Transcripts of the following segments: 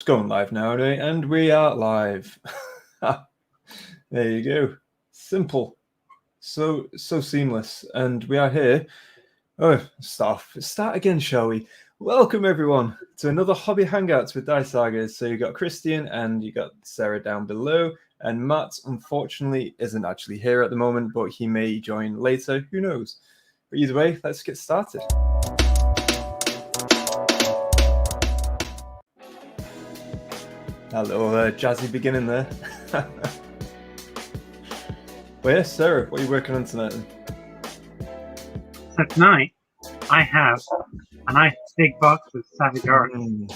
It's going live now, and we are live. There you go. Simple. So seamless. And we are here. Oh, start again, shall we? Welcome everyone to another Hobby Hangouts with Dice Sagas. So you got Christian and you got Sarah down below. And Matt, unfortunately, isn't actually here at the moment, but he may join later. Who knows? But either way, let's get started. A little jazzy beginning there. Well, yes, Sarah, what are you working on tonight then? So tonight, I have a nice big box of Savage Orcs.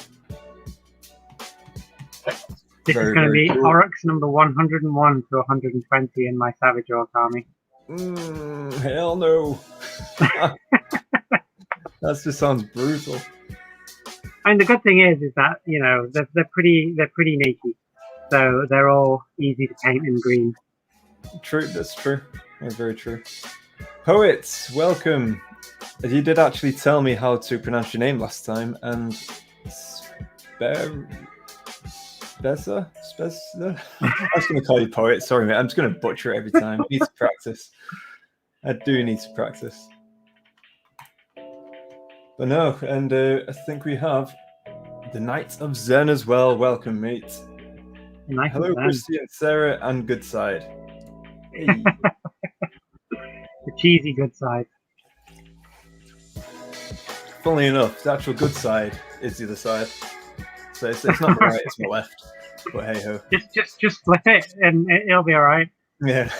This is going to be cool. Orcs number 101 to 120 in my Savage Orc army. Hell no. That just sounds brutal. And the good thing is that they're pretty sneaky, so they're all easy to paint in green. True, that's true. That's very true. Poets, welcome. You did actually tell me how to pronounce your name last time, and Spezza? I was going to call you Poet. Sorry, mate. I'm just going to butcher it every time. I need to practice. I do need to practice. But no, and I think we have the Knight of Zen as well. Welcome, mate. Hello, Christian, Sarah, and Good Side. Hey. The cheesy Good Side. Funnily enough, the actual Good Side is the other side. So it's not my right, it's my left. But hey ho. Just flip it and it'll be alright. Yeah.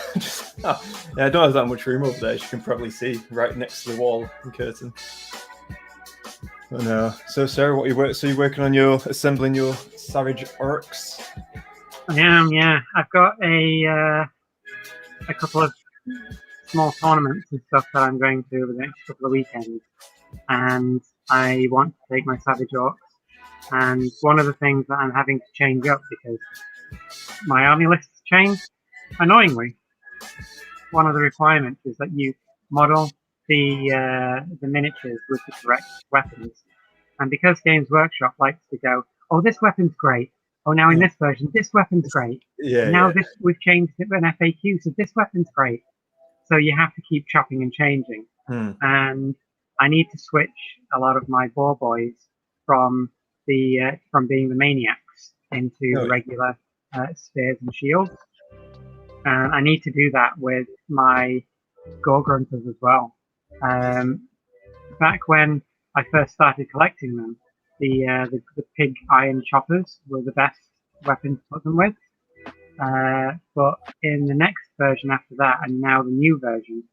I don't have that much room over there, as you can probably see, right next to the wall and curtain. Oh no. So Sarah, what you're working on assembling your Savage Orcs? I am, yeah. I've got a couple of small tournaments and stuff that I'm going to over the next couple of weekends, and I want to take my Savage Orcs. And one of the things that I'm having to change up because my army list has changed, annoyingly, one of the requirements is that you model the miniatures with the correct weapons. And because Games Workshop likes to go, oh, this weapon's great. Oh, now in this version, this weapon's great. Yeah. Now we've changed it with an FAQ, so this weapon's great. So you have to keep chopping and changing. And I need to switch a lot of my boar boys from being the maniacs into regular spears and shields. And I need to do that with my gore grunters as well. Back when I first started collecting them, the pig iron choppers were the best weapon to put them with. But in the next version after that, and now the new version,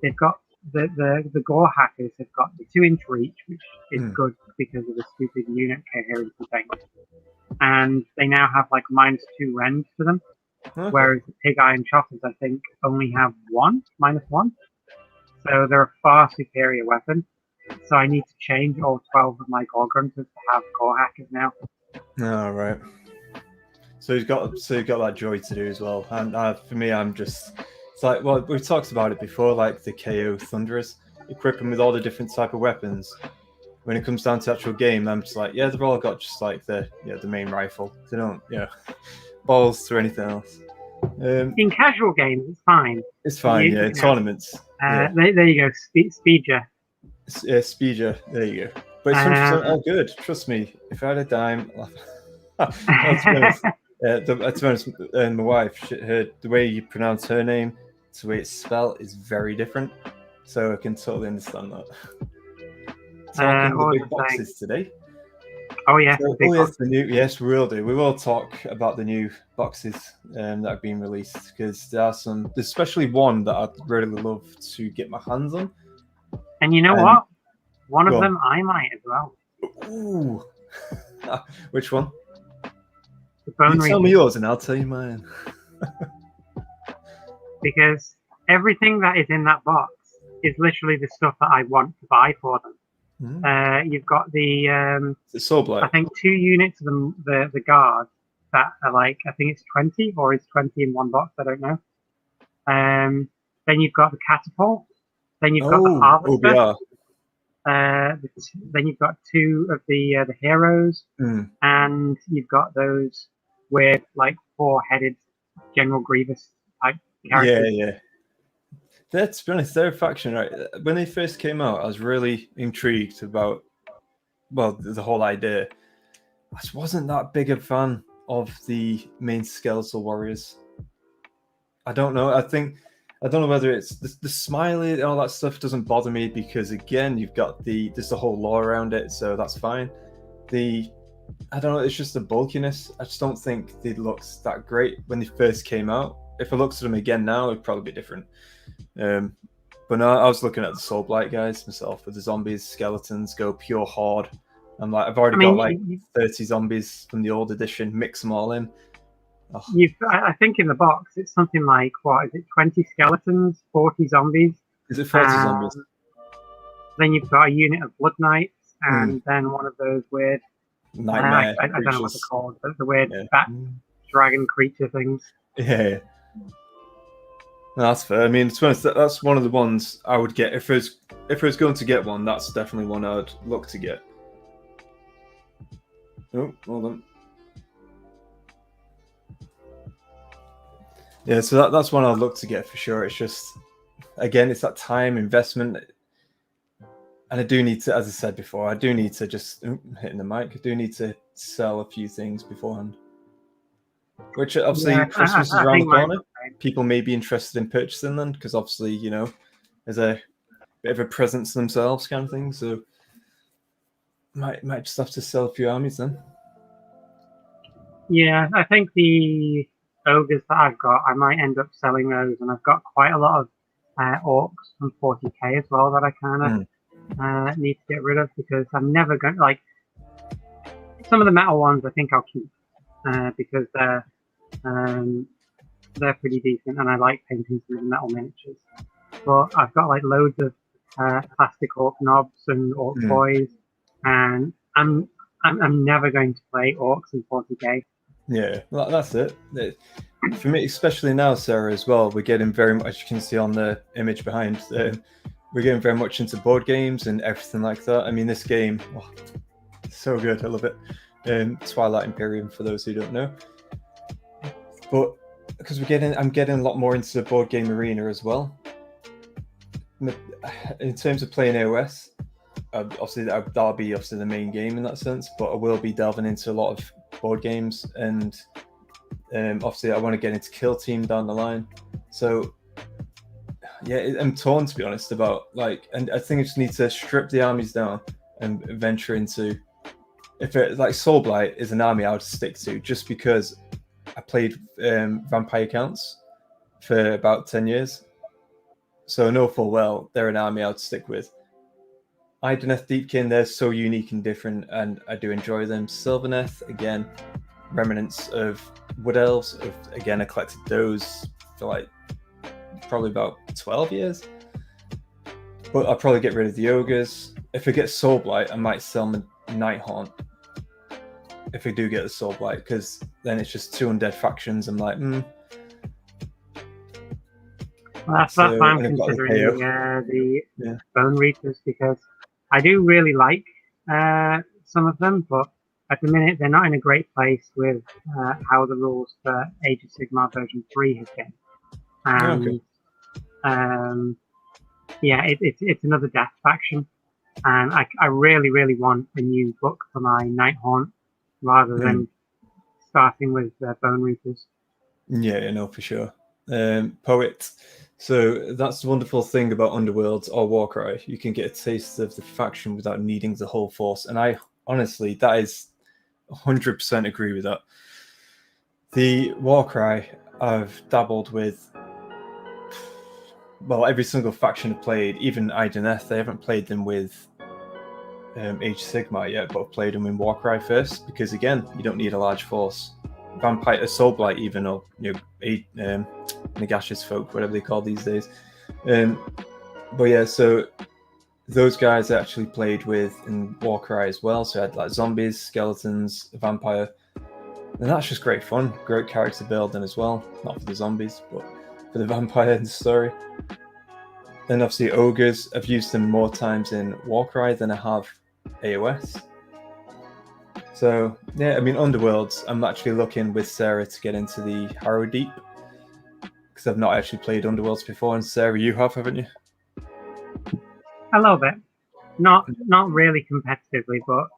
they've got the gore hackers have got the 2-inch reach, which is good because of the stupid unit coherency thing. And they now have like -2 rend to them, whereas the pig iron choppers, I think, only have -1. So they're a far superior weapon. So I need to change all 12 of my gore grunters to have gore hackers now. Oh, right. So you've got that joy to do as well. And for me, it's like, well, we've talked about it before, like the KO Thunderers, equip them with all the different type of weapons. When it comes down to actual game, I'm just like, yeah, they've all got just like the main rifle. They don't, balls to anything else. In casual games, it's fine. It's fine, in tournaments. There you go, Speedja. Speedja, there you go. But it's 100% all good. Trust me, if I had a dime, to be honest, my wife, the way you pronounce her name to the way it's spelled is very different. So I can totally understand that. Talking the big boxes today. Oh yeah, yes, we will do. We will talk about the new boxes that have been released, because there's especially one that I'd really love to get my hands on. And you know what? One of them I might as well. Ooh. Which one? The Bone Tell me yours and I'll tell you mine. Because everything that is in that box is literally the stuff that I want to buy for them. You've got the Soulblight. I think 2 units of the guard that are like, I think it's 20 or it's 20 in one box, I don't know. Then you've got the catapult. Then you've got the harvester. OBR. Then you've got two of the heroes, and you've got those weird, like, four-headed General Grievous type characters. Yeah. To be honest, their faction, right? When they first came out, I was really intrigued about, well, the whole idea. I just wasn't that big a fan of the main skeletal warriors. I don't know. I don't know whether it's the smiley and all that stuff doesn't bother me because again, you've got there's the whole lore around it, so that's fine. I don't know. It's just the bulkiness. I just don't think they looked that great when they first came out. If I looked at them again now, it'd probably be different. But no, I was looking at the Soulblight guys myself with the zombies, skeletons, go pure horde. I'm like, I've already got like 30 zombies from the old edition, mix them all in. Oh. I think in the box it's something like, what is it, 20 skeletons, 40 zombies? Is it 40 zombies? Then you've got a unit of Blood Knights, and then one of those weird nightmare I don't know what they're called, but the weird bat dragon creature things. Yeah. No, that's fair. I mean, to be honest, that's one of the ones I would get if I was going to get one. That's definitely one I'd look to get. Oh, hold on. Yeah, so that's one I'd look to get for sure. It's just, again, it's that time investment, and I do need to, as I said before, I do need to just hitting the mic. I do need to sell a few things beforehand. Which obviously Christmas is around the corner. People may be interested in purchasing them because obviously, you know, there's a bit of a presence themselves kind of thing. So might just have to sell a few armies then. Yeah, I think the ogres that I've got, I might end up selling those, and I've got quite a lot of orcs from 40k as well that I kind of need to get rid of because I'm never going to, like, some of the metal ones I think I'll keep because they're pretty decent and I like painting some of the metal miniatures. But I've got like loads of plastic orc knobs and orc boys, and I'm never going to play orcs in 40k. Yeah, well, that's it. For me, especially now, Sarah, as well, we're getting very much, as you can see on the image behind, we're getting very much into board games and everything like that. I mean, this game, so good. I love it. Twilight Imperium, for those who don't know. But because I'm getting a lot more into the board game arena as well. In terms of playing AOS, obviously that'll be obviously the main game in that sense, but I will be delving into a lot of board games, and obviously I want to get into Kill Team down the line. So yeah, I'm torn, to be honest, about and I think I just need to strip the armies down and venture into, if it like Soulblight is an army I would stick to, just because I played Vampire Counts for about 10 years. So I know full well they're an army I would stick with. Idoneth Deepkin, they're so unique and different, and I do enjoy them. Sylvaneth, again, remnants of Wood Elves. Again, I collected those for like probably about 12 years. But I'll probably get rid of the Ogres. If I get Soulblight, I might sell my Nighthaunt. If I do get the Soulblight, because then it's just two undead factions. I'm like, Well, that's why I'm considering the Bone Reapers, because I do really like some of them, but at the minute they're not in a great place with how the rules for Age of Sigmar version 3 have been. And it's another death faction, and I really, really want a new book for my Nighthaunt rather than starting with Bone Reapers. Yeah, no, for sure. Poet. So that's the wonderful thing about Underworlds or Warcry. You can get a taste of the faction without needing the whole force. And I honestly, that is 100% agree with that. The Warcry, I've dabbled with, well, every single faction I've played, even Idoneth. I haven't played them with Age of Sigmar yet, but I've played them in Warcry first, because again, you don't need a large force. Vampire, Soulblight even, or Nagash's folk, whatever they call these days. But yeah, so those guys I actually played with in Warcry as well. So I had like zombies, skeletons, a vampire, and that's just great fun, great character building as well. Not for the zombies, but for the vampire in the story. And obviously ogres, I've used them more times in Warcry than I have AOS. So yeah, I mean Underworlds, I'm actually looking with Sarah to get into the Harrow Deep, because I've not actually played Underworlds before, and Sarah, you have, haven't you? A little bit. Not really competitively, but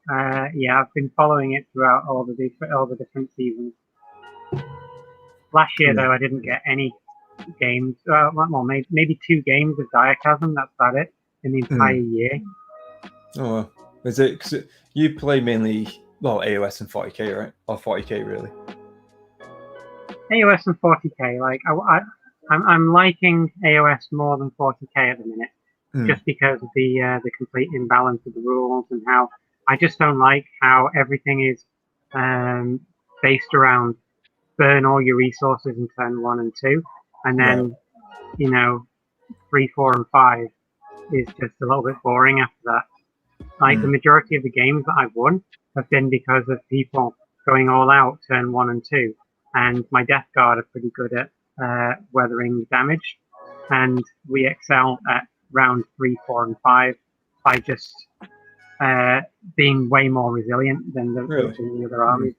yeah, I've been following it throughout all the different seasons. Last year, though, I didn't get any games. Well, maybe 2 games of Diachasm. That's about it in the entire year. Oh, well. Is it because you play mainly AOS and 40k, right? Or 40k, really? AOS and 40k. Like I'm liking AOS more than 40k at the minute, just because of the complete imbalance of the rules and how I just don't like how everything is based around burn all your resources in turn 1 and 2, and then 3, 4, and 5 is just a little bit boring after that. Like the majority of the games that I've won have been because of people going all out turn 1 and 2, and my Death Guard are pretty good at weathering damage, and we excel at round 3, 4, and 5 by just being way more resilient than the other armies.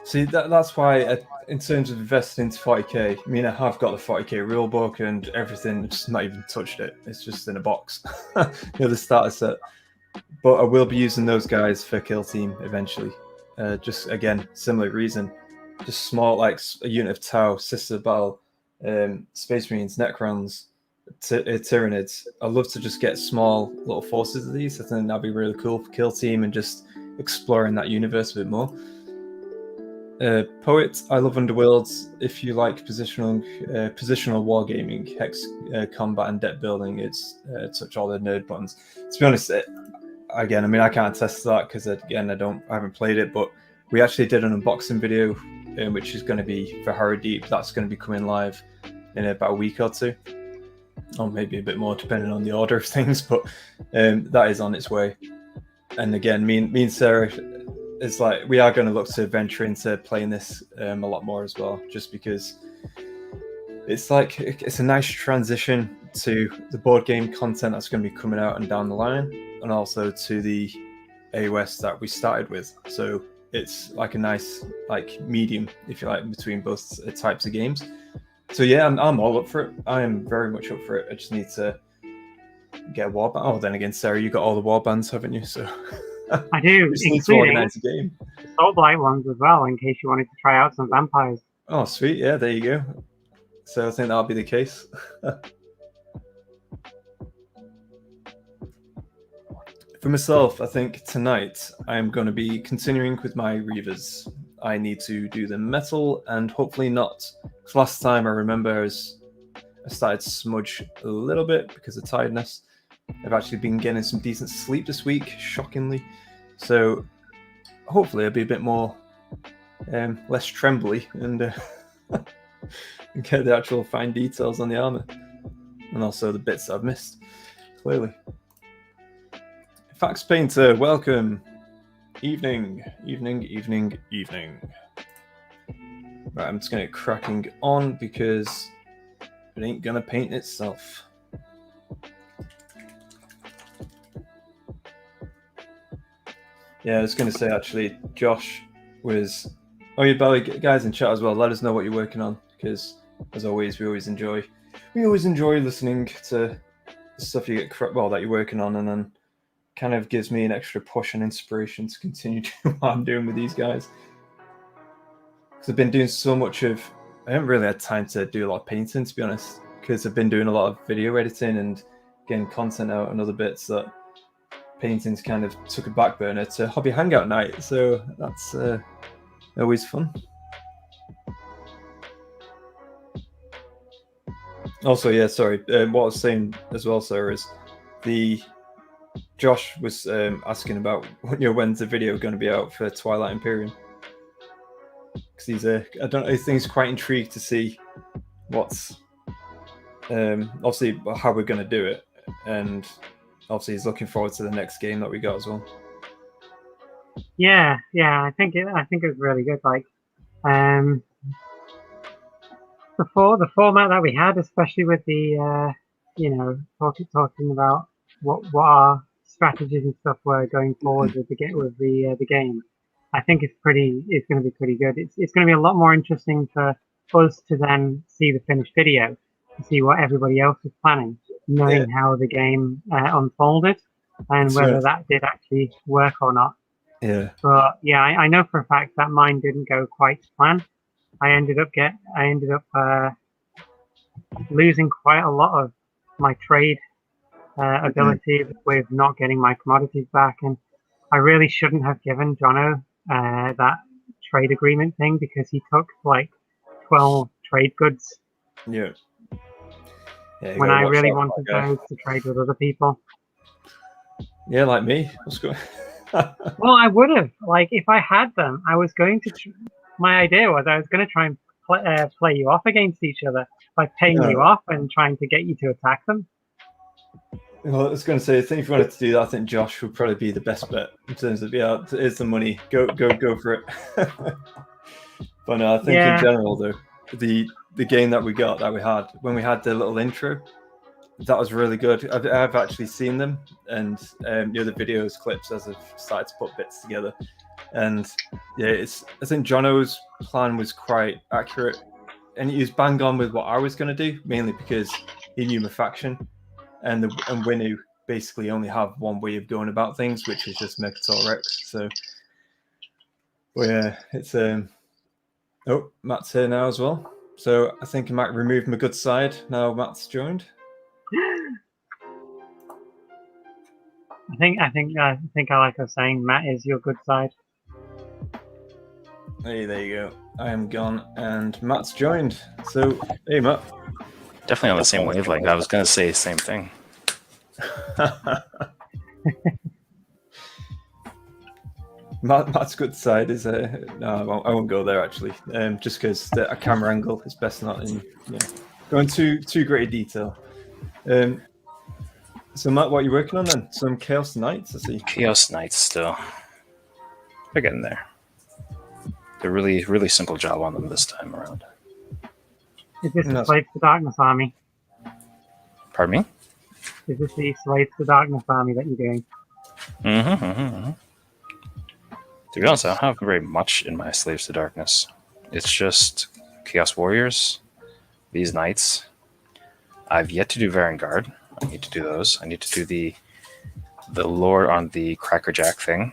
See, that's why, in terms of investing into 40k, I mean, I have got the 40k rulebook and everything, just not even touched it. It's just in a box, the starter set. But I will be using those guys for Kill Team eventually. Just, again, similar reason. Just small, like a unit of Tau, Sister Battle, Space Marines, Necrons, Tyranids. I'd love to just get small little forces of these. I think that'd be really cool for Kill Team and just exploring that universe a bit more. Poet, I love Underworlds. If you like positional wargaming, hex combat, and deck building, it's touch all the nerd buttons. To be honest, again, I mean, I can't attest to that because again, I haven't played it, but we actually did an unboxing video, which is going to be for Harrow Deep. That's going to be coming live in about a week or 2, or maybe a bit more, depending on the order of things. But that is on its way. And again, me and Sarah, it's like we are going to look to venture into playing this a lot more as well, just because it's like it's a nice transition to the board game content that's going to be coming out and down the line, and also to the AOS that we started with. So it's like a nice medium, if you like, between both types of games. So yeah, I'm all up for it. I am very much up for it. I just need to get a warband. Oh, then again, Sarah, you got all the warbands, haven't you? So I do, just need to organize a game. Soul Blight ones as well, in case you wanted to try out some vampires. Oh, sweet. Yeah, there you go. So I think that'll be the case. For myself, I think tonight I'm going to be continuing with my Reavers. I need to do the metal and hopefully not. Because last time I remember I started to smudge a little bit because of tiredness. I've actually been getting some decent sleep this week, shockingly. So hopefully I'll be a bit more less trembly and get the actual fine details on the armor, and also the bits I've missed, clearly. Fax Painter, welcome. Evening. Right, I'm just going to get cracking on because it ain't going to paint itself. Yeah, I was going to say, actually, Josh was... Oh, you guys in chat as well, let us know what you're working on, because, as always, we always enjoy listening to the stuff you get that you're working on, and then kind of gives me an extra push and inspiration to continue doing what I'm doing with these guys. Because I've been doing so much of... I haven't really had time to do a lot of painting, to be honest, because I've been doing a lot of video editing and getting content out and other bits that paintings kind of took a back burner to hobby hangout night. So that's always fun. Also, yeah, sorry. What I was saying as well, sir, is Josh was asking about when's the video going to be out for Twilight Imperium, because I think he's quite intrigued to see what's obviously how we're going to do it, and obviously he's looking forward to the next game that we got as well. Yeah, I think it was really good. Like, the format that we had, especially with the talking about what our strategies and stuff were going forward with the game. I think it's going to be pretty good. It's going to be a lot more interesting for us to then see the finished video, to see what everybody else is planning, knowing how the game unfolded and whether that did actually work or not. Yeah. But yeah, I know for a fact that mine didn't go quite to plan. I ended up losing quite a lot of my trade ability with not getting my commodities back, and I really shouldn't have given Jono that trade agreement thing because he took like 12 trade goods. Yeah. When I really wanted those to trade with other people. Yeah, like me. What's going? Well, I would have. Like, if I had them, I was going to. My idea was I was going to try and play you off against each other by paying you off and trying to get you to attack them. Well, I was going to say, I think if you wanted to do that, I think Josh would probably be the best bet in terms of here's the money, go for it. But no, I think in general though, the game that we had when we had the little intro, that was really good. I've actually seen them, and the videos clips as I've started to put bits together, and I think Jono's plan was quite accurate, and he was bang on with what I was going to do, mainly because he knew my faction. And Winu basically only have one way of going about things, which is just Mercator Rex. So, it's Matt's here now as well. So I think I might remove my good side now. Matt's joined. I think I like us saying Matt is your good side. Hey, there you go. I am gone, and Matt's joined. So, hey, Matt. Definitely on the same wavelength. I was going to say the same thing. Matt's good side is no, I won't go there actually. Just because a camera angle is best not in going too great detail. So Matt, what are you working on then? Some Chaos Knights, I see. Chaos Knights still. They're getting there. They're really, really simple job on them this time around. Is this the Slaves to Darkness army? Pardon me? Is this the Slaves to Darkness army that you're doing? To be honest, I don't have very much in my Slaves to Darkness. It's just Chaos Warriors, these Knights. I've yet to do Varangard. I need to do those. I need to do the lore on the Crackerjack thing.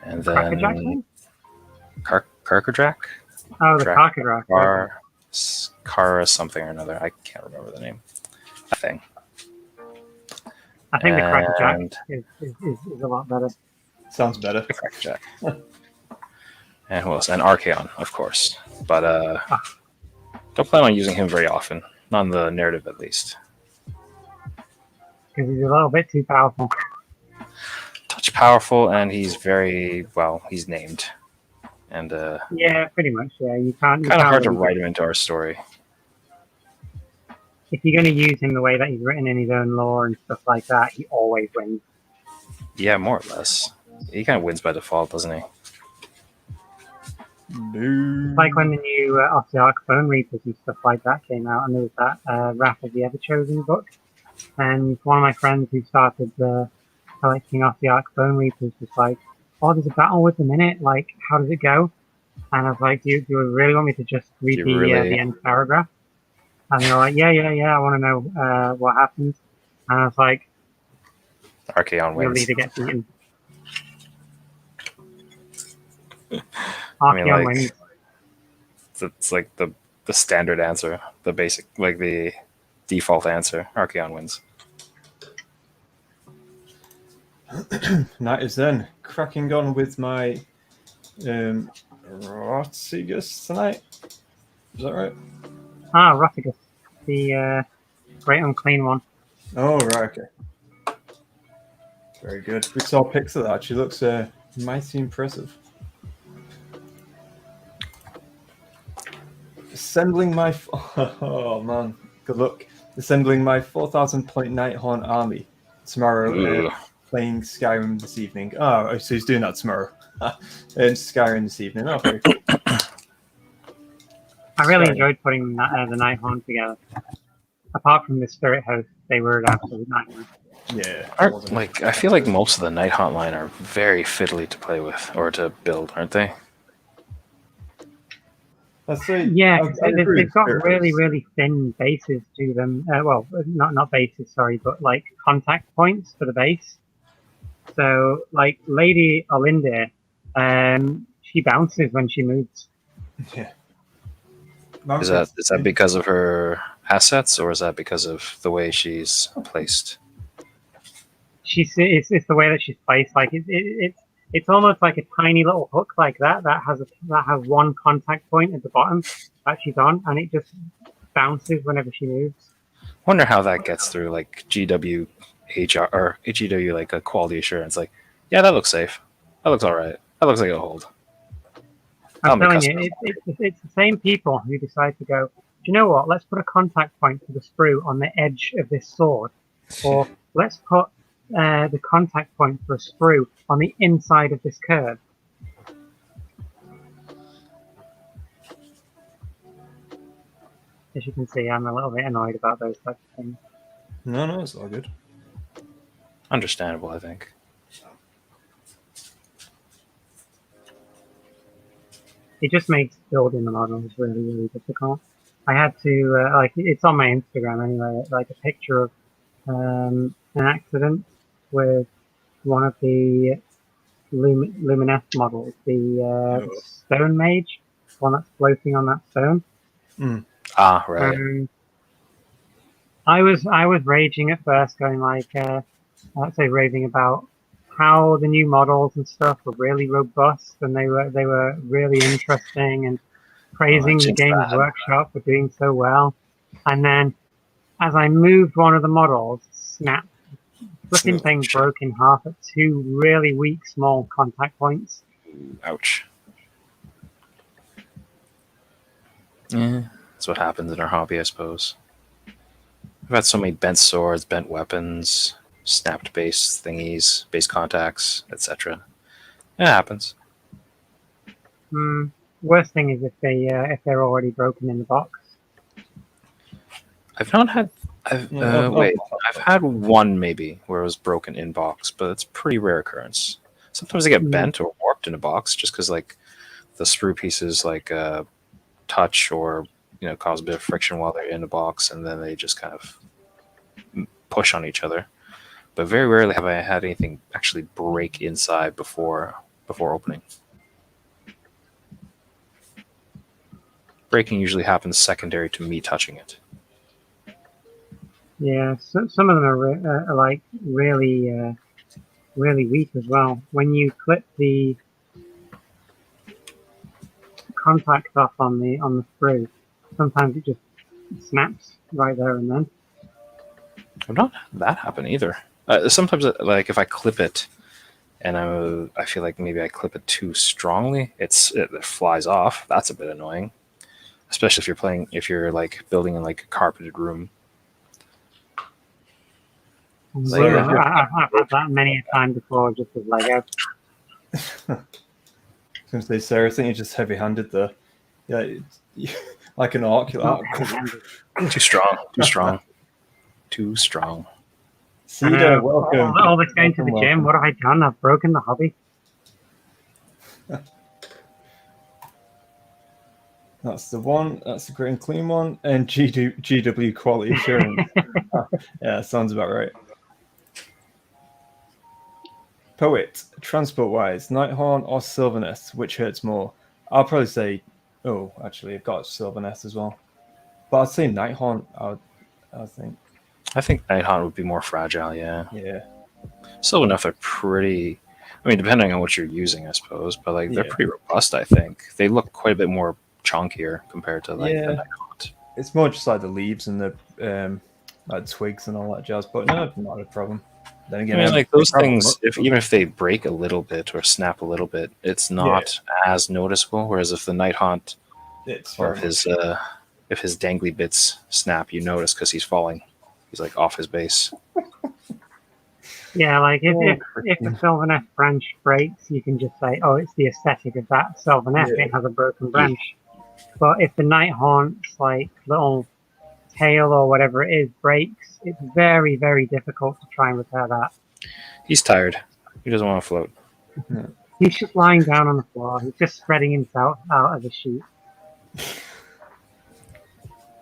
And then Crackerjack thing? Crackerjack? Oh, the Crackerjack. Kara something or another. I can't remember the name. That thing. I think the Crackerjack is a lot better. Sounds better. The Crackerjack. And who else? And Archaon, of course. But don't plan on using him very often. Not in the narrative, at least. Because he's a little bit too powerful. Touch powerful, and he's he's named. And yeah, pretty much. Yeah, you can't. Kind of hard to write him into our story. If you're going to use him the way that he's written in his own lore and stuff like that, he always wins. Yeah, more or less. He kind of wins by default, doesn't he? Like when the new Ossiarch Bone Reapers and stuff like that came out, and there was that Wrath of the Everchosen book. And one of my friends who started collecting Ossiarch Bone Reapers was like, "Oh, there's a battle with them in it. Like, how does it go?" And I was like, "Do you really want me to just read the end paragraph?" And they're like, "Yeah. I want to know what happens." And I was like, Archaon wins. You'll either get beaten. Archaon wins. It's like the standard answer, the basic, like the default answer. Archaon wins. That is then cracking on with my Rotigus tonight. Is that right? Rotigus, the great unclean one. Oh, right, okay. Very good. We saw pics of that. She looks mighty impressive. Assembling my... Oh, man. Good luck. Assembling my 4,000 point Nighthorn army tomorrow. Playing Skyrim this evening. Oh, so he's doing that tomorrow. Skyrim this evening. Oh, very cool. I really enjoyed putting the Nighthorn together. apart from the Spirit Host, they were an absolute nightmare. Yeah. I feel like most of the Night Haunt line are very fiddly to play with or to build, aren't they? Let's say, Yeah, I 'cause agree they've with got Spirit really, Host. really thin bases to them. Well, not bases, sorry, but like contact points for the base. So, like Lady Olinda, she bounces when she moves. Yeah. Is that because of her assets, or is that because of the way she's placed? It's the way that she's placed. Like it's almost like a tiny little hook like that has one contact point at the bottom that she's on, and it just bounces whenever she moves. Wonder how that gets through like GW HR or GW like a quality assurance. Like, yeah, that looks safe. That looks all right. That looks like it'll hold. I'm telling you, it's the same people who decide to go, do you know what? Let's put a contact point for the sprue on the edge of this sword, or let's put the contact point for a sprue on the inside of this curve. As you can see, I'm a little bit annoyed about those types of things. No, it's all good. Understandable, I think. It just makes building the models really, really difficult. I had to, like, it's on my Instagram anyway, like a picture of an accident with one of the Luminesce models, the Stone Mage, one that's floating on that stone. Mm. Ah, right. I was raging at first, going like, I'd say raving about how the new models and stuff were really robust and they were really interesting and praising the Games Workshop for doing so well. And then as I moved one of the models, snap, flipping thing broke in half at two really weak small contact points. Ouch. Yeah, that's what happens in our hobby, I suppose. I've had so many bent swords, bent weapons, snapped base thingies, base contacts, etc. It happens. Worst thing is if they're already broken in the box. I've not had. I've had one maybe where it was broken in box, but it's pretty rare occurrence. Sometimes they get bent or warped in a box just because like the sprue pieces like touch or cause a bit of friction while they're in a box, and then they just kind of push on each other. But very rarely have I had anything actually break inside before opening. Breaking usually happens secondary to me touching it. Yeah, so, some of them are like really weak as well. When you clip the contact off on the sprue, sometimes it just snaps right there and then. I've not had that happen either. Sometimes, like if I clip it, and I feel like maybe I clip it too strongly, it flies off. That's a bit annoying, especially if you're like building in like a carpeted room. I've had that many a time before, just with Lego. I was going to say, Sarah, I think you're just heavy-handed there. Yeah, like an orc. Too strong. Too strong. Cedar, welcome. All this going to the gym. What have I done? I've broken the hobby. That's the one. That's the great and clean one. And GW quality assurance. Yeah, sounds about right. Poet, transport-wise, Nighthorn or Sylvaneth, which hurts more? I'll probably say, actually, I've got Sylvaneth as well. But I'd say Nighthorn, I think. I think Nighthorn would be more fragile, yeah. Yeah. Sylvaneth are pretty, I mean, depending on what you're using, I suppose, but like they're pretty robust, I think. They look quite a bit more chunkier compared to like the Nighthorn. It's more just like the leaves and the like twigs and all that jazz, but no, not a problem. Then again, I mean, like those things, even if they break a little bit or snap a little bit, it's not as noticeable. Whereas if the Nighthaunt, or if his dangly bits snap, you notice because he's falling. He's like off his base. Yeah, like if the Sylvaneth branch breaks, you can just say, "Oh, it's the aesthetic of that Sylvaneth. It has a broken branch." But if the Nighthaunt's like little tail or whatever it is breaks, it's very, very difficult to try and repair that. He's tired. He doesn't want to float. He's just lying down on the floor. He's just spreading himself out as a sheet.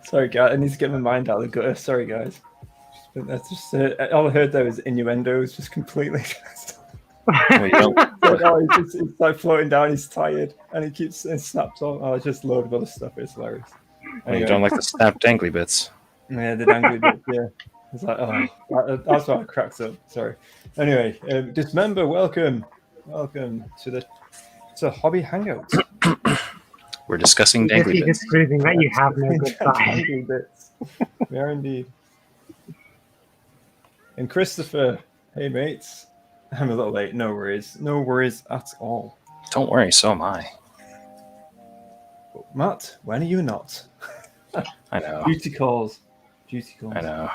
Sorry, guys. I need to get my mind out of the gutter. Sorry, guys. That's just all I heard there was innuendos, just completely. Well, you don't- He's like floating down. He's tired, and he keeps snaps on. Oh, it's just a load of other stuff. It's hilarious. well, you don't like the snap dangly bits. Yeah, the dangly bit. Yeah, it's like that's why I cracked up. Sorry. Anyway, Dismember, welcome to Hobby Hangout. We're discussing You're dangly bits. just proving that you have no good side. Dangly bits. We are indeed. And Christopher, hey mates. I'm a little late. No worries. No worries at all. Don't worry, so am I. But Matt, when are you not? I know. Duty calls. I know.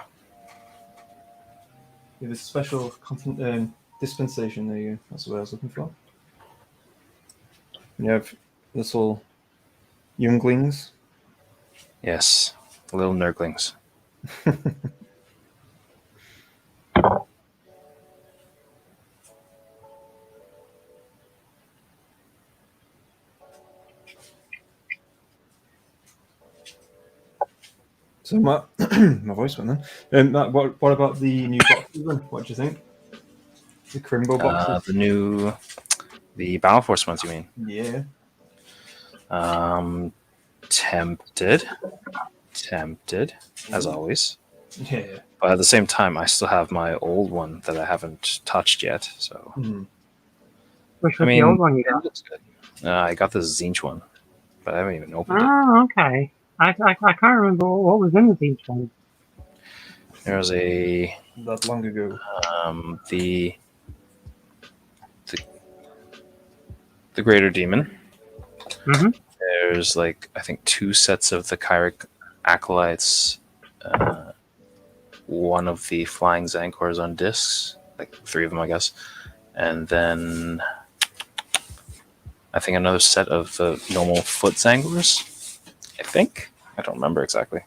You have a special dispensation. There you go. That's what I was looking for. You have little younglings. Yes, little nurglings. So Matt, my voice went then. Matt, what about the new boxes then? What do you think? The Crimbo boxes? The Battle Force ones, you mean? Yeah. Tempted, as always. Yeah. But at the same time, I still have my old one that I haven't touched yet. So, Which was the old one you it got? looks good. I got the Zinch one, but I haven't even opened it. Oh, okay. I can't remember what was in the Zinch one. There was That long ago. The Greater Demon. Mm-hmm. There's I think 2 sets of the Kyric Acolytes, one of the Flying Zankors on discs, 3 of them, I guess, and then I think another set of the normal Foot Zangors. I think. I don't remember exactly.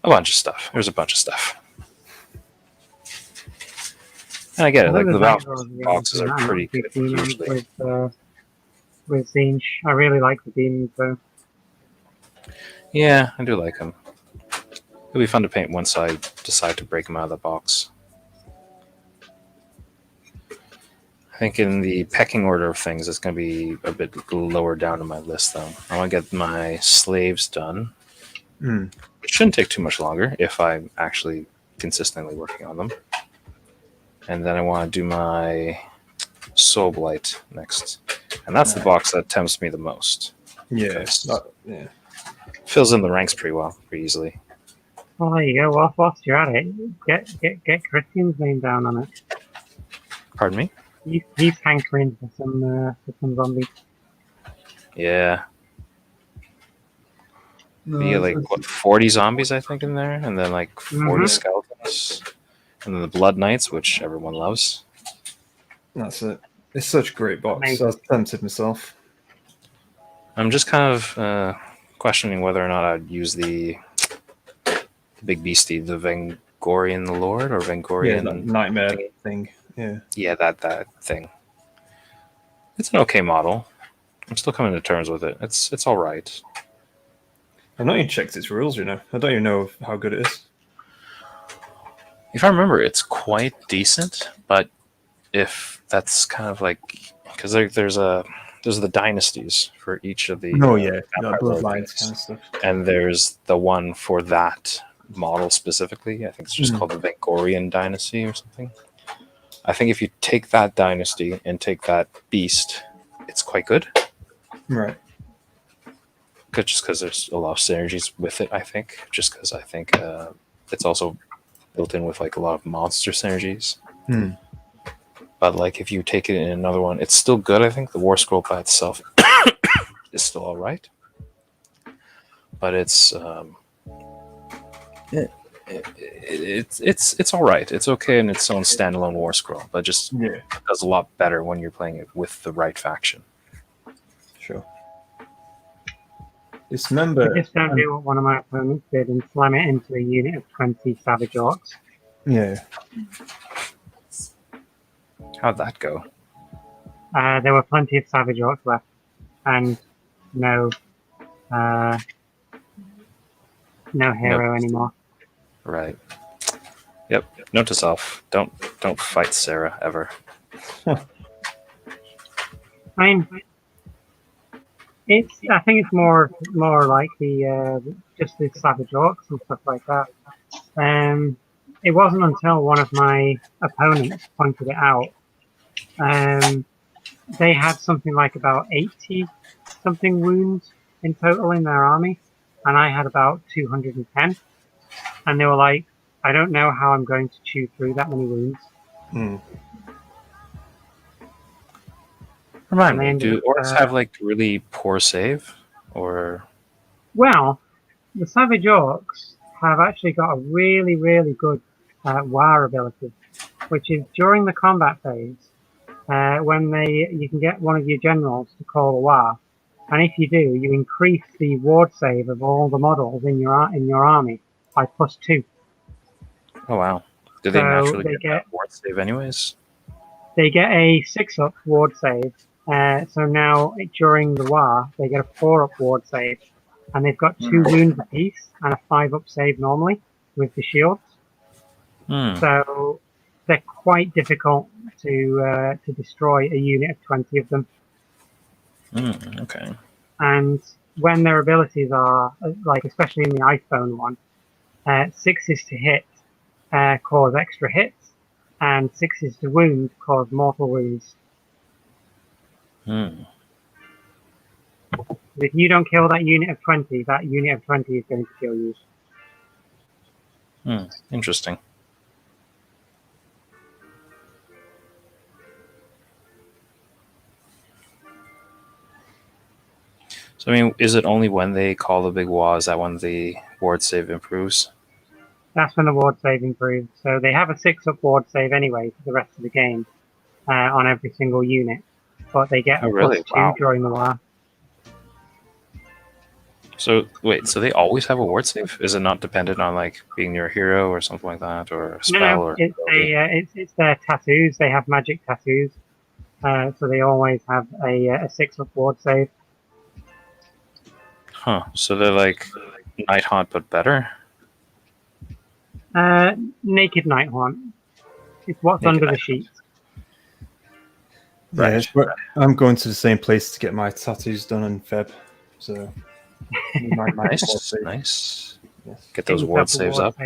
A bunch of stuff. There's a bunch of stuff. And I get it. The Battle boxes are pretty good usually. With Zinch. I really like the demons though. Yeah, I do like them. It'll be fun to paint once I decide to break them out of the box. I think in the pecking order of things, it's going to be a bit lower down on my list, though. I want to get my slaves done. It shouldn't take too much longer if I'm actually consistently working on them. And then I want to do my Soul Blight next. And that's the box that tempts me the most. Yeah. Yeah. Fills in the ranks pretty well, pretty easily. Well, there you go. Whilst you're at it, get Christian's name down on it. Pardon me? He's hankering for some zombies. Yeah. You get 40 zombies, I think, in there, and then 40 skeletons, and then the Blood Knights, which everyone loves. That's it. It's such a great box. Amazing. I was tempted myself. I'm just kind of questioning whether or not I'd use the big beastie, the Vengorian Lord, or Vengorian... that nightmare thing. Yeah, that thing. It's an okay model. I'm still coming to terms with it. It's all right. I've not even checked its rules, I don't even know how good it is. If I remember, it's quite decent, but if that's kind of because there's the dynasties for each of the bloodlines kind of stuff, and there's the one for that model specifically. I think it's just called the Vengorian Dynasty or something. I think if you take that dynasty and take that beast, it's quite good. Right. Just because there's a lot of synergies with it, I think. Just because I think it's also built in with a lot of monster synergies. But if you take it in another one, it's still good. I think the War Scroll by itself is still all right. But it's it's all right. It's okay in its own standalone War Scroll, but just does a lot better when you're playing it with the right faction. Sure. Dismember. Just don't do what one of my opponents did and slam it into a unit of 20 Savage Orcs. Yeah. How'd that go? There were plenty of Savage Orcs left, and no hero anymore. Right. Yep. Note to self: don't fight Sarah ever. I mean, I think it's more like just the Savage Orcs and stuff like that. It wasn't until one of my opponents pointed it out. They had something like about 80 something wounds in total in their army, and I had about 210. And they were like, I don't know how I'm going to chew through that many wounds. Remind me, do orcs have like really poor save, or? Well, the Savage Orcs have actually got a really, really good war ability, which is during the combat phase, when you can get one of your generals to call a war, and if you do, you increase the ward save of all the models in your army by +2. Oh wow! Do they naturally get that ward save anyways? They get a 6-up ward save. So now during the war, they get a 4-up ward save, and they've got 2 wounds apiece and a 5-up save normally with the shields. So they're quite difficult to destroy a unit of 20 of them. Okay. And when their abilities are, like especially in the iPhone one, 6s to hit cause extra hits, and 6s to wound cause mortal wounds. If you don't kill that unit of 20, that unit of 20 is going to kill you. Interesting. So, I mean, is it only when they call the big wah, is that when the ward save improves? That's when the ward save improves. So they have a 6-up ward save anyway for the rest of the game on every single unit. But they get +2 during the war. So, wait, so they always have a ward save? Is it not dependent on, like, being near a hero or something like that? Or a spell? No, it's their tattoos. They have magic tattoos. So they always have a 6-up ward save. Huh. So they're like Night Haunt, but better? Naked Night Haunt. It's what's under the sheet. Right. Yeah, I'm going to the same place to get my tattoos done in Feb. So nice. Yes. Get those ward saves up.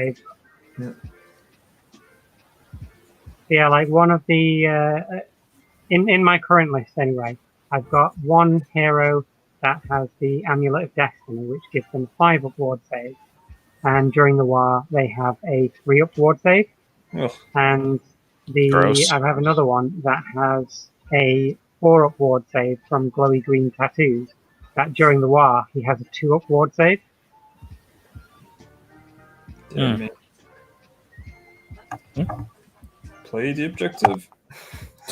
Yeah, like one of the in my current list anyway, I've got one hero that has the Amulet of Destiny, which gives them 5-up ward save, and during the war they have a 3-up ward save. Ugh. And I have another one that has a 4-up ward save from Glowy Green Tattoos. That during the war he has a 2-up ward save. Play the objective.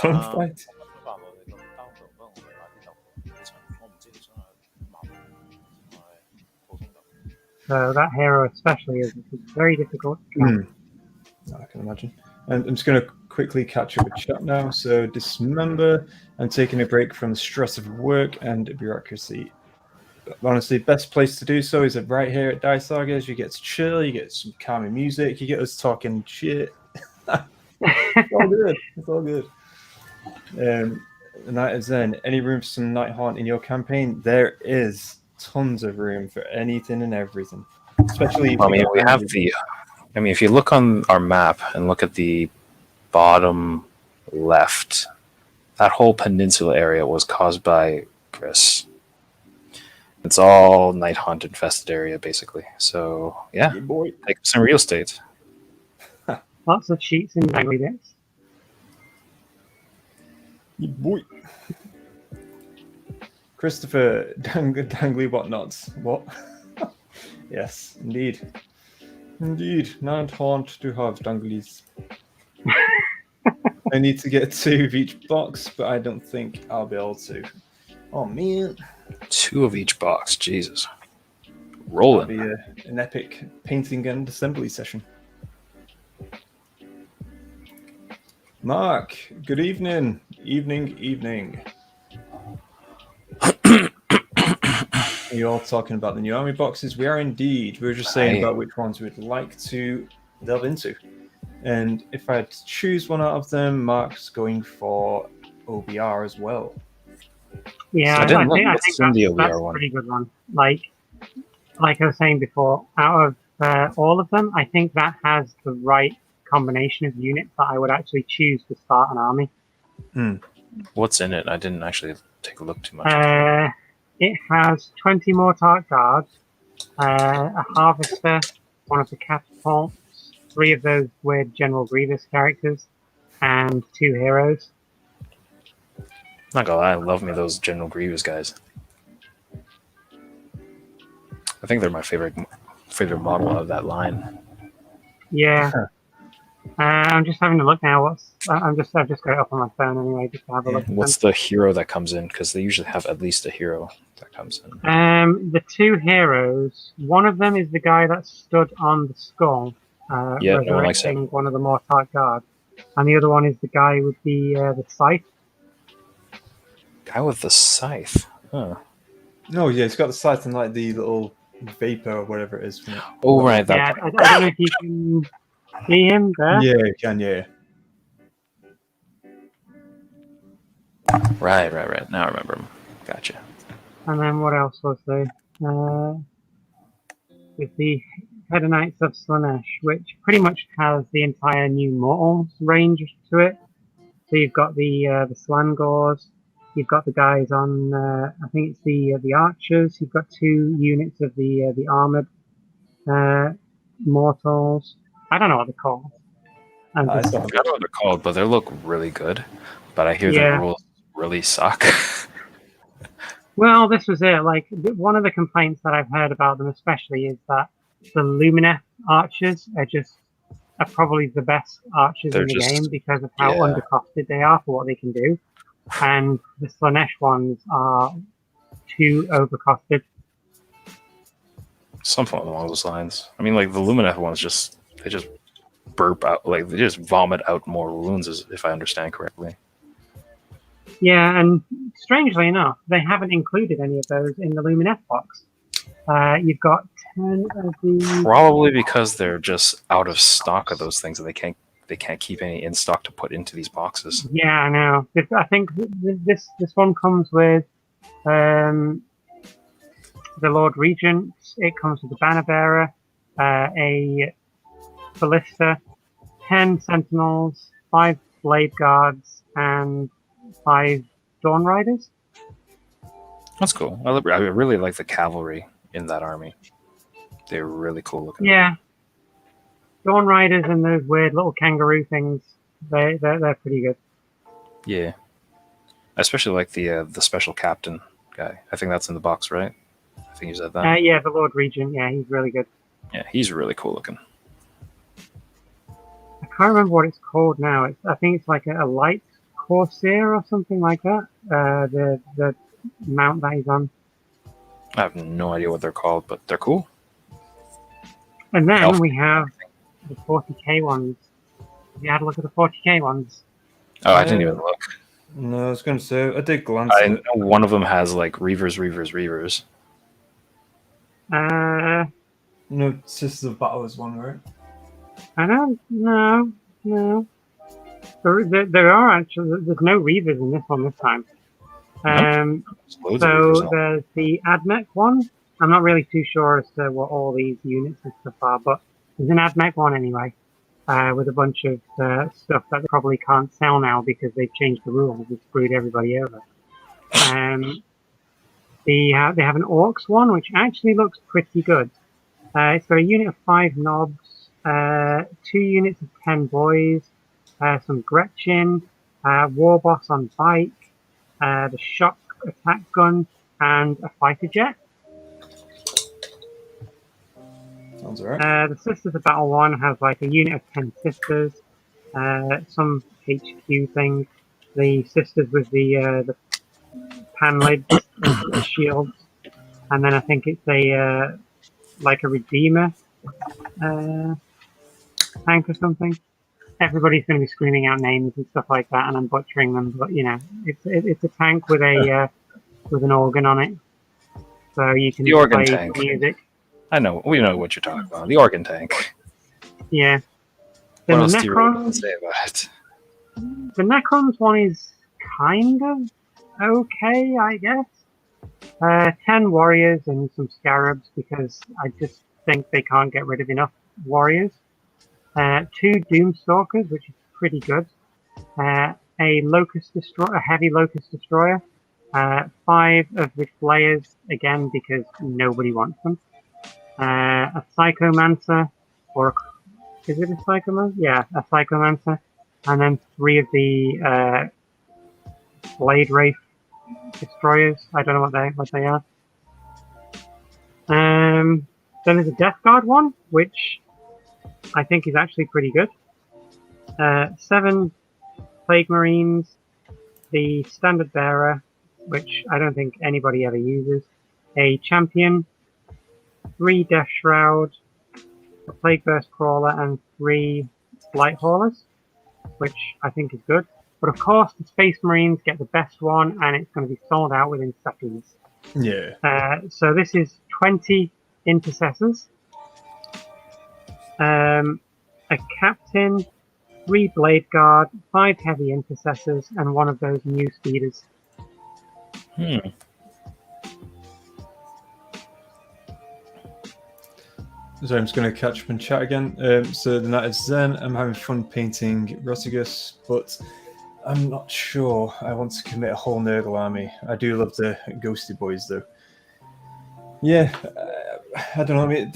Don't fight. So that hero especially is very difficult to kill. I can imagine. And I'm just going to quickly catch up with chat now. So Dismember, I'm taking a break from the stress of work and bureaucracy. Honestly, best place to do so is right here at Dice Sagas. You get to chill, you get some calming music, you get us talking shit. It's all good. It's all good. The Night of Zen. Any room for some Night Haunt in your campaign? There is tons of room for anything and everything. Especially if you look on our map and look at the bottom left, that whole peninsula area was caused by Chris. It's all Night Haunt infested area, basically. So, yeah, take some real estate. Lots of cheats and dangly bits. Boy. Christopher, dangly whatnots. What? Yes, indeed. Indeed, Night Haunt do have danglies. I need to get 2 of each box, but I don't think I'll be able to. Oh, man. 2 of each box, Jesus. Rolling. That'll be an epic painting and assembly session. Mark, good evening. Evening. You're all talking about the new army boxes. We are indeed. We were just saying about which ones we'd like to delve into. And if I had to choose one out of them, Mark's going for OBR as well. Yeah, So I think that's the OBR that's a one. pretty good one. Like I was saying before, out of all of them, I think that has the right combination of units that I would actually choose to start an army. What's in it? I didn't actually take a look too much. It has 20 Mortarch guards, a harvester, one of the catapults, 3 of those weird General Grievous characters, and 2 heroes. Not gonna lie, I love me those General Grievous guys. I think they're my favorite model of that line. Yeah. I'm just having a look now. I've just got it up on my phone anyway, just to have a look. What's the hero that comes in? Because they usually have at least a hero that comes in. The 2 heroes. One of them is the guy that stood on the skull, resurrecting one of the Mortarch guards, and the other one is the guy with the scythe. Guy with the scythe. Huh. No, yeah, it's got the scythe and like the little vapor or whatever it is. From it. Oh, right. Yeah, I don't know if you can see him there. Yeah, you can, yeah. Right. Now I remember him. Gotcha. And then what else was there? With the Head Knights of Slaanesh, which pretty much has the entire New Mortals range to it. So you've got the Slangors, you've got the guys on, I think it's the Archers, you've got 2 units of the Armoured Mortals. I don't know what they're called. I forgot what they're called, but they look really good. But I hear the rules really suck. Well, this was it. Like, one of the complaints that I've heard about them especially is that the Lumineth archers are probably the best archers in the game because of how undercosted they are for what they can do. And the Slaanesh ones are too overcosted. Something along those lines. I mean, like, the Lumineth ones they just burp out, like, they just vomit out more wounds, if I understand correctly. Yeah, and strangely enough, they haven't included any of those in the Lumineth box. You've got 10 of the... Probably because they're just out of stock of those things, and they can't keep any in stock to put into these boxes. Yeah, I know. I think this one comes with the Lord Regent. It comes with the Banner Bearer, a Ballista, 10 Sentinels, 5 Blade Guards, and 5 Dawn Riders. That's cool. I really like the cavalry in that army. They're really cool looking. Yeah. Dawn Riders and those weird little kangaroo things, they're pretty good. Yeah. I especially like the special captain guy. I think that's in the box, right? I think you said that. Yeah, the Lord Regent. Yeah, he's really good. Yeah, he's really cool looking. I can't remember what it's called now. I think it's like a light Corsair or something like that. The mount that he's on. I have no idea what they're called, but they're cool. And then we have the 40k ones. Have you had a look at the 40k ones? Oh, I didn't even look. No, I was going to say, I did glance I at know it. one of them has like Reavers. No, Sisters of Battle is one, right? I don't know. No. There are actually, there's no Reavers in this one this time. So there's the Admech one. I'm not really too sure as to what all these units and stuff are, but there's an Admech one anyway, with a bunch of stuff that they probably can't sell now because they've changed the rules and screwed everybody over. They have an Orcs one, which actually looks pretty good. It's got a unit of 5 knobs, 2 units of 10 boys, some Gretchen, War Boss on bike, the shock attack gun, and a fighter jet. Sounds alright. The Sisters of Battle one has like a unit of 10 sisters, some HQ thing. The sisters with the pan lids, shields, and then I think it's a like a Redeemer tank or something. Everybody's going to be screaming out names and stuff like that, and I'm butchering them. But it's a tank with a with an organ on it, so you can The organ play tank. music. I know. We know what you're talking about. The organ tank. Yeah. What Then else the do you really Necrons. say about it? The Necrons one is kind of okay, I guess. 10 warriors and some scarabs because I just think they can't get rid of enough warriors. 2 Doomstalkers, which is pretty good. A heavy Locust Destroyer. 5 of the Flayers, again, because nobody wants them. A Psychomancer, or is it a Psychomancer? Yeah, a Psychomancer. And then 3 of the Blade Wraith Destroyers. I don't know what they are. Then there's a Death Guard one, which I think is actually pretty good. 7 Plague Marines, the Standard Bearer, which I don't think anybody ever uses, a Champion, 3 Death Shroud, a Plague Burst Crawler, and 3 Light Haulers, which I think is good. But of course, the Space Marines get the best one, and it's going to be sold out within seconds. Yeah. So this is 20 Intercessors, a Captain, 3 Blade Guard, 5 Heavy Intercessors, and 1 of those new Speeders. So I'm just going to catch up and chat again. So the night is Zen. I'm having fun painting Rotigus, but I'm not sure I want to commit a whole Nurgle army. I do love the Ghosty Boys, though. Yeah, I don't know. I mean,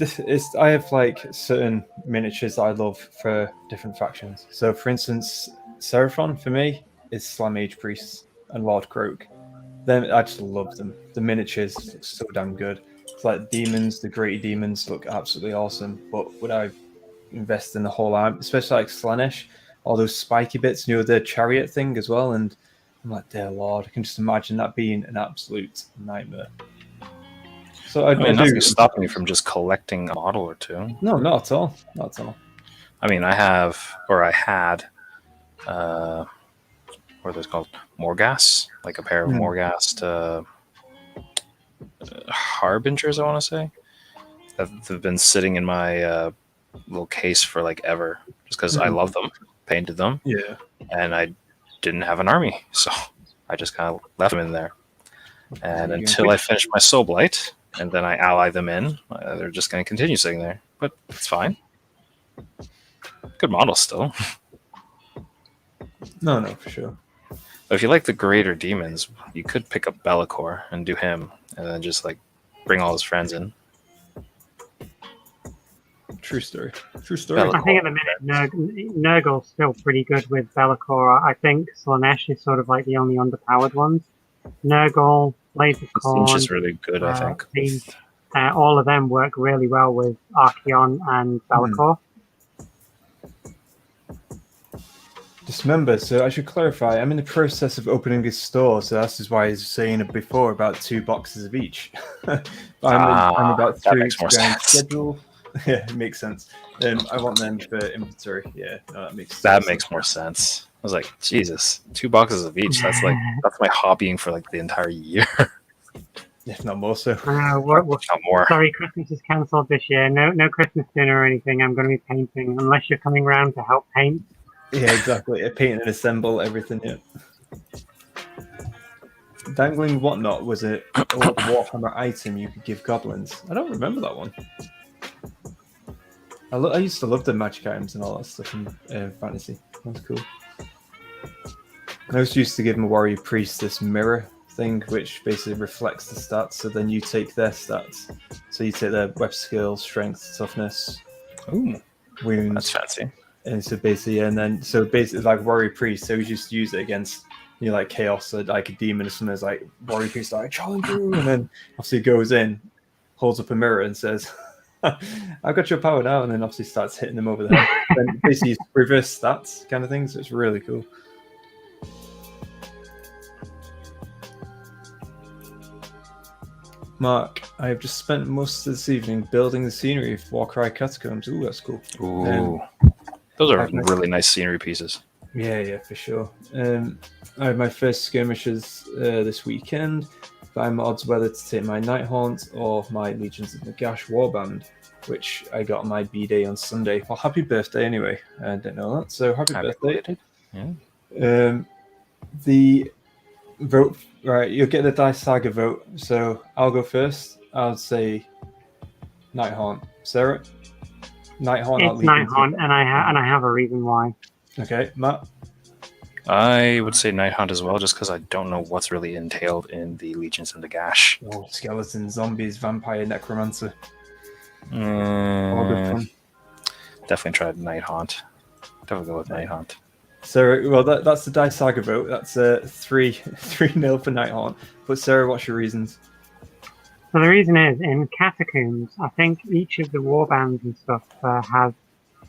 I have like certain miniatures that I love for different factions. So, for instance, Seraphon for me is Slaanesh Priests and Lord Croak. Then I just love them. The miniatures look so damn good. It's like demons, the Great Demons look absolutely awesome. But would I invest in the whole arm, especially like Slaanesh, all those spiky bits, the chariot thing as well? And I'm like, dear Lord, I can just imagine that being an absolute nightmare. So I mean, nothing's stopping you from just collecting a model or two. No, not at all. Not at all. I mean, I had, what are those called? Morghast, like a pair of Morghast Harbingers, I want to say, that have been sitting in my little case for like ever, just because I love them, painted them, and I didn't have an army, so I just kind of left them in there. And until I finished my Soul Blight, and then I ally them in, they're just going to continue sitting there. But it's fine. Good model still. No, for sure. But if you like the greater demons, you could pick up Bellicor and do him, and then just like bring all his friends in. True story. I think at the minute Nurgle's still pretty good with Bellicor. I think Slaanesh is sort of like the only underpowered ones. Nurgle, Blades of Corn, Slaanesh is really good, I think. All of them work really well with Archeon and Bellicor. Just remember, so I should clarify, I'm in the process of opening this store, so that's just why I was saying before about 2 boxes of each. I'm about 3 weeks behind schedule. Yeah, it makes sense. I want them for inventory. Yeah, no, that makes more sense. I was like, Jesus, 2 boxes of each. That's my hobbying for like the entire year. If not more so. Not more. Sorry, Christmas is cancelled this year. No Christmas dinner or anything. I'm going to be painting, unless you're coming round to help paint. Yeah, exactly. Paint and assemble everything. Yeah. Dangling Whatnot was an old Warhammer item you could give goblins. I don't remember that one. I used to love the magic items and all that stuff in fantasy. That was cool. I also used to give my warrior priest this mirror thing, which basically reflects the stats. So then you take their stats. So you take their web skills, strength, toughness, wounds. That's fancy. And so basically, like warrior priest. So we just use it against like chaos, or like a demon or something. It's like warrior priest, like challenge you, and then obviously goes in, holds up a mirror and says, "I've got your power now," and then obviously starts hitting them over the head. Then basically reverse stats kind of thing. So it's really cool. Mark, I have just spent most of this evening building the scenery of Warcry Catacombs. Ooh, that's cool. Ooh, those are I've- really nice scenery pieces. Yeah, for sure. I had my first skirmishes this weekend, but I'm at odds whether to take my Nighthaunt or my Legions of Nagash warband, which I got on my B-Day on Sunday. Well, happy birthday anyway. I didn't know that, so happy birthday. Yeah. The vote, right, you'll get the Dice Saga vote, so I'll go first. I'll say Nighthaunt. Sarah? Nighthaunt. It's Nighthaunt, and I have a reason why. Okay, Matt? I would say Nighthaunt as well, just because I don't know what's really entailed in the Legions and the Gash. Oh, skeletons, zombies, vampire, necromancer. All good fun. Definitely tried Nighthaunt. Definitely go with Nighthaunt. Sarah, well, that's the Dice Saga vote. That's 3-0 for Nighthaunt. But Sarah, what's your reasons? So the reason is, in Catacombs, I think each of the warbands and stuff has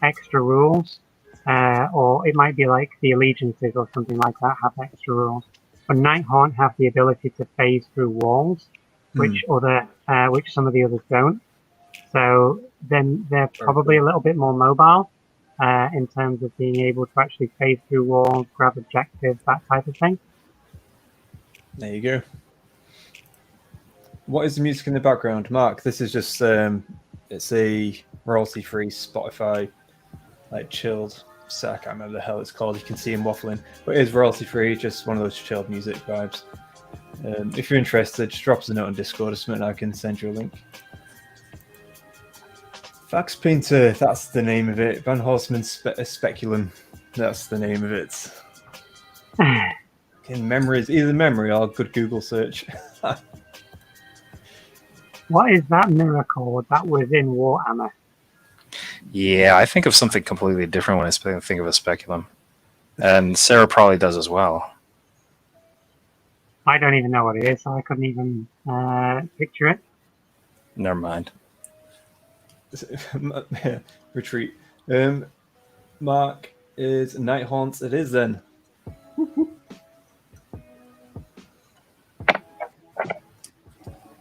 extra rules, or it might be like the allegiances or something like that have extra rules. But Nighthaunt have the ability to phase through walls, which some of the others don't. So then they're probably a little bit more mobile in terms of being able to actually phase through walls, grab objectives, that type of thing. There you go. What is the music in the background, Mark? This is just it's a royalty-free Spotify, like chilled. So I can't remember the hell it's called. You can see him waffling, but it is royalty-free. Just one of those chilled music vibes. If you're interested, just drop us a note on Discord or something. I can send you a link. Fax Painter, that's the name of it. Van Horstman's Speculum, that's the name of it. In memories, either memory or good Google search. What is that miracle that was in Warhammer? Yeah, I think of something completely different when I think of a speculum. And Sarah probably does as well. I don't even know what it is, so I couldn't even picture it. Never mind. Retreat. Mark is Nighthaunt. It is then.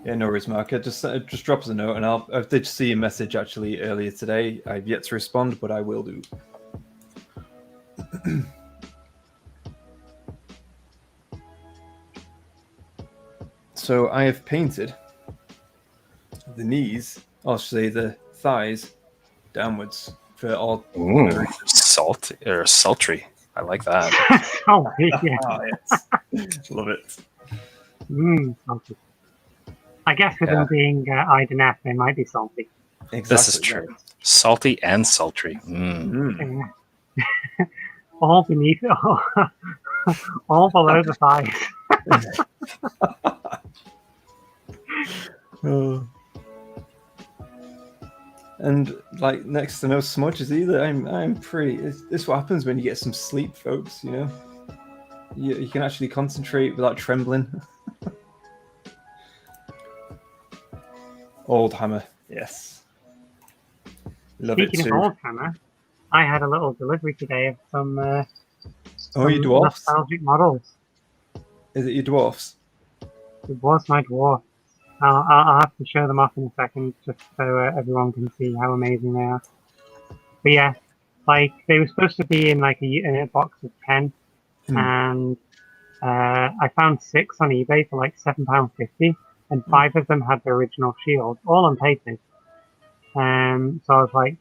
Yeah, no worries, Mark. Just drop us a note, and I did see a message actually earlier today. I've yet to respond, but I will do. So I have painted the knees, or should I say the thighs, downwards for all. Ooh, sultry. I like that. Salty, yeah. Yes. Love it. Salty. I guess with them being Ideneth, they might be salty. Exactly. This is true. Salty and sultry. All beneath it, all below the thighs. And like next to no smudges either. I'm pretty. This is what happens when you get some sleep, folks. You know, you can actually concentrate without trembling. Old Hammer, yes. Love Speaking it too. of Old Hammer, I had a little delivery today of some your dwarfs? nostalgic models. Is it your dwarfs? It was my dwarf. I'll have to show them off in a second, just so everyone can see how amazing they are. But yeah, like they were supposed to be in like in a box of 10, and I found 6 on eBay for like £7.50, and 5 of them had the original shield, all unpainted. So I was like,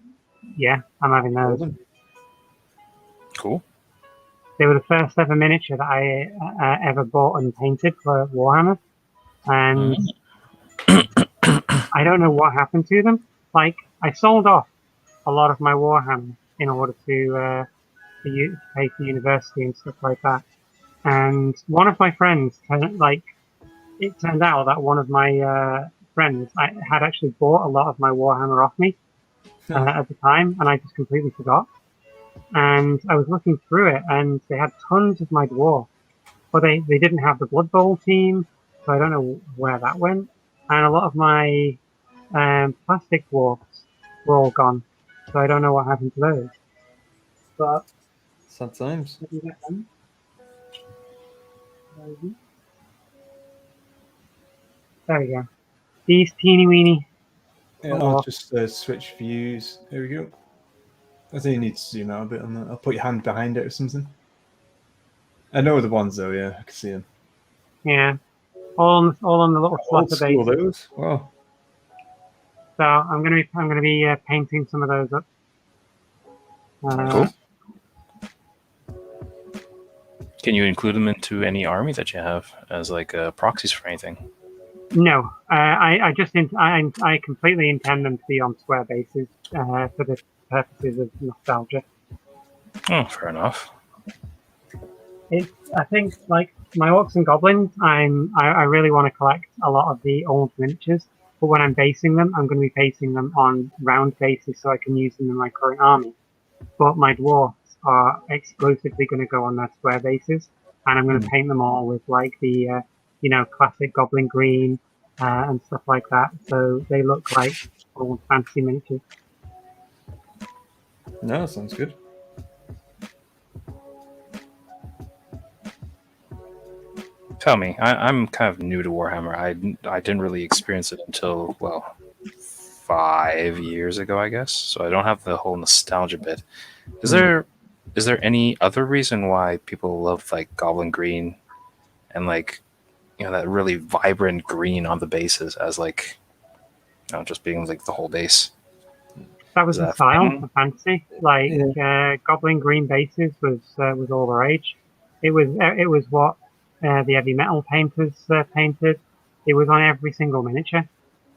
yeah, I'm having those. Cool. They were the first ever miniature that I ever bought and painted for Warhammer, and I don't know what happened to them. Like, I sold off a lot of my Warhammer in order to pay for university and stuff like that. And one of my friends, it turned out that one of my friends had actually bought a lot of my Warhammer off me at the time, and I just completely forgot. And I was looking through it, and they had tons of my dwarf, but they didn't have the Blood Bowl team, so I don't know where that went. And a lot of my plastic dwarfs were all gone, so I don't know what happened to those. But sad times. did you get them? There we go. These teeny weeny. Yeah, I'll just switch views. Here we go. I think you need to zoom out a bit on that. I'll put your hand behind it or something. I know the ones though. Yeah, I can see them. Yeah, all on the little Old flutter school base. those. Wow. So I'm gonna be painting some of those up. Cool. Can you include them into any army that you have as like proxies for anything? No, I completely intend them to be on square bases for the purposes of nostalgia. Oh, fair enough. I think like my orcs and goblins, I really want to collect a lot of the old miniatures. But when I'm basing them, I'm going to be basing them on round bases so I can use them in my current army. But my dwarfs are exclusively going to go on their square bases, and I'm going to paint them all with like the classic goblin green and stuff like that, so they look like old fantasy miniatures. No, that sounds good. Tell me, I'm kind of new to Warhammer. I didn't really experience it until, well, 5 years ago, I guess. So I don't have the whole nostalgia bit. Is there any other reason why people love like Goblin Green and like that really vibrant green on the bases as like just being like the whole base? That was the style for fantasy. Like Goblin Green bases was all the rage. It was what the heavy metal painters painted. It was on every single miniature.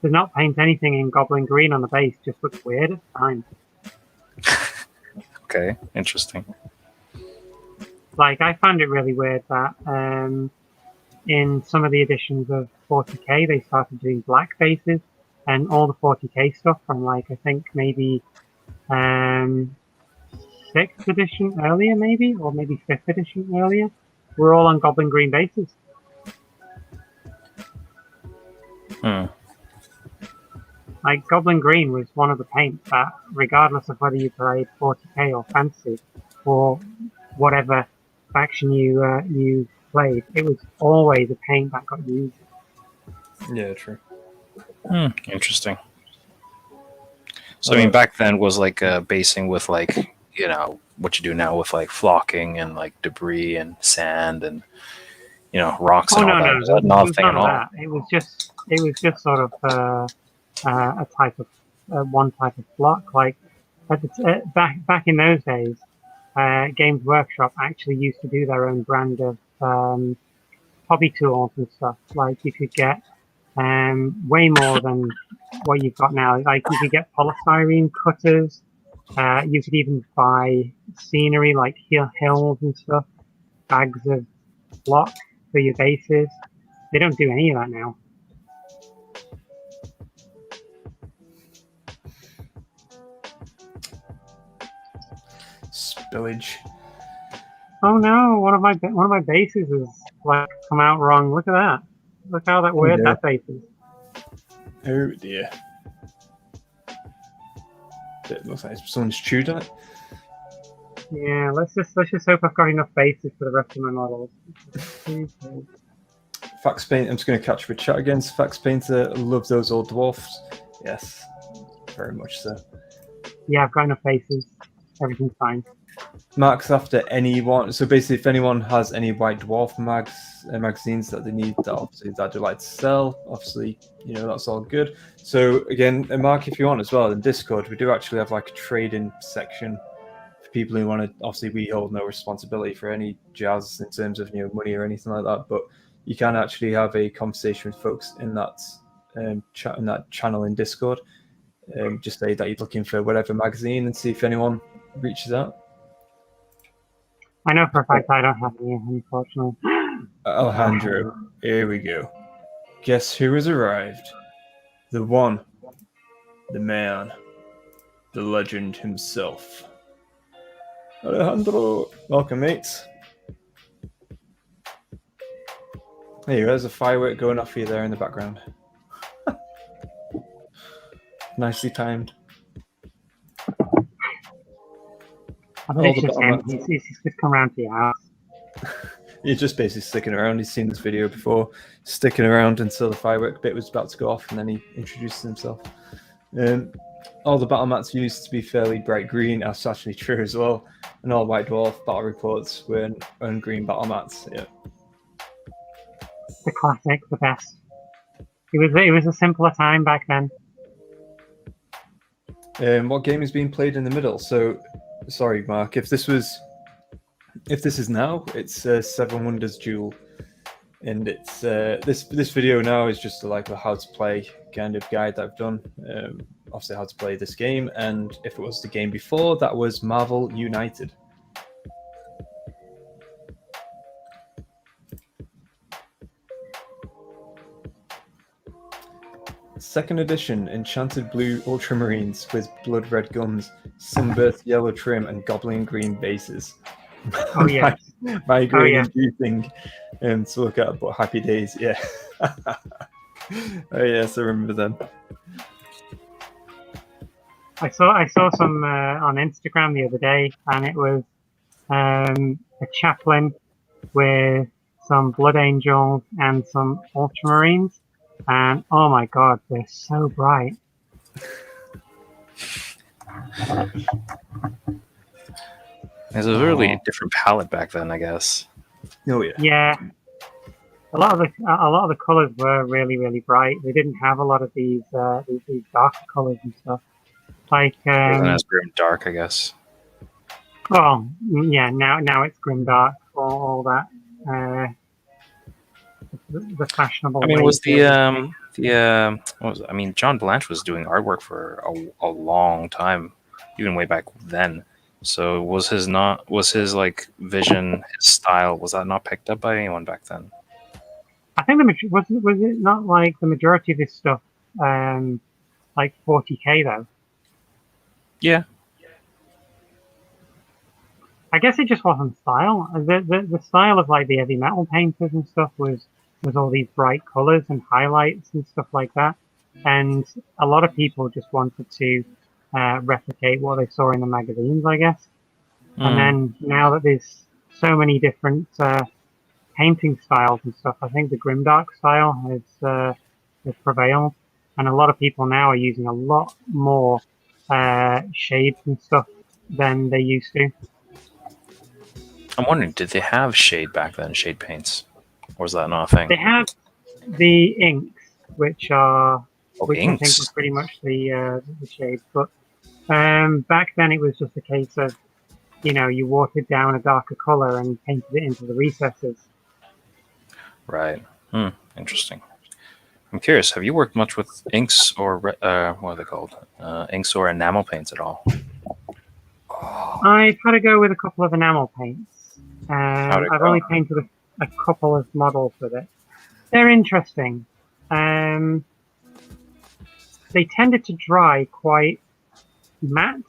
To not paint anything in Goblin Green on the base just looks weird at the time. Okay, interesting. Like I found it really weird that in some of the editions of 40k they started doing black bases, and all the 40k stuff from like I think maybe 6th edition earlier, or maybe 5th edition earlier, were all on Goblin Green bases. Like Goblin Green was one of the paints that, regardless of whether you played 40k or fantasy or whatever faction you played, it was always a paint that got used. Yeah, true. Interesting. So I mean, back then was like basing with like what you do now with like flocking and like debris and sand and rocks and all that. No, Was that not a thing at all? That. It was just sort of a type of one type of block. Like back in those days, Games Workshop actually used to do their own brand of hobby tools and stuff. Like you could get way more than what you've got now. Like you could get polystyrene cutters. You could even buy scenery like hills and stuff, bags of block for your bases. They don't do any of that now. Spillage. Oh no! One of my bases is like come out wrong. Look at that! Look how weird that base is. Oh dear! It looks like someone's chewed on it. Yeah, let's just hope I've got enough bases for the rest of my models. Fax Paint. I'm just going to catch up with chat again. Fax Painter, love those old dwarfs. Yes, very much so. Yeah, I've got enough bases. Everything's fine. Marks after anyone. So basically, if anyone has any White Dwarf magazines that they need, that obviously that they like to sell, obviously that's all good. So again, Mark, if you want as well in Discord, we do actually have like a trading section for people who want to. Obviously, we hold no responsibility for any jazz in terms of money or anything like that, but you can actually have a conversation with folks in that chat in that channel in Discord. Just say that you're looking for whatever magazine and see if anyone reaches out. I know for a fact I don't have any, unfortunately. Alejandro, here we go. Guess who has arrived? The one, the man, the legend himself. Alejandro, welcome, mates. Hey, there's a firework going off for you there in the background. Nicely timed. I bet it's just him. He's just come around to your house. You're just basically sticking around. He's seen this video before, sticking around until the firework bit was about to go off, and then he introduced himself. All the battle mats used to be fairly bright green. That's actually true as well. And all White Dwarf battle reports were on green battle mats. Yeah. The classic, the best. It was a simpler time back then. What game is being played in the middle? So, sorry, Mark. If this is now, it's Seven Wonders Duel, and it's this video now is just like a how to play kind of guide that I've done. Obviously, how to play this game, and if it was the game before, that was Marvel United. Second edition, Enchanted Blue Ultramarines with blood red guns, Sunburst yellow trim, and goblin green bases. Oh yeah, migraine inducing to look at, but happy days, yeah. Oh yes, I remember them. I saw some on Instagram the other day, and it was a chaplain with some blood angels and some ultramarines. And oh my god, they're so bright. There's a really different palette back then, I guess. Oh yeah. Yeah. A lot of the colors were really, really bright. They didn't have a lot of these darker colors and stuff. Like as grim dark, I guess. Well, yeah. Now it's grimdark or all that. The fashionable. I mean, was what was it? I mean, John Blanche was doing artwork for a long time, even way back then. So was his like vision, his style, was that not picked up by anyone back then? I think was it not like the majority of his stuff, like 40K though? Yeah. I guess it just wasn't style. The style of like the heavy metal painters and stuff was all these bright colors and highlights and stuff like that. And a lot of people just wanted to replicate what they saw in the magazines, I guess. And then now that there's so many different painting styles and stuff, I think the grimdark style has prevailed. And a lot of people now are using a lot more shades and stuff than they used to. I'm wondering, did they have shade back then, shade paints? Or was that not a thing? They have the inks, which I think are pretty much the shades. But back then it was just a case of, you watered down a darker color and painted it into the recesses. Right. Interesting. I'm curious, have you worked much with inks or, what are they called? Inks or enamel paints at all? I've had to go with a couple of enamel paints. I've only painted a couple of models with it. They're interesting. They tended to dry quite matte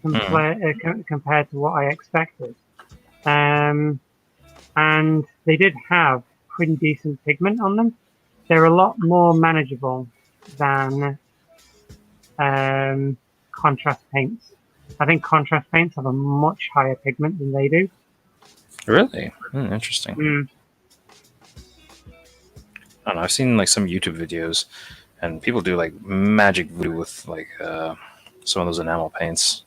compared to what I expected. And they did have pretty decent pigment on them. They're a lot more manageable than contrast paints. I think contrast paints have a much higher pigment than they do. Really? Interesting. I don't know. I've seen like some YouTube videos, and people do like magic voodoo with like some of those enamel paints.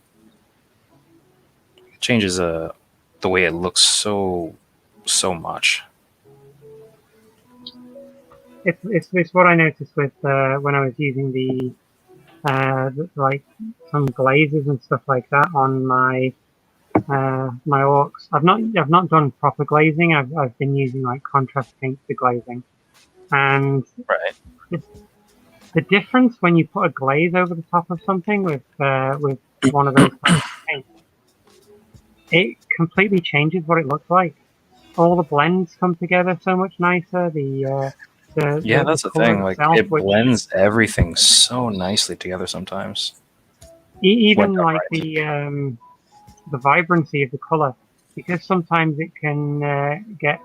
It changes the way it looks so much. It's what I noticed with when I was using the like some glazes and stuff like that on my orcs. I've not done proper glazing. I've been using like contrast paints for glazing, and the difference when you put a glaze over the top of something with one of those types of paints, it completely changes what it looks like. All the blends come together so much nicer. That's the thing. Like it blends everything so nicely together sometimes. Even like the vibrancy of the color, because sometimes it can get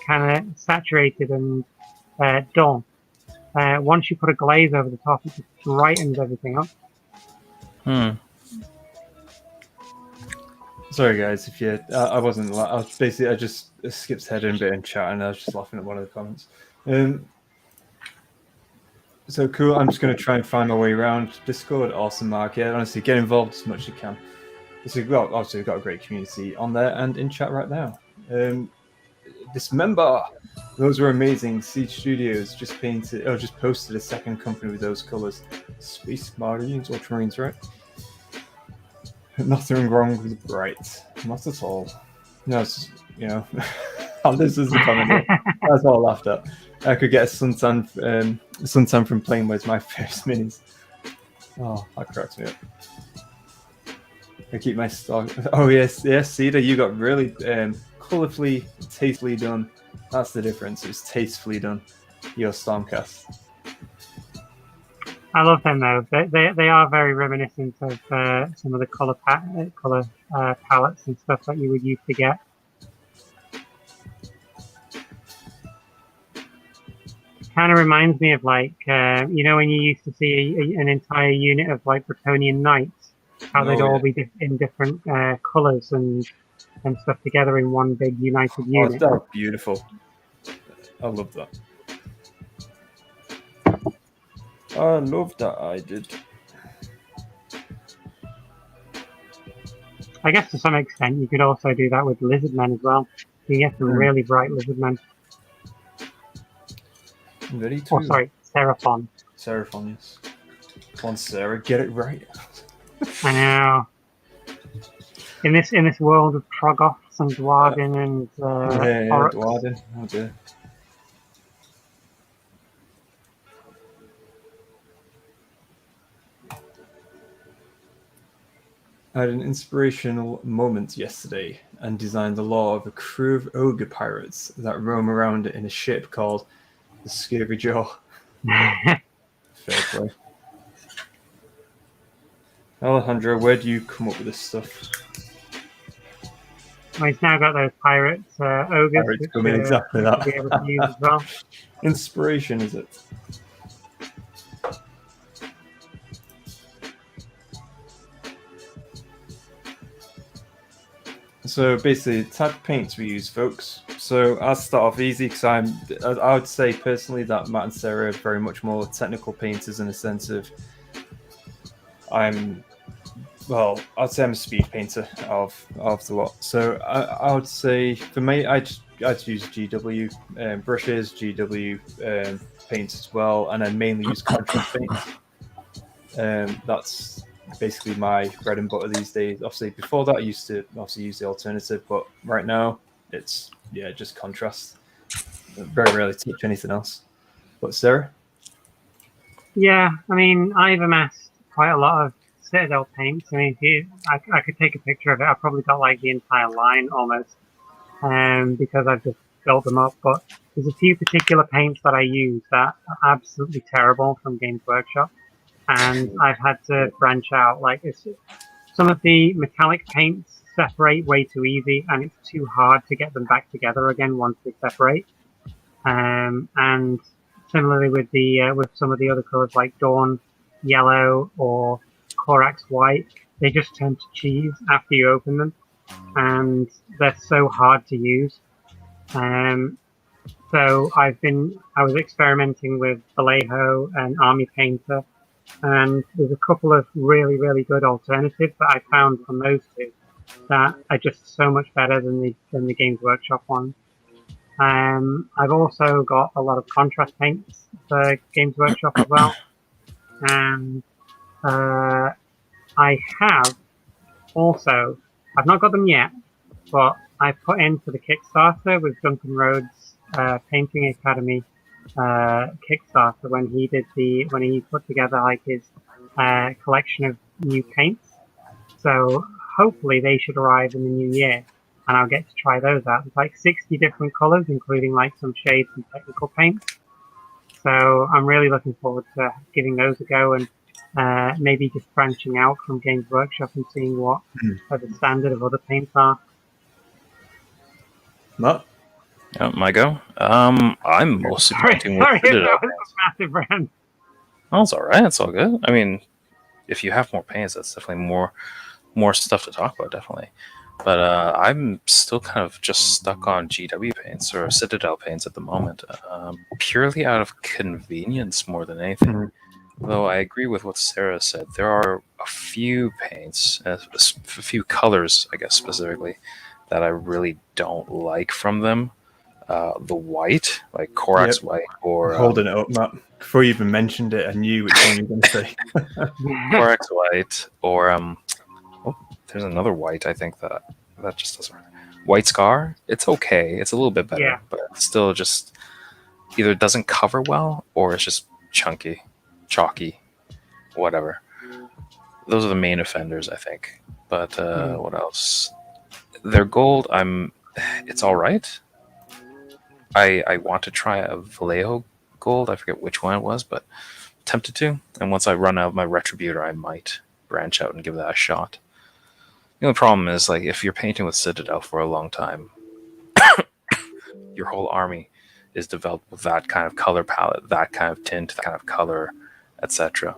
kind of saturated and dull. Once you put a glaze over the top, it just brightens everything up. Sorry, guys, if you, I wasn't. I was basically, I just skipped ahead in a bit in chat, and I was just laughing at one of the comments. So cool. I'm just going to try and find my way around Discord. Awesome, Mark. Yeah, honestly, get involved as much as you can. So obviously, we've got a great community on there and in chat right now. Dismember. Those were amazing. Siege Studios just posted a second company with those colors. Space Marines, Ultramarines, right? Nothing wrong with bright. Not at all. No, it's, this is the comment. That's all I laughed at. I could get a suntan from playing with my first minis. Oh, that cracks me up. I keep my stock. Oh yes, Cedar, you got really colourfully, tastefully done. That's the difference. It's tastefully done. Your Stormcast. I love them though. They are very reminiscent of some of the color palettes and stuff that you would used to get. Kind of reminds me of like when you used to see an entire unit of like Bretonian knights, how they'd all be in different colors and stuff together in one big united unit. Oh, that's beautiful. I love that. I love that. I did. I guess to some extent you could also do that with lizard men as well. You get some really bright lizard men. Very true. Oh, sorry, Seraphon. Seraphon, yes. Come on, Sarah, get it right. I know. In this world of Troggoths and Dwarven and Orcs. Dwarven. Oh dear. I had an inspirational moment yesterday and designed the lore of a crew of ogre pirates that roam around in a ship called the Scurvy Jaw. Fair play. Alejandro, where do you come up with this stuff? Well, he's now got those ogres. Pirates come in exactly that. Be able to use as well. Inspiration, is it? So basically, the type of paints we use, folks. So I'll start off easy because I would say personally that Matt and Sarah are very much more technical painters in the sense of I'd say I'm a speed painter of the lot. So I would say for me, I'd use GW brushes, GW paints as well, and I mainly use contrast paints. That's basically my bread and butter these days. Obviously, before that, I used to use the alternative, but right now it's just contrast. I very rarely touch anything else. But Sarah? Yeah, I mean, I've amassed quite a lot of Citadel paints. I mean, I could take a picture of it. I've probably got like the entire line almost, because I've just built them up. But there's a few particular paints that I use that are absolutely terrible from Games Workshop. And I've had to branch out. Like some of the metallic paints separate way too easy, and it's too hard to get them back together again once they separate. And similarly with some of the other colors like Dawn Yellow or Corax White, they just turn to cheese after you open them, and they're so hard to use. So I was experimenting with Vallejo and Army Painter. And there's a couple of really, really good alternatives that I found from those two that are just so much better than the Games Workshop ones. I've also got a lot of contrast paints for Games Workshop as well. And I have also, I've not got them yet, but I put in for the Kickstarter with Duncan Rhodes' Painting Academy Kickstarter when he put together like his collection of new paints. So hopefully they should arrive in the new year, and I'll get to try those out. It's like 60 different colors, including like some shades and technical paints. So I'm really looking forward to giving those a go and maybe just branching out from Games Workshop and seeing what the standard of other paints are. Matt? Yeah, my go. I'm mostly painting with that was a massive rant. Oh, it's all right. It's all good. I mean, if you have more paints, that's definitely more stuff to talk about. Definitely. But I'm still kind of just stuck on GW paints or Citadel paints at the moment, purely out of convenience more than anything. Mhm. Though I agree with what Sarah said, there are a few paints, a few colors, I guess specifically, that I really don't like from them. The white, like Korax Yep. white, or Holding it up, Matt. Before you even mentioned it, I knew which one you were going to say. Korax white, or oh, there's another white. I think that just doesn't. White Scar, it's okay. It's a little bit better, Yeah. but it's still just either doesn't cover well or it's just chunky, chalky, whatever. Those are the main offenders, I think. But what else? Their gold, it's all right. I want to try a Vallejo gold. I forget which one it was, but tempted to. And once I run out of my Retributor, I might branch out and give that a shot. The only problem is, like, if you're painting with Citadel for a long time, your whole army is developed with that kind of color palette, that kind of tint, that kind of color, etc.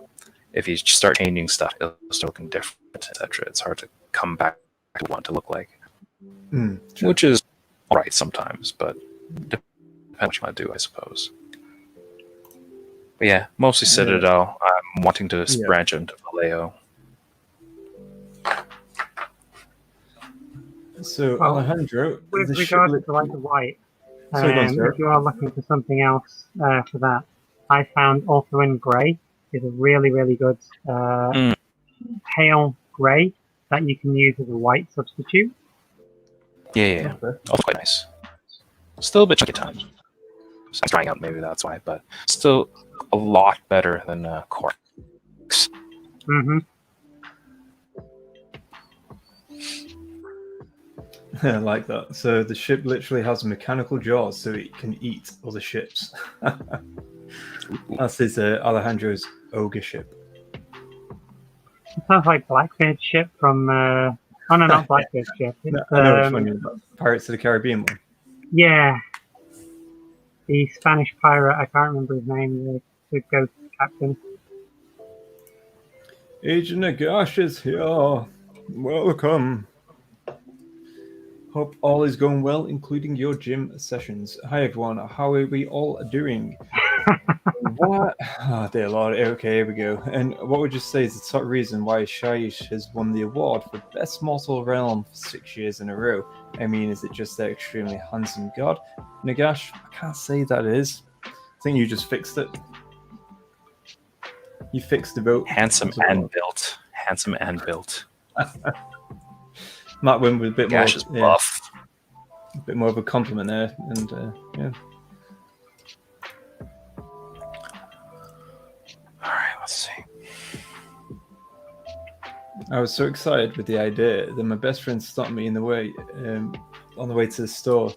If you start changing stuff, it'll start looking different, etc. It's hard to come back to what to look like, which is all right sometimes, but depends what you want to do, I suppose. But yeah, mostly Citadel. I'm wanting to branch into Vallejo. So, Alejandro, with regards to like the white, sorry, if you are looking for something else for that, I found also in grey is a really, really good pale grey that you can use as a white substitute. Yeah. Also quite nice. Still a bit chunky at times. It's drying out, maybe that's why, but still a lot better than Corks. Mm-hmm. I like that. So the ship literally has mechanical jaws, so it can eat other ships. That's his Alejandro's ogre ship. It sounds like Blackbeard's ship from. Oh no, not Blackbeard's ship. It's, I know which one you mean. Pirates of the Caribbean one. Yeah, the Spanish pirate. I can't remember his name. The ghost captain. Agent Nagash is here. Welcome. Hope all is going well, including your gym sessions. Hi everyone, how are we all doing? What? Oh dear Lord, okay, here we go. And what would you say is the top reason why Shaish has won the award for Best Mortal Realm for 6 years in a row? I mean, is it just their extremely handsome god? Nagash, I can't say that it is. I think you just fixed it. You fixed the vote. Handsome and built. Handsome and built. Matt went with a bit Gash more, is buff. a bit more of a compliment there, and yeah. All right, let's see. I was so excited with the idea that my best friend stopped me in the way, on the way to the store,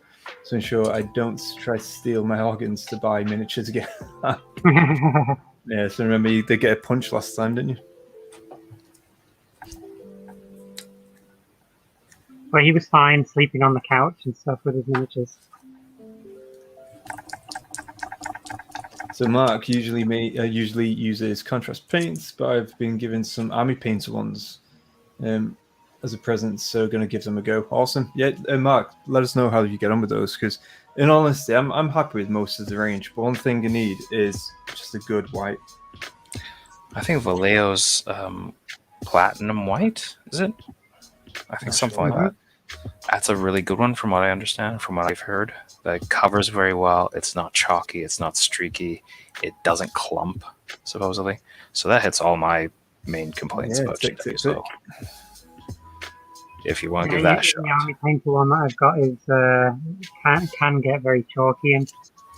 to ensure I don't try to steal my organs to buy miniatures again. Yeah, so remember you did get a punch last time, didn't you? Well, he was fine sleeping on the couch and stuff with his miniatures. So Mark usually uses contrast paints, but I've been given some army painter ones as a present, so going to give them a go. Awesome. Yeah, Mark, let us know how you get on with those, because in honesty, I'm happy with most of the range, but one thing you need is just a good white. I think Vallejo's platinum white, is it? I think something like that. That's a really good one from what I understand, from what I've heard. That covers very well. It's not chalky. It's not streaky. It doesn't clump, supposedly. So that hits all my main complaints about GW. So if you want to give that a shot. The army painter one that I've got is can get very chalky, and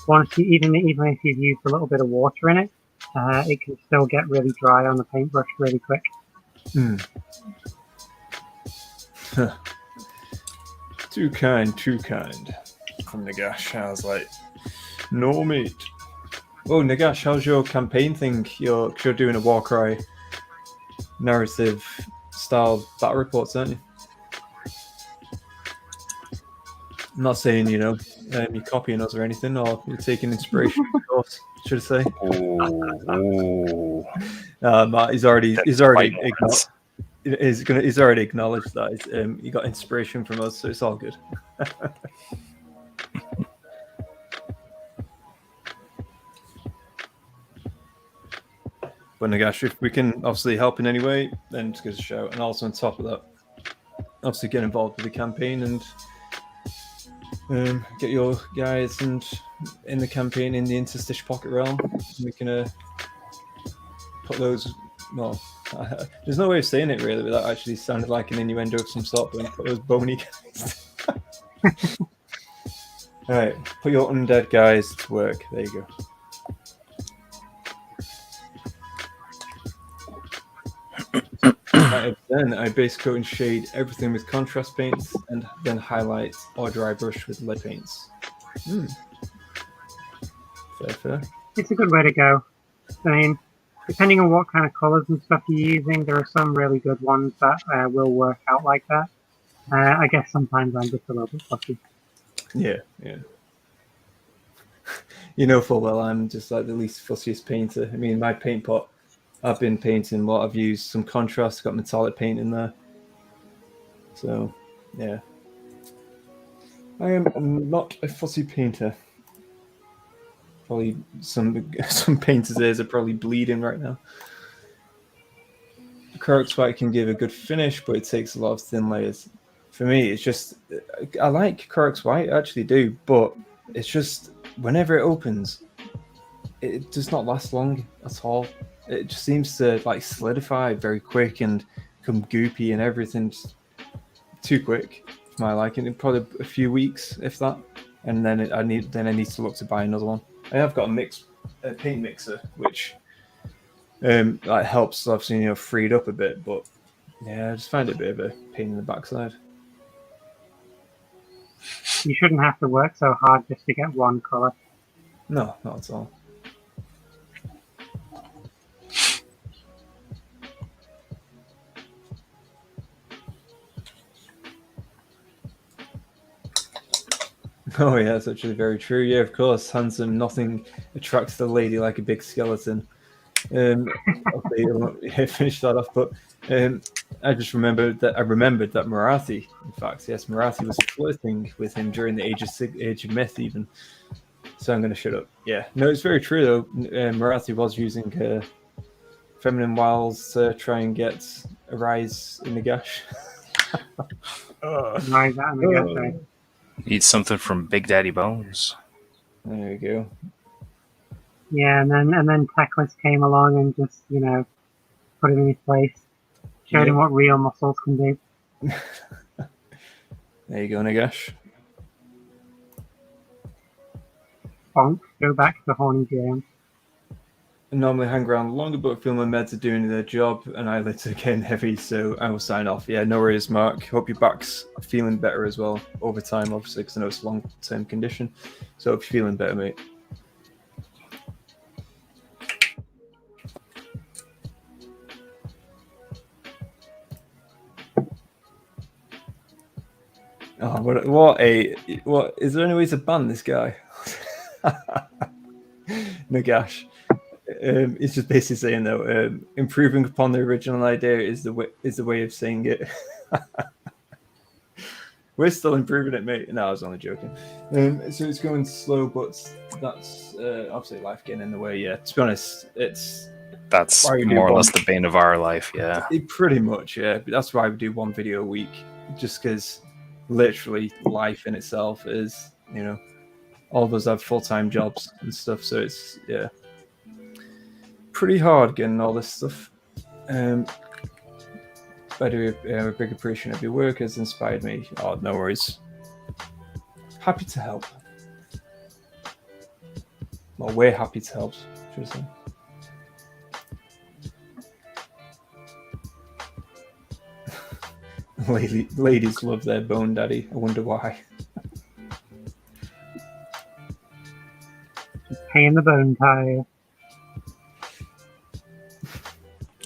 once even if you've used a little bit of water in it, it can still get really dry on the paintbrush really quick. Too kind from Nagash. I was like, no mate. Oh, Nagash, how's your campaign thing? You're doing a Warcry narrative style battle reports, aren't you? I'm not saying, you're copying us or anything, or you're taking inspiration, of course, should I say? Ooh. Matt, he's already ignored. He's already acknowledged that. He got inspiration from us, so it's all good. But Nagash, if we can obviously help in any way, then just give us a shout. And also on top of that, obviously get involved with the campaign and get your guys and in the campaign in the Interstice pocket realm. We can put those. Well, there's no way of saying it really without actually sounding like an innuendo of some sort. But put those bony guys. All right, put your undead guys to work. There you go. Then I base coat and shade everything with contrast paints and then highlight or dry brush with lead paints. Fair. It's a good way to go. I mean, depending on what kind of colours and stuff you're using, there are some really good ones that will work out like that. I guess sometimes I'm just a little bit fussy. Yeah. You know full well I'm just like the least fussiest painter. I mean, my paint pot, I've been painting what I've used some contrast, got metallic paint in there. So, yeah. I am not a fussy painter. Probably some painters' ears are probably bleeding right now. Corrux White can give a good finish, but it takes a lot of thin layers. For me, it's just, I like Corux White, I actually do, but it's just, whenever it opens, it does not last long at all. It just seems to like solidify very quick and become goopy and everything just too quick for my liking. Probably a few weeks, if that, and then I need to look to buy another one. I have got a paint mixer, which like helps obviously free it up a bit, but yeah, I just find it a bit of a pain in the backside. You shouldn't have to work so hard just to get one colour. No, not at all. Oh yeah, that's actually very true. Yeah, of course, handsome. Nothing attracts the lady like a big skeleton. Okay, I won't finish that off, but I just remembered that Marathi, in fact, yes, Marathi was flirting with him during the Age of Myth, even. So I'm going to shut up. Yeah, no, it's very true though. Marathi was using feminine wiles to try and get a rise in the gash. Rise out in the gash. Need something from Big Daddy Bones. There we go. Yeah, and then Teclis came along and just put him in his place, showed him what real muscles can do. There you go, Nagash. Bonk, go back to the horny jam. I normally hang around longer, but I feel my meds are doing their job and eyelids are getting heavy, so I will sign off. Yeah, no worries, Mark. Hope your back's feeling better as well over time, obviously, because I know it's a long-term condition. So hope you're feeling better, mate. Oh, what is there any way to ban this guy? Nagash. It's just basically saying though, improving upon the original idea is the way of saying it. We're still improving it, mate. No, I was only joking. So it's going slow, but that's obviously life getting in the way. Yeah, to be honest, that's more or less the bane of our life. Yeah, pretty much. Yeah, but that's why we do one video a week, just because literally life in itself is, all of us have full-time jobs and stuff. So it's pretty hard getting all this stuff. I do a big appreciation of your work, has inspired me. Oh, no worries. Happy to help. Well, we're happy to help, should I say. Ladies love their bone daddy. I wonder why. Paying the bone tire.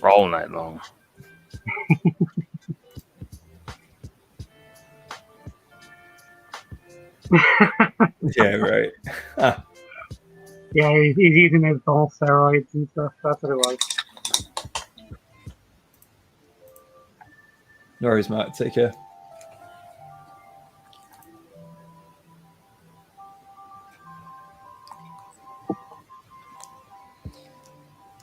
All night long. Yeah, right. Yeah, he's using those ball steroids and stuff. That's what it was. No worries, Matt. Take care.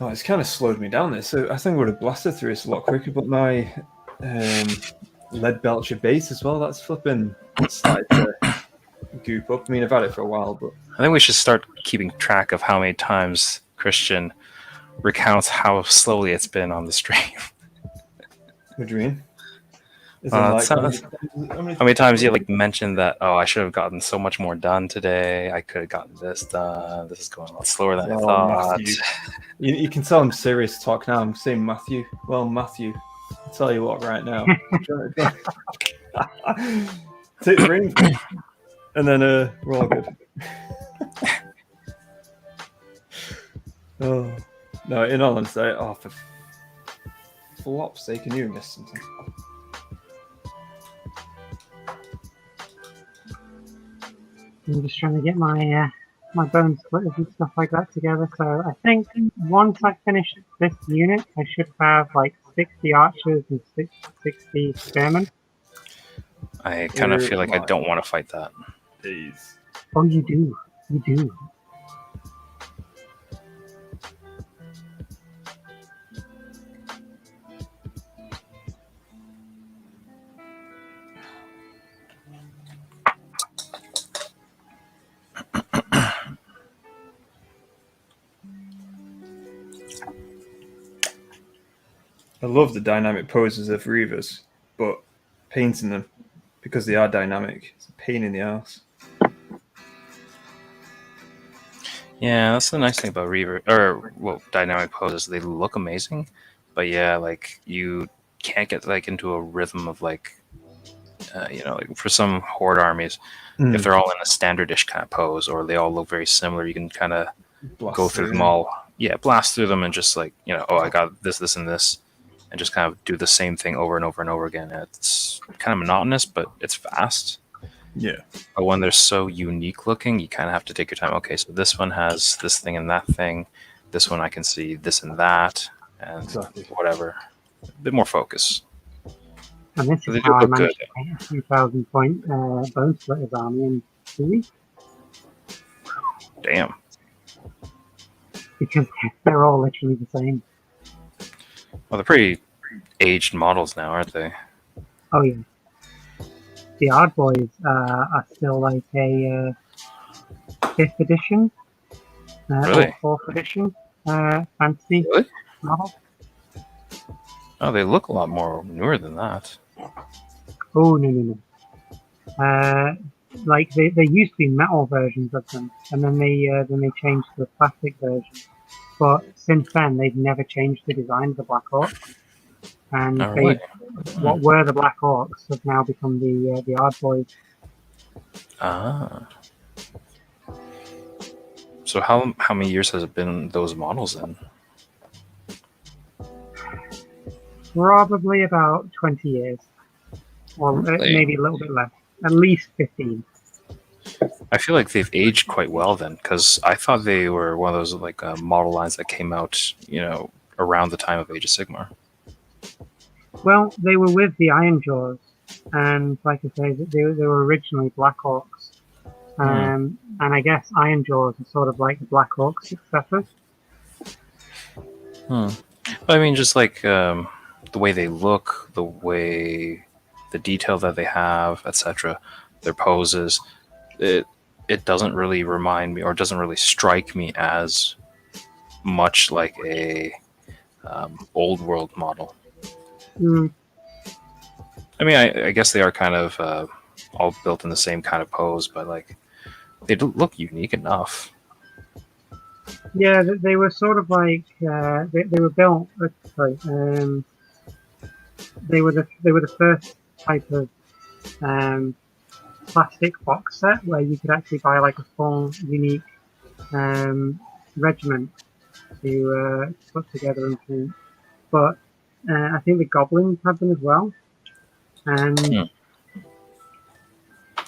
Oh, it's kind of slowed me down there. So I think I would have blasted through this a lot quicker, but my lead belcher base as well, that's flipping started to goop up. I mean, I've had it for a while, but I think we should start keeping track of how many times Christian recounts how slowly it's been on the stream. what do you mean? Is How many times you like mentioned that? Oh, I should have gotten so much more done today. I could have gotten this done. This is going a lot slower than I thought. Matthew. You can tell I'm serious talk now. I'm saying Matthew. Well, Matthew, I'll tell you what right now. Take the ring, and then we're all good. Oh no! In all honesty, for flop's sake, I knew you missed something. I'm just trying to get my my bone splitters and stuff like that together. So I think once I finish this unit, I should have like 60 archers and 60 spearmen. I kind of feel like I don't want to fight that. Please. Oh, you do. You do. I love the dynamic poses of Reavers, but painting them, because they are dynamic, it's a pain in the ass. Yeah, that's the nice thing about dynamic poses. They look amazing, but yeah, like you can't get like into a rhythm of like, like for some horde armies, if they're all in a standardish kind of pose or they all look very similar, you can kind of go through them all. Yeah, blast through them and just like I got this, this, and this. And just kind of do the same thing over and over and over again. It's kind of monotonous, but it's fast. Yeah. But when they're so unique looking, you kind of have to take your time. Okay, so this one has this thing and that thing. This one I can see this and that, and whatever. A bit more focus. And this is how I managed to paint a 2,000 point bone splitters army in 2 weeks. Damn. Because they're all literally the same. Well, they're pretty aged models now, aren't they? Oh yeah. The Ard Boys are still like a 5th edition, Really? or 4th edition fantasy model. Oh, they look a lot more newer than that. Oh no. Like they used to be metal versions of them, and then they changed to the plastic version. But since then, they've never changed the design of the Black Orcs. And what were the Black Orcs have now become the Ard Boys. Ah. So how many years has it been those models then? Probably about 20 years. Or maybe a little bit less. At least 15. I feel like they've aged quite well then, because I thought they were one of those like model lines that came out, around the time of Age of Sigmar. Well, they were with the Iron Jaws, and like I say, they were originally Black Orcs. And I guess Iron Jaws are sort of like the Black Orc successors. I mean, just like the way they look, the detail that they have, etc., their poses. It doesn't really remind me, or doesn't really strike me as much like a old world model. I mean, I guess they are kind of all built in the same kind of pose, but like they look unique enough. Yeah, they were sort of like they were built. They were the first type of plastic box set where you could actually buy like a full unique regiment to put together and paint. But I think the goblins had them as well, and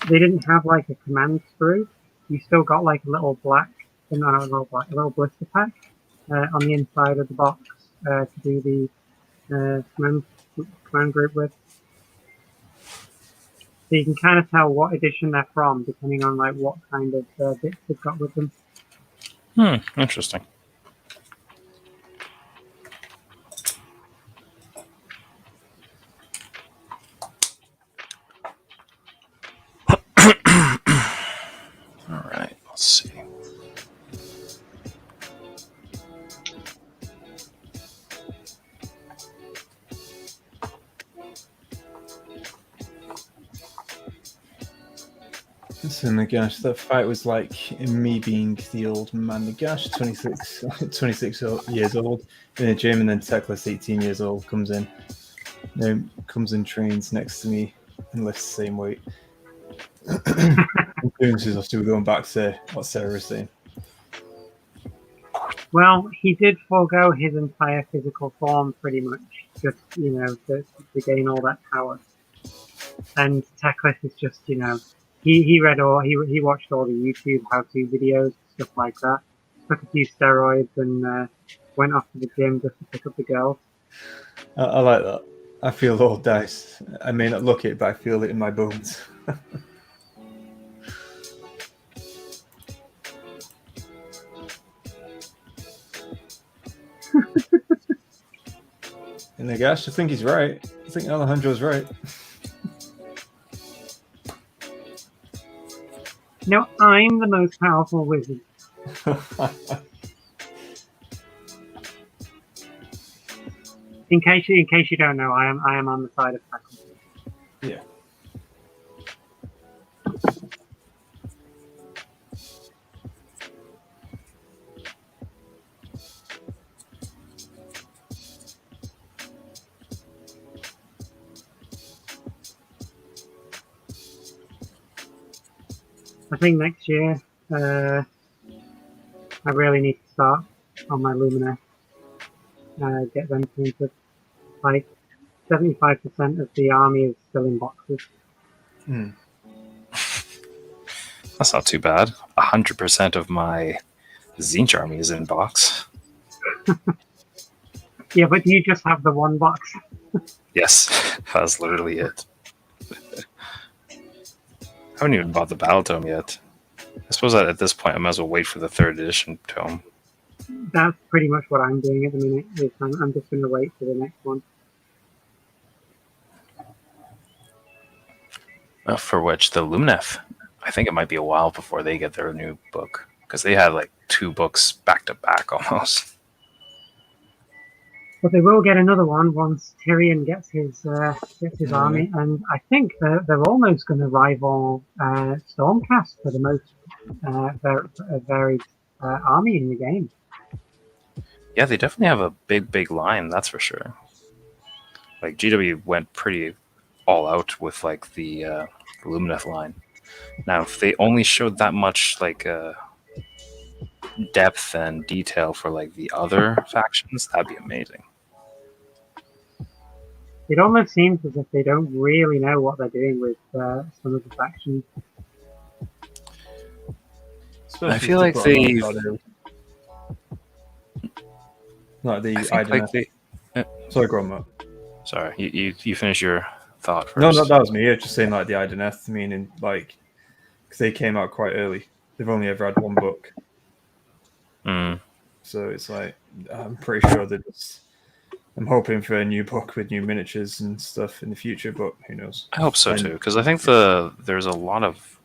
they didn't have like a command sprue. You still got like a little a little blister pack on the inside of the box to do the command group with. So you can kind of tell what edition they're from depending on like what kind of bits they've got with them. Interesting. All right, let's see. So Nagash, that fight was like me being the old man Nagash, 26 years old in a gym, and then Teklis, 18 years old, comes in, trains next to me and lifts the same weight. Appearances are still going back to what Sarah was saying. Well, he did forego his entire physical form pretty much, just to gain all that power. And Teklis is just he watched all the YouTube how-to videos, stuff like that. Took a few steroids and went off to the gym just to pick up the girls. I like that. I feel old Dice. I may not look it, but I feel it in my bones. And Nagash, I think he's right. I think Alejandro's right. No, I'm the most powerful wizard. In case you don't know, I am on the side of Teklis. Yeah. I think next year, I really need to start on my Lumineth. Get them printed. Like 75% of the army is still in boxes. That's not too bad. 100% of my Zinch army is in box. Yeah, but do you just have the one box? Yes, that's literally it. I haven't even bought the Battle Tome yet. I suppose that at this point I might as well wait for the 3rd edition tome. That's pretty much what I'm doing at the minute. I'm just going to wait for the next one. For which, the Lumineth, I think it might be a while before they get their new book. Because they had like 2 books back to back almost. But they will get another one once Tyrion gets his army, and I think they're almost going to rival Stormcast for the most varied army in the game. Yeah, they definitely have a big line, that's for sure. Like GW went pretty all out with like the Lumineth line. Now, if they only showed that much like depth and detail for like the other factions, that'd be amazing. It almost seems as if they don't really know what they're doing with some of the factions. I feel like they like the Idoneth. Sorry, go on, Matt. Sorry, you finish your thought first. No, that was me. Yeah, just saying like the Idoneth, meaning like because they came out quite early. They've only ever had one book. So it's like I'm pretty sure that I'm hoping for a new book with new miniatures and stuff in the future, but who knows? I hope so too, because I think there's a lot of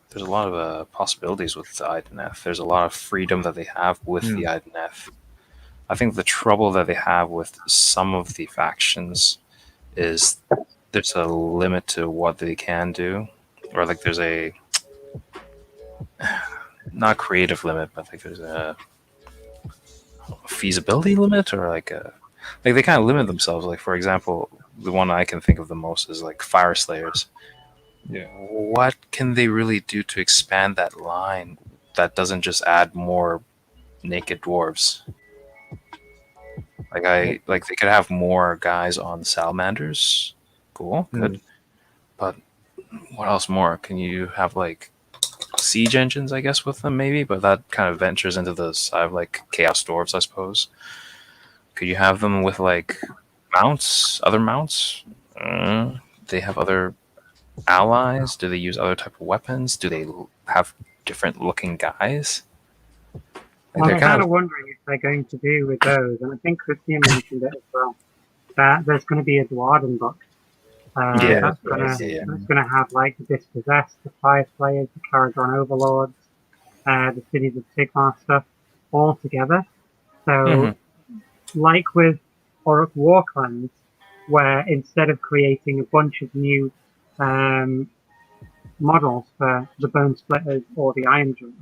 possibilities with the Idoneth. There's a lot of freedom that they have with the Idoneth. I think the trouble that they have with some of the factions is there's a limit to what they can do, or like there's a not creative limit, but like there's a feasibility limit, or like they kind of limit themselves. Like for example, the one I can think of the most is like Fire Slayers. Yeah. What can they really do to expand that line that doesn't just add more naked dwarves? Like they could have more guys on salamanders. Cool, good. But what else more? Can you have like siege engines, I guess, with them maybe? But that kind of ventures into the side of like chaos dwarves, I suppose. Could you have them with like mounts, other mounts? They have other allies? Do they use other type of weapons? Do they have different looking guys? Well, They're I'm kind of wondering if they're going to do with those, and I think Christian mentioned it as well. That there's going to be a Dwarden book. Yeah, That's gonna have like the Dispossessed, the Fire Slayers, the Karagon Overlords, the Cities of Sigmar stuff all together. So, like with Orc Warclans, where instead of creating a bunch of new models for the Bone Splitters or the Iron Jaws,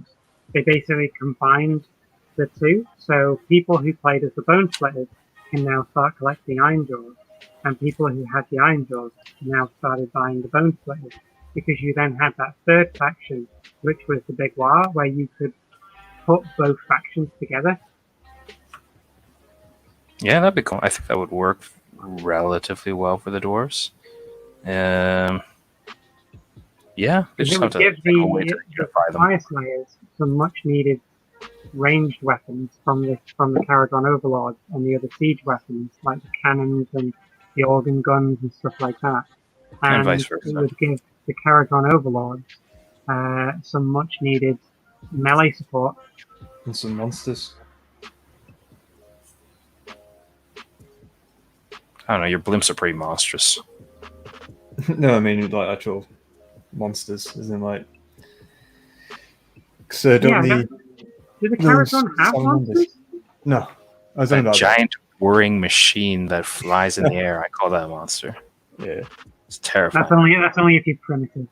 they basically combined the two. So people who played as the Bone Splitters can now start collecting Iron Jaws, and people who had the Iron Jaws now started buying the Bone Splitters, because you then had that third faction, which was the Big War, where you could put both factions together. Yeah, that'd be cool. I think that would work relatively well for the dwarves. Yeah, they just It have would to give think of a way to the unify them. Fire Slayers some much needed ranged weapons from the Karagon Overlords and the other siege weapons like the cannons and the organ guns and stuff like that. And vice versa. It would give the Karagon Overlords some much needed melee support. And some monsters. I don't know, your blimps are pretty monstrous. No, I mean like actual monsters, as in like. So don't Yeah, do the Karagon have monsters? No, I was That talking about giant whirring machine that flies in the air. I call that a monster. Yeah, It's terrifying. That's only if you're primitive.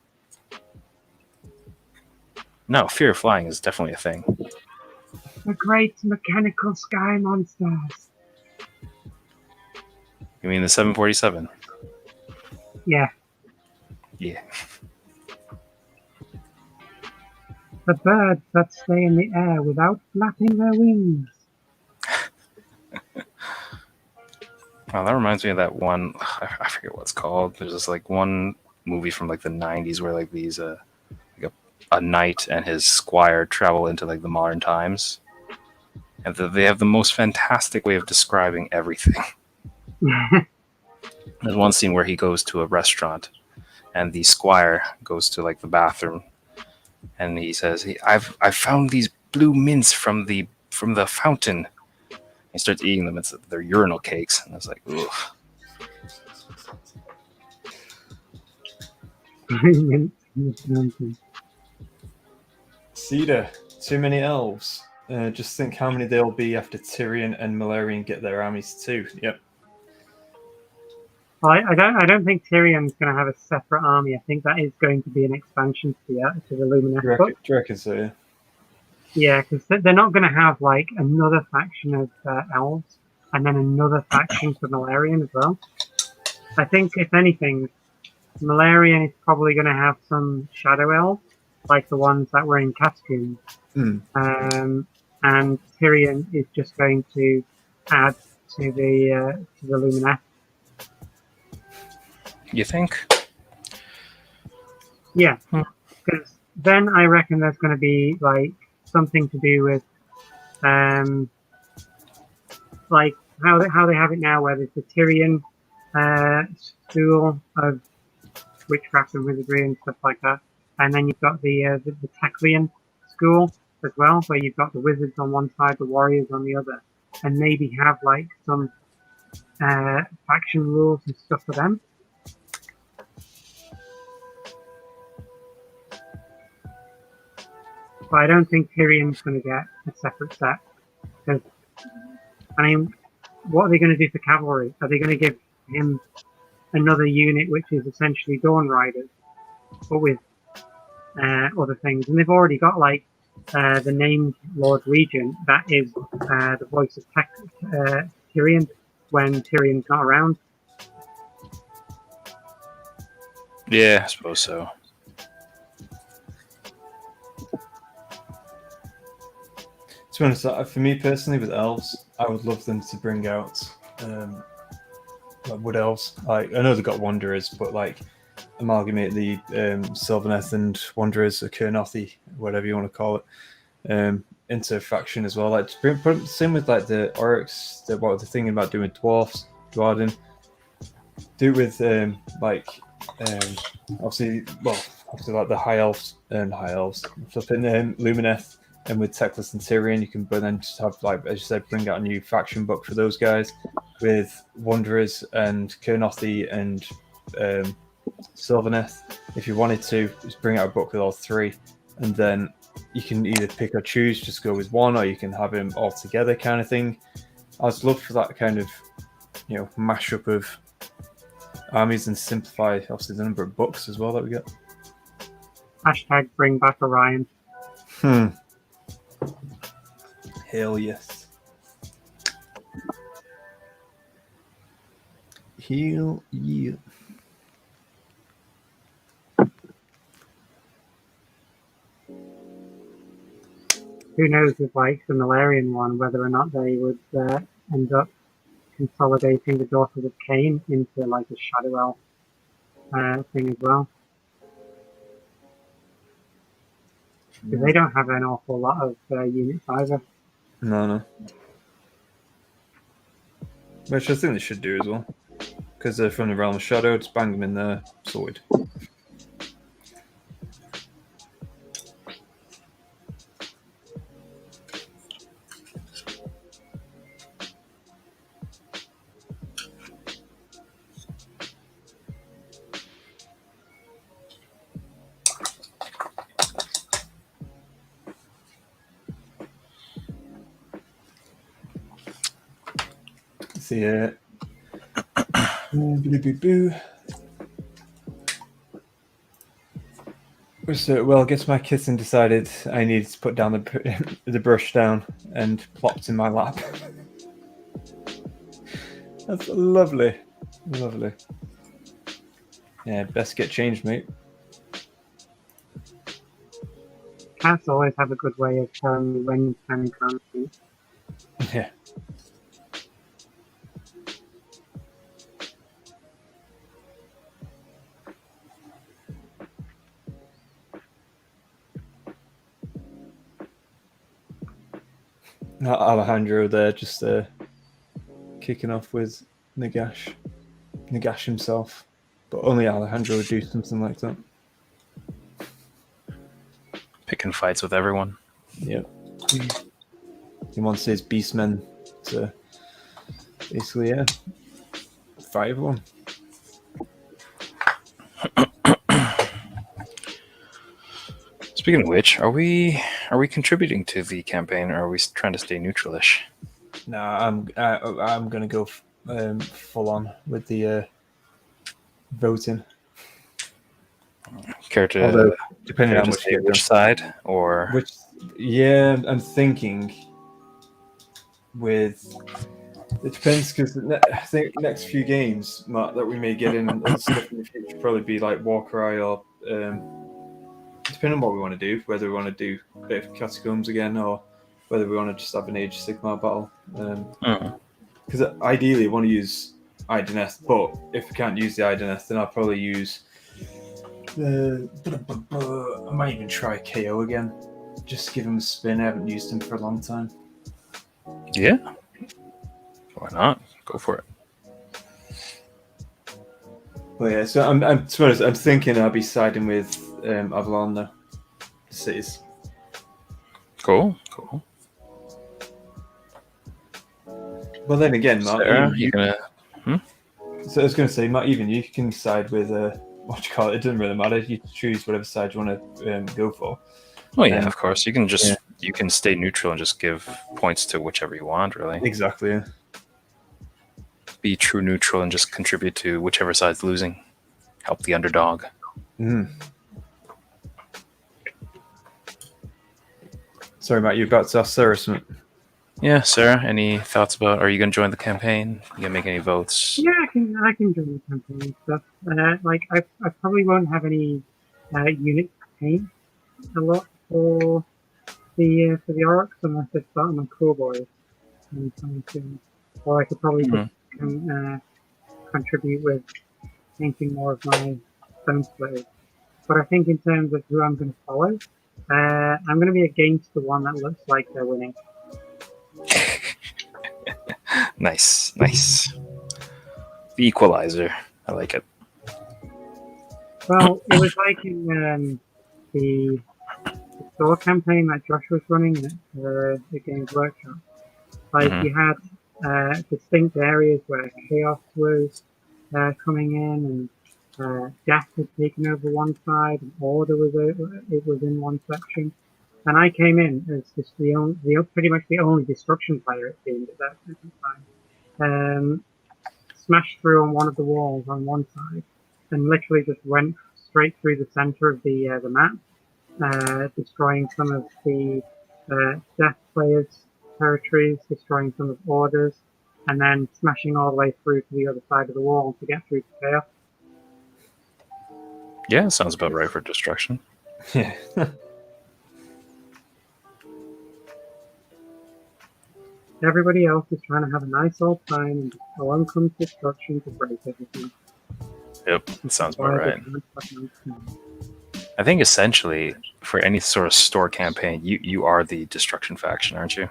No, fear of flying is definitely a thing. The great mechanical sky monsters. You mean the 747? Yeah. Yeah. The birds that stay in the air without flapping their wings. Well, that reminds me of that one. I forget what it's called. There's this like one movie from like the 90s where like these like a knight and his squire travel into like the modern times, and they have the most fantastic way of describing everything. There's one scene where he goes to a restaurant, and the squire goes to like the bathroom, and he says, "I've found these blue mints from the fountain." He starts eating them. They're urinal cakes, and it's like, ugh. Cedar, too many elves. Just think how many there'll be after Tyrion and Malerion get their armies too. Yep. Well, I don't think Tyrion's going to have a separate army. I think that is going to be an expansion to the Lumineth book. Do you reckon so? Yeah. Yeah, because they're not going to have like another faction of elves and then another faction for Malerion as well. I think if anything, Malerion is probably going to have some shadow elves, like the ones that were in Caspian. And Tyrion is just going to add to the Lumineth. You think? Yeah, because then I reckon there's going to be like something to do with like how they have it now, where there's the Tyrion school of witchcraft and wizardry and stuff like that, and then you've got the Teclian school as well, where you've got the wizards on one side, the warriors on the other, and maybe have like some faction rules and stuff for them. But I don't think Tyrion's going to get a separate set. Because, I mean, what are they going to do for cavalry? Are they going to give him another unit which is essentially Dawn Riders, but with other things? And they've already got, like, the named Lord Regent. That is the voice of Tyrion when Tyrion's not around. Yeah, I suppose so. To be honest, for me personally, with elves, I would love them to bring out like wood elves. Like, I know they've got wanderers, but like amalgamate the Sylvaneth and wanderers, or Kernothi, whatever you want to call it, into a faction as well. Like, put same with like the Orcs. What they're thinking about doing dwarves, Dwarden. Do it with like obviously like the high elves, flipping Lumineth, and with Teclis and Tyrion, you can then just have, like as you said, bring out a new faction book for those guys with Wanderers and Kernothi and Sylvaneth. If you wanted to, just bring out a book with all three, and then you can either pick or choose, just go with one, or you can have them all together, kind of thing. I'd love for that kind of, mashup of armies and simplify, obviously, the number of books as well that we get. Hashtag bring back Orion. Hell yes. Hell yeah. Who knows with like the Malarian one, whether or not they would end up consolidating the Daughters of Cain into like a Shadow Elf thing as well. Because they don't have an awful lot of units either. No. Which I think they should do as well. Because they're from the Realm of Shadow, just bang them in there, sorted. See it. So, well, I guess my kitten decided I needed to put down the brush down and plopped in my lap. That's lovely. Lovely. Yeah, best get changed, mate. Cats always have a good way of telling you when you can and can't think. Yeah. Alejandro there, just kicking off with Nagash himself, but only Alejandro would do something like that. Picking fights with everyone. Yep. He wants his beastmen to basically, fight everyone. Speaking of which, are we contributing to the campaign, or are we trying to stay neutralish? No, I'm gonna go full on with the voting. Care to Although, depending on which side, or I'm thinking with it depends, because I think next few games, Matt, that we may get in and stuff in the future probably be like Warcry or depending on what we want to do, whether we want to do a bit of Catacombs again or whether we want to just have an Age of Sigmar battle. Because ideally, I want to use Ideneth, but if we can't use the Ideneth, then I'll probably use I might even try KO again. Just give him a spin. I haven't used him for a long time. Yeah. Why not? Go for it. Well, yeah, so to be honest, I'm thinking I'll be siding with Avalon though. Cities. Cool. Well, then again, Matt, Sarah, you're gonna. So I was going to say, Matt, even you can side with what you call it. It doesn't really matter. You choose whatever side you want to go for. Oh yeah, of course. You can you can stay neutral and just give points to whichever you want. Really. Exactly. Yeah. Be true neutral and just contribute to whichever side's losing. Help the underdog. Sorry, Matt, you're about to ask Sarah something. Yeah, Sarah, any thoughts about, are you going to join the campaign? You going to make any votes? Yeah, I can join the campaign and stuff. I probably won't have any units paint a lot for the Orcs unless I start on Cool Boys anytime soon. Or I could probably just contribute with painting more of my Stone Splitters. But I think in terms of who I'm going to follow, I'm going to be against the one that looks like they're winning. Nice. The equalizer. I like it. Well, it was like in the store campaign that Josh was running at the Games Workshop. Like Mhm. you had distinct areas where chaos was coming in, and death had taken over one side, and order was it was in one section. And I came in as just pretty much the only destruction player it seemed at that time. Smashed through on one of the walls on one side, and literally just went straight through the center of the map, destroying some of the Death players' territories, destroying some of Order's, and then smashing all the way through to the other side of the wall to get through to Chaos. Yeah, sounds about right for destruction. Yeah. Everybody else is trying to have a nice old time, and along comes destruction to break everything. Yep, that sounds about Why right. they can't have nice time. I think essentially for any sort of store campaign, you are the destruction faction, aren't you?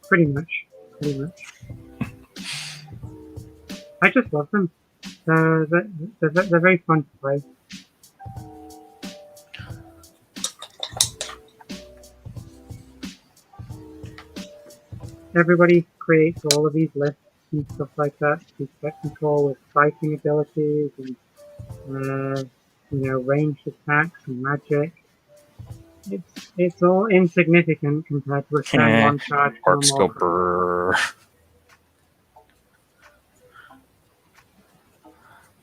Pretty much. I just love them. They're very fun to play. Everybody creates all of these lists and stuff like that to get control with fighting abilities and ranged attacks and magic. It's all insignificant compared to a turn one charge Orcs go or brrr.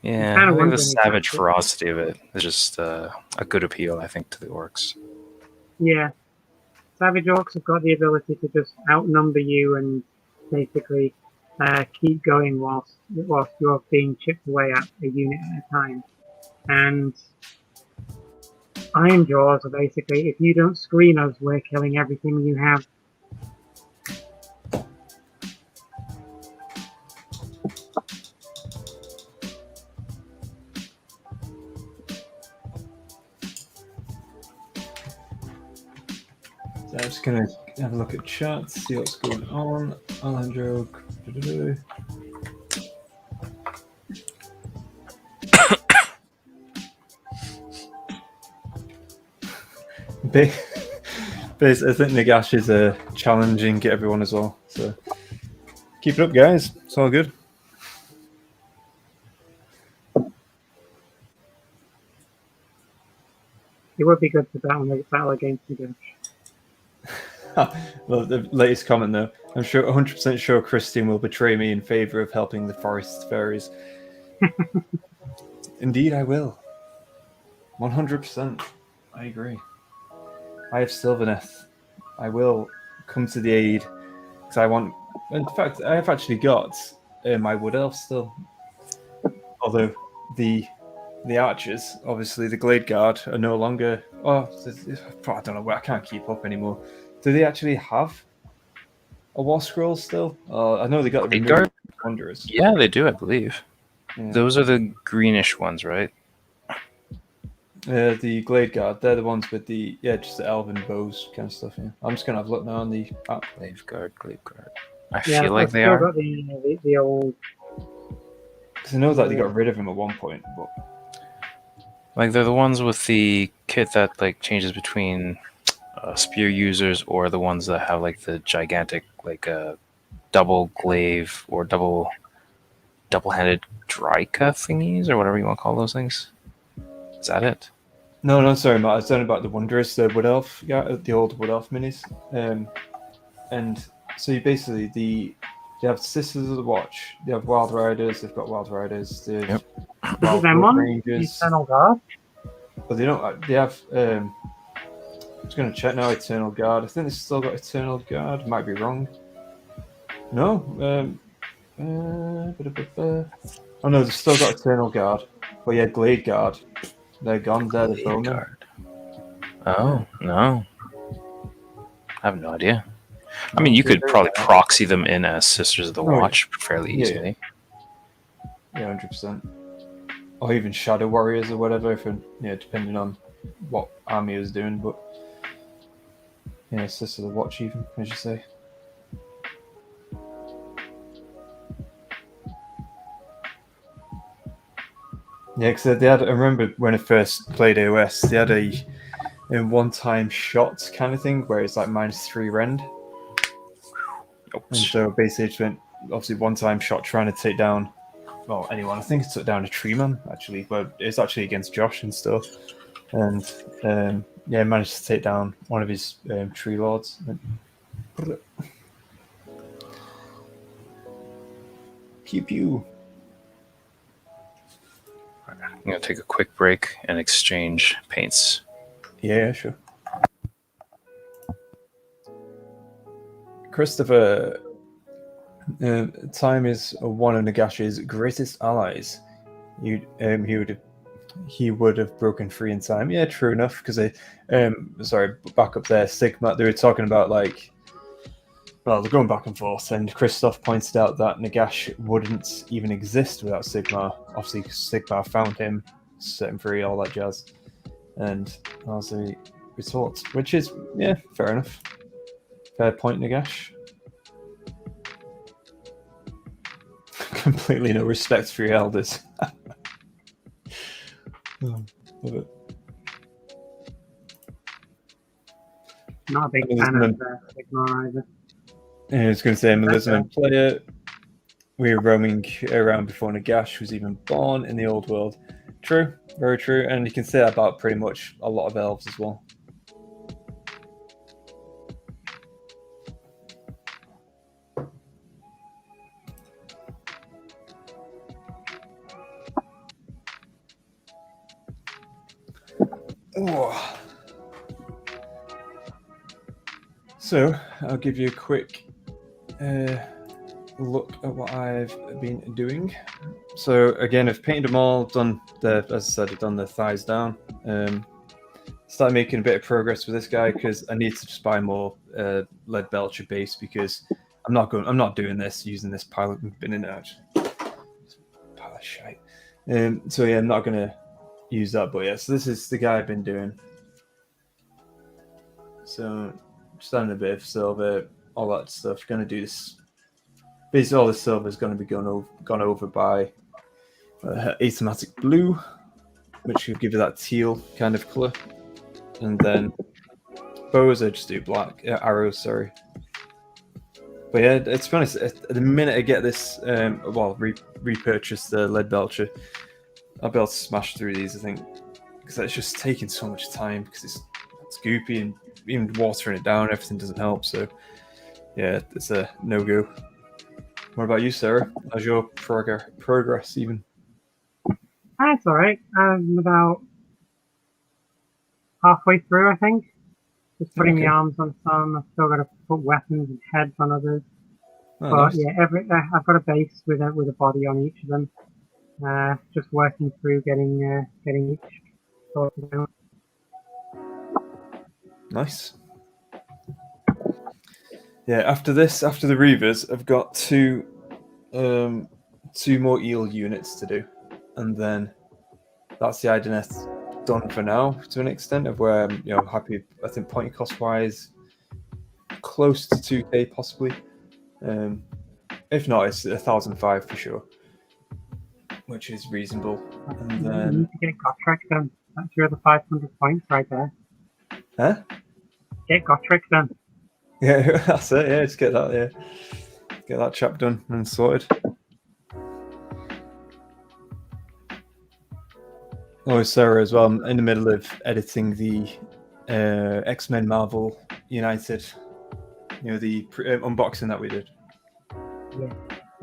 Yeah, kinda I think the wondering if savage that's it. ferocity of it is just a good appeal, I think, to the orcs. Yeah. Savage Orcs have got the ability to just outnumber you and basically keep going whilst you're being chipped away at a unit at a time. And Iron Jaws are basically, if you don't screen us, we're killing everything you have. So I'm just gonna have a look at chat, see what's going on. Alejandro. Base, I think Nagash is challenging everyone as well. So keep it up, guys. It's all good. It would be good to battle against Nagash. Well, the latest comment though, I'm sure 100% sure Christian will betray me in favor of helping the forest fairies. Indeed, I will. 100%. I agree. I have Sylvaneth. I will come to the aid because I want. In fact, I have actually got my Wood Elf still. Although the archers, obviously the Glade Guard, are no longer. Oh, I don't know. I can't keep up anymore. Do they actually have a War Scroll still? I know they got Glade removed Guard? Wanderers. Yeah, they do, I believe. Yeah. Those are the greenish ones, right? The Glade Guard, they're the ones with the just the elven bows kind of stuff. Yeah, I'm just gonna have a look now on the app. Glade Guard. I Yeah, feel like I've they still are. got the old. Because I know that they got rid of them at one point, but Like they're the ones with the kit that like changes between spear users or the ones that have like the gigantic like double glaive or double-handed Dryka thingies or whatever you want to call those things. Is that it? no, sorry, Matt. I was talking about the Wanderers, the Wood Elf, the old Wood Elf minis. And so you basically they have Sisters of the Watch, they have Wild Riders, they've got Wild Riders, they've Yep. Wild them Wood on? Rangers, Eternal Guard? but they don't. They have. I'm just going to check now. Eternal Guard. I think they've still got Eternal Guard. Might be wrong. No. Oh no, they've still got Eternal Guard. But yeah, Glade Guard. They're gone. They're the Glade bowmen. Guard. Oh, no. I have no idea. I mean, you could probably proxy them in as Sisters of the Watch fairly easily. Yeah, 100%. Or even Shadow Warriors or whatever, depending on what army is doing. But yeah, Sisters of the Watch, even, as you say. Yeah, because they had. I remember when I first played AOS, they had a one-time shot kind of thing where it's like -3 rend, and so basically it just went obviously one-time shot trying to take down anyone. I think it took down a tree man actually, but it's actually against Josh and stuff, and managed to take down one of his tree lords. Pew pew. I'm going to take a quick break and exchange paints. Yeah, sure. Christopher, time is one of Nagash's greatest allies. He would have broken free in time. Yeah, true enough. Because back up there, Sigmar. They were talking about they're going back and forth, and Christoph pointed out that Nagash wouldn't even exist without Sigmar. Obviously, Sigmar found him, set him free, all that jazz. And as a retort, which is, fair enough. Fair point, Nagash. Completely no respect for your elders. Love it. Not a big fan of Sigmar either. I was going to say, I'm a Lisbon player. We were roaming around before Nagash was even born in the old world. True, very true. And you can say that about pretty much a lot of elves as well. Oh. So, I'll give you a quick look at what I've been doing. So again, I've painted them all, done as I said, I've done the thighs down. Started making a bit of progress with this guy because I need to just buy more lead belcher base because I'm not doing this using this pilot we've been in there. Pile of shite. So yeah, I'm not gonna use that, but yeah, so this is the guy I've been doing. So just adding a bit of silver, all that stuff. Gonna do this. Basically, all the silver is going to be gone over by Asomatic Blue, which will give you that teal kind of colour. And then bows, I just do black. Arrows, sorry. But yeah, to be honest, at the minute I get this, repurchase the lead belcher, I'll be able to smash through these, I think. Because it's just taking so much time because it's goopy and even watering it down, everything doesn't help. So yeah, it's a no-go. What about you, Sarah? How's your progress even? That's all right. I'm about halfway through, I think. Just putting the arms on some. I've still got to put weapons and heads on others. Oh, but nice. yeah, I've got a base with a body on each of them. Just working through getting each sorted out. Nice. Yeah, after the Reavers, I've got two more eel units to do, and then that's the Idoneth done for now to an extent of where I'm happy. I think point cost wise, close to 2k possibly. If not, it's 1,005 for sure, which is reasonable. And then you need to get Gotrek done. That's your other 500 points right there. Huh? Get Gotrek done. Yeah, that's it. Yeah, just get that. Yeah, get that chap done and sorted. Oh, Sarah as well. I'm in the middle of editing the X-Men Marvel United. The unboxing that we did. Yeah.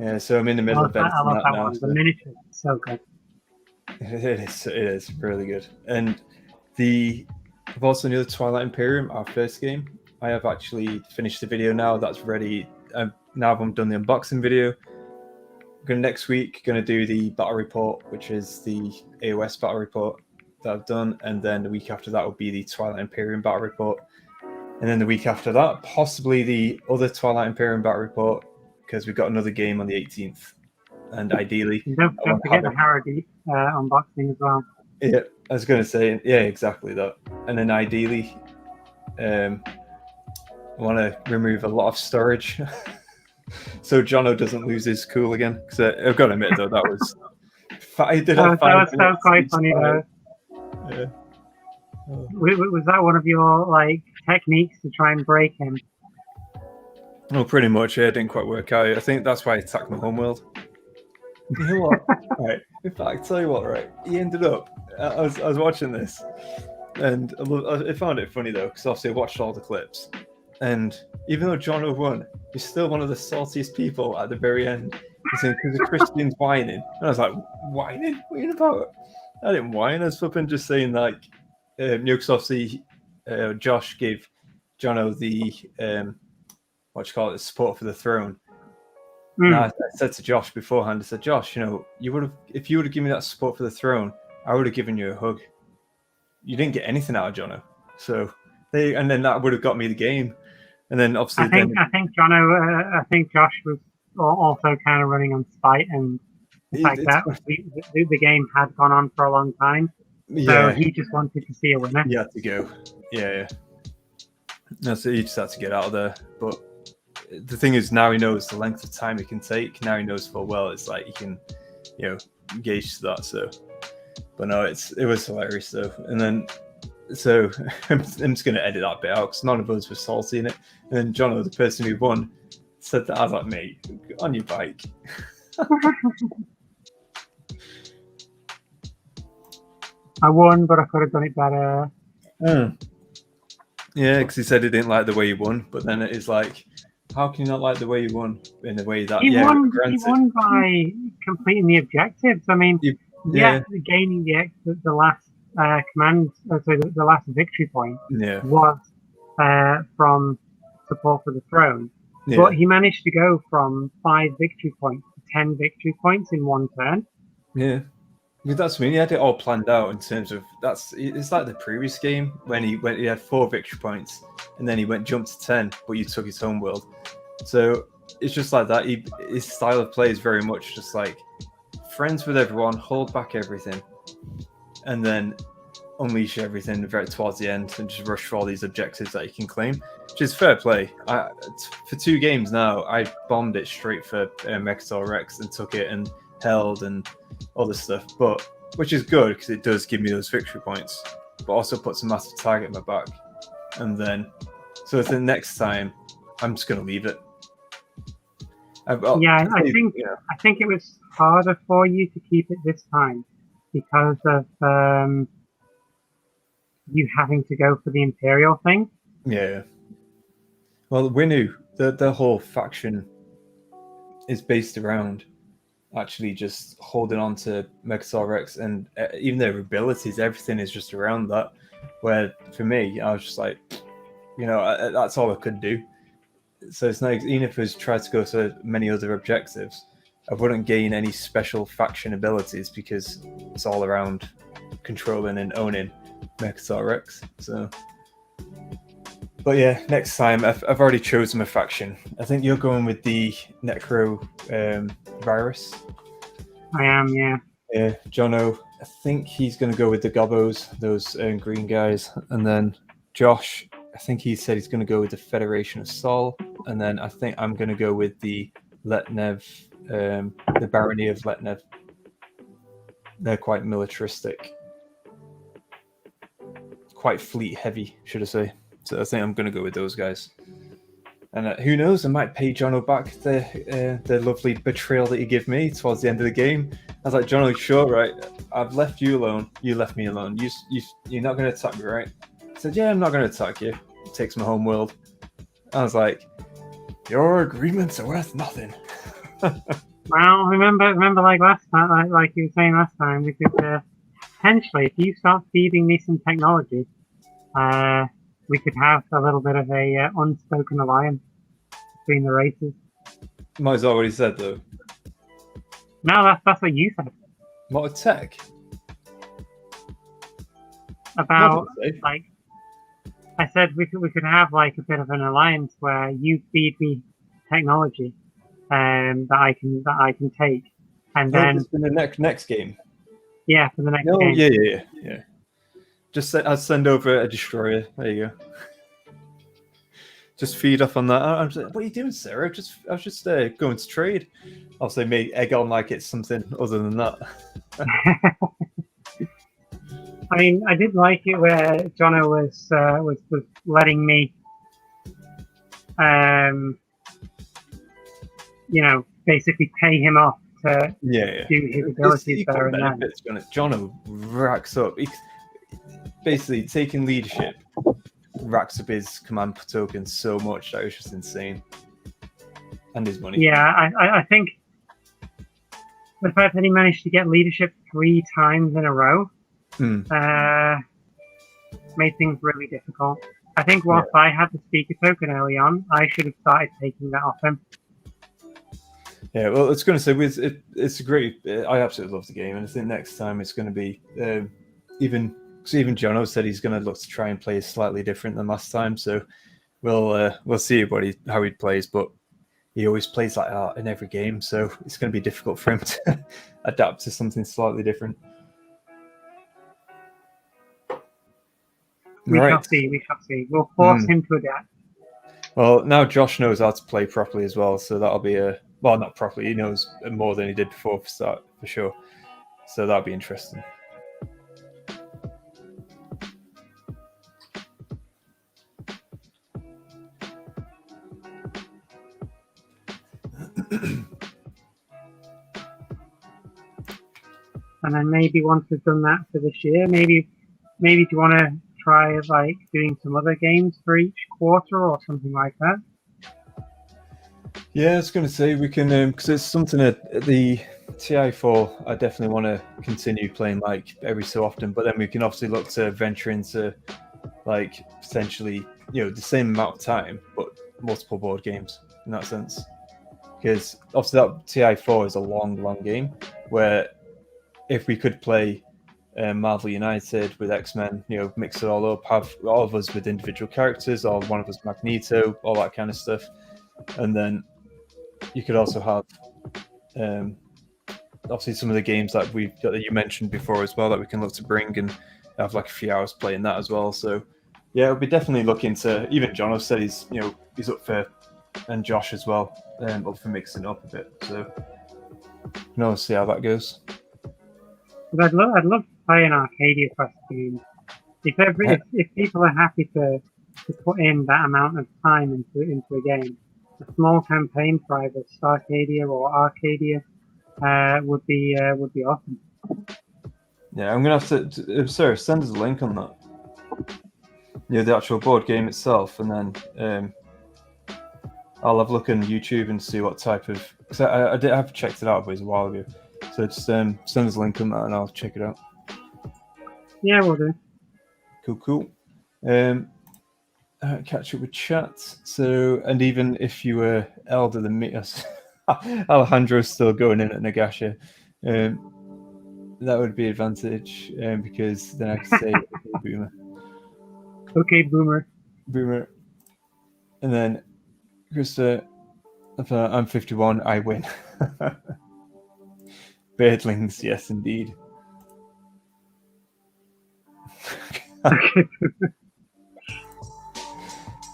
Yeah, so I'm in the middle of editing that now. The miniature is so good. It is really good. And I've also knew the Twilight Imperium, our first game. I have actually finished the video now. That's ready. Now I've done the unboxing video. Next week, going to do the battle report, which is the AOS battle report that I've done. And then the week after that will be the Twilight Imperium battle report. And then the week after that, possibly the other Twilight Imperium battle report, because we've got another game on the 18th. And ideally... And don't forget the Harrogate unboxing as well. Yeah, I was going to say, yeah, exactly that. And then ideally, I want to remove a lot of storage. So Jono doesn't lose his cool again. Because I've got to admit, though, that was He did That have was, 5 that was quite each funny time. though. Yeah. Oh. Was that one of your like techniques to try and break him? Well, pretty much. Yeah, it didn't quite work out. I think that's why he attacked my homeworld. You know what? Right. In fact, tell you what. Right. He ended up. I was watching this, and I found it funny though, because obviously I watched all the clips, and even though Jono won, he's still one of the saltiest people at the very end. He's saying because the Christian's whining, and I was like, whining? What are you about? I didn't whine. I was flipping just saying like, because obviously Josh gave Jono the what you call it, support for the throne. Now, I said to Josh beforehand, I said, Josh, you would have, if you would have given me that support for the throne, I would have given you a hug. You didn't get anything out of Jono, so and then that would have got me the game. And then obviously, I think Josh was also kind of running on spite and the fact that the game had gone on for a long time, so he just wanted to see a winner. He had to go. Yeah. No, so he just had to get out of there. But the thing is, now he knows the length of time it can take. Now he knows full well it's like he can, gauge that. So, but no, it was hilarious though. And then, so I'm just going to edit that bit out because none of us were salty in it. And then Jono, the person who won, said that I was like, mate, on your bike. I won, but I could have done it better. Yeah, because he said he didn't like the way he won, but then it is like, how can you not like the way you won in a way that he won by completing the objectives. I mean, gaining the last command, so the last victory point was from support for the throne. Yeah. But he managed to go from 5 victory points to 10 victory points in one turn. Yeah. That's he had it all planned out in terms of it's like the previous game when he had 4 victory points and then he jumped to 10, but you took his home world. So it's just like that. His style of play is very much just like friends with everyone, hold back everything, and then unleash everything very towards the end and just rush for all these objectives that you can claim, which is fair play. For 2 games now, I bombed it straight for Mechazor Rex and took it and held and all this stuff, but which is good because it does give me those victory points, but also puts a massive target in my back. And then, so the next time, I'm just going to leave it. I think it was harder for you to keep it this time because of you having to go for the Imperial thing. Yeah. Well, Winu, the whole faction is based around actually just holding on to Mechazor Rex, and even their abilities, everything is just around that. Where for me, I was just like, that's all I could do. So it's not, even if I was tried to go to many other objectives, I wouldn't gain any special faction abilities because it's all around controlling and owning Mechazor Rex. So, but yeah, next time I've already chosen my faction. I think you're going with the Necro virus. I am, yeah. Yeah, Jono, I think he's going to go with the Gobbos, those green guys. And then Josh, I think he said he's going to go with the Federation of Sol. And then I think I'm going to go with the Letnev, the Barony of Letnev. They're quite militaristic. Quite fleet heavy, should I say. So I think I'm going to go with those guys. And who knows, I might pay Jono back the lovely betrayal that he gave me towards the end of the game. I was like, Jono, sure, right? I've left you alone. You left me alone. You're not going to attack me, right? He said, yeah, I'm not going to attack you. It takes my home world. I was like, your agreements are worth nothing. Well, remember like last time, like you were saying last time, we could potentially, if you start feeding me some technology, we could have a little bit of a unspoken alliance between the races. Might as well what he said, though. No, that's what you said. What a tech? About, like, I said we could have, like, a bit of an alliance where you feed me technology that I can take. And then... in the next game? Yeah, for the next game. Yeah. I'll send over a destroyer. There you go. Just feed off on that. I'm just like, what are you doing, Sarah? I was just going to trade. Obviously, make egg on like it's something other than that. I mean, I did like it where Jono was letting me, basically pay him off to Yeah. do his abilities equal there and then. benefits, to be honest. Jono racks up. He's basically taking leadership racks up his command tokens so much that it's just insane. And his money. Yeah, I think the fact that he managed to get leadership 3 times in a row made things really difficult. I think whilst I had the speaker token early on, I should have started taking that off him. Yeah, well, it's going to say it's a great. I absolutely love the game, and I think next time it's going to be even Jono said he's going to look to try and play slightly different than last time. So we'll see how he plays, but he always plays like that in every game, so it's going to be difficult for him to adapt to something slightly different. We shall see. We'll force him to adapt. Well, now Josh knows how to play properly as well, so that'll be well, not properly. He knows more than he did before for sure. So that'll be interesting. And then maybe once we've done that for this year, maybe do you want to try like doing some other games for each quarter or something like that? Yeah, I was going to say we can because it's something that the TI4 I definitely want to continue playing like every so often, but then we can obviously look to venture into like potentially the same amount of time but multiple board games in that sense, because obviously that TI4 is a long game where if we could play Marvel United with X-Men, mix it all up, have all of us with individual characters, or one of us Magneto, all that kind of stuff, and then you could also have obviously some of the games that you mentioned before as well that we can look to bring and have like a few hours playing that as well. So yeah, we'll be definitely looking to. Even Jono said he's up for, and Josh as well, up for mixing up a bit. So we'll see how that goes. But I'd love to play an Arcadia Quest game. If people are happy to put in that amount of time into a game, a small campaign for either Starcadia or Arcadia would be awesome. Yeah, I'm gonna have to. Sarah, send us a link on that. The actual board game itself, and then I'll have a look on YouTube and see what type of. Because I did have checked it out, but it was a while ago. So just send us a link on that, and I'll check it out. Yeah, we'll do. Cool. Catch up with chat. So, and even if you were elder than me, Alejandro's still going in at Nagasha. That would be advantage because then I could say okay, boomer. Okay, boomer. And then Krista, if I'm 51, I win. Beardlings, yes, indeed.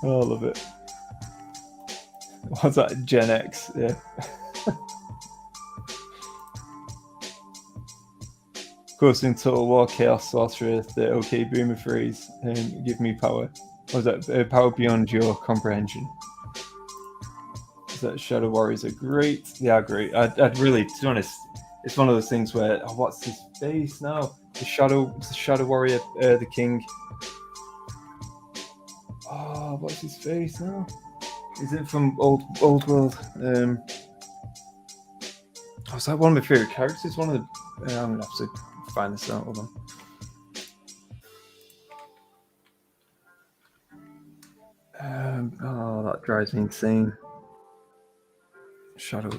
Oh, I love it. What's that? Gen X, yeah. Of course, in Total War, Chaos Sorcerer, the OK Boomer phrase, give me power. What was that? Power beyond your comprehension. Is that Shadow Warriors are great? They are great. I'd really, to be honest, it's one of those things where, what's his face now? The Shadow Warrior, the King. Oh, what's his face now? Is it from Old World? Is that one of my favorite characters? One of the. I'm gonna have to find this out. Hold on. That drives me insane. Shadow.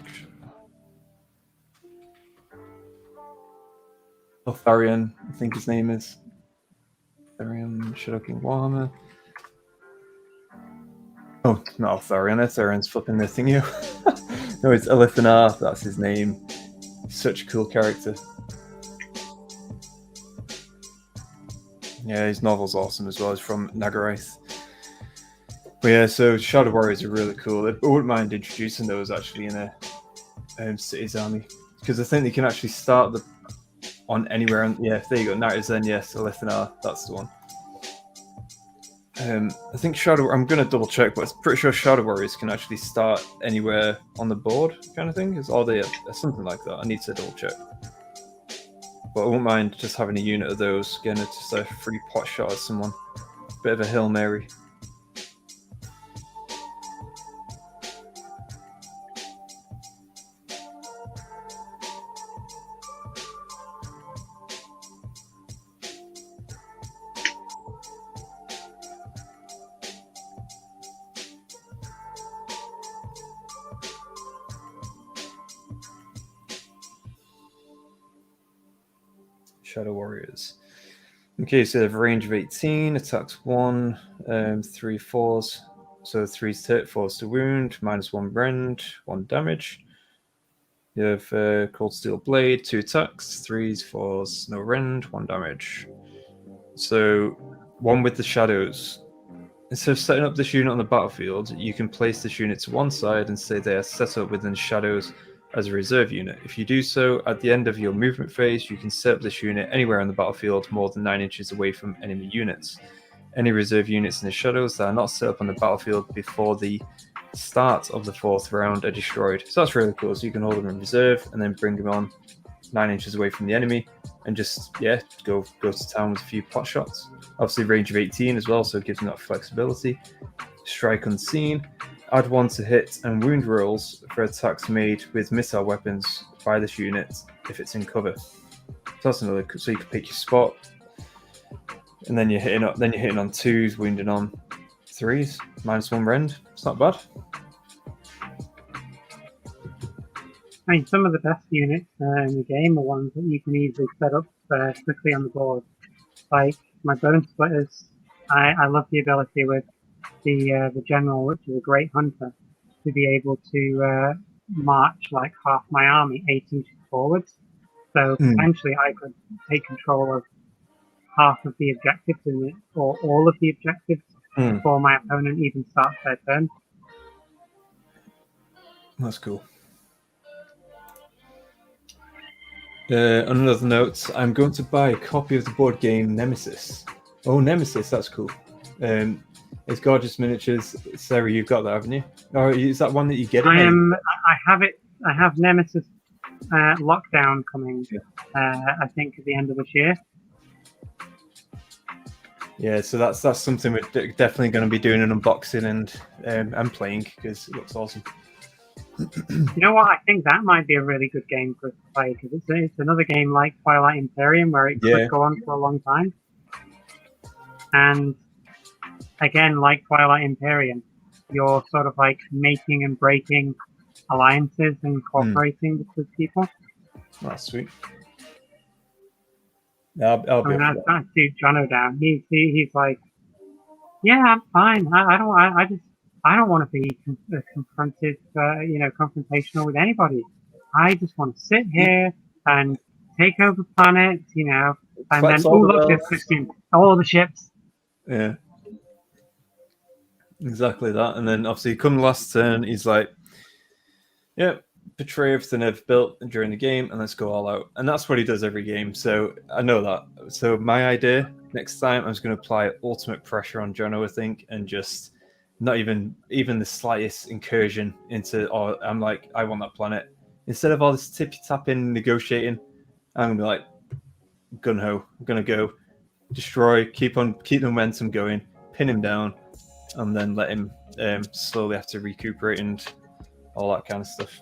Tharion, I think his name is. Tharion, Shadow King Warhammer. Oh, not Tharion. Tharion's flipping the thingy. No, it's Elithanar. That's his name. Such a cool character. Yeah, his novel's awesome as well. He's from Nagarath. But yeah, so Shadow Warriors are really cool. I wouldn't mind introducing those actually in a Cities army, because I think they can actually start on anywhere. Yeah, there you go. Narratives then, yes, Elithanar, that's the one. I think I'm going to double check, but I'm pretty sure Shadow Warriors can actually start anywhere on the board, kind of thing. Or they something like that. I need to double check. But I won't mind just having a unit of those. Again, it's just a free pot shot at someone. Bit of a Hail Mary. Shadow Warriors. Okay, so they have a range of 18, attacks 1, 3 4s. So 3's to hit, 4's to wound, -1 rend, 1 damage. You have Cold Steel Blade, 2 attacks, 3's, 4's, no rend, 1 damage. So one with the shadows. Instead of setting up this unit on the battlefield, you can place this unit to one side and say they are set up within shadows as a reserve unit. If you do so, at the end of your movement phase, you can set up this unit anywhere on the battlefield more than 9 inches away from enemy units. Any reserve units in the shadows that are not set up on the battlefield before the start of the 4th round are destroyed. So that's really cool. So you can hold them in reserve and then bring them on 9 inches away from the enemy and just, go to town with a few pot shots. Obviously range of 18 as well, so it gives them that flexibility. Strike Unseen. Add 1 to hit and wound rolls for attacks made with missile weapons by this unit if it's in cover. So that's another. So you can pick your spot, and then you're hitting on 2s, wounding on 3s, -1 rend. It's not bad. I mean, some of the best units in the game are ones that you can easily set up quickly on the board. Like my Bone Splitters, I love the ability with the general, which is a great hunter, to be able to march like half my army 8 inches forwards. So potentially I could take control of half of the objectives in it, or all of the objectives before my opponent even starts their turn. That's cool. On another note, I'm going to buy a copy of the board game Nemesis. Oh, Nemesis, that's cool. It's gorgeous miniatures. Sarah, you've got that, haven't you? Or is that one that you get? I have it. I have Nemesis Lockdown coming. I think at the end of this year. Yeah, so that's something we're definitely going to be doing an unboxing and playing because it looks awesome. You know what? I think that might be a really good game for us to play because it's another game like Twilight Imperium where it could go on for a long time. And again, like Twilight Imperium, you're sort of like making and breaking alliances and cooperating with people. That's sweet. I'll be I see Jono down. He's like, yeah, I'm fine. I don't want to be confronted, confrontational with anybody. I just want to sit here and take over planets, and then look, there's Christian, all the ships. Yeah, exactly that. And then obviously, come last turn, he's like, "Yeah, betray everything I've built during the game, and let's go all out." And that's what he does every game. So I know that. So my idea next time, I was going to apply ultimate pressure on Jono, I think, and just not even the slightest incursion into. Or I'm like, I want that planet instead of all this tippy tapping negotiating. I'm gonna be like, gun ho. I'm gonna go destroy, keep the momentum going, pin him down, and then let him slowly have to recuperate and all that kind of stuff.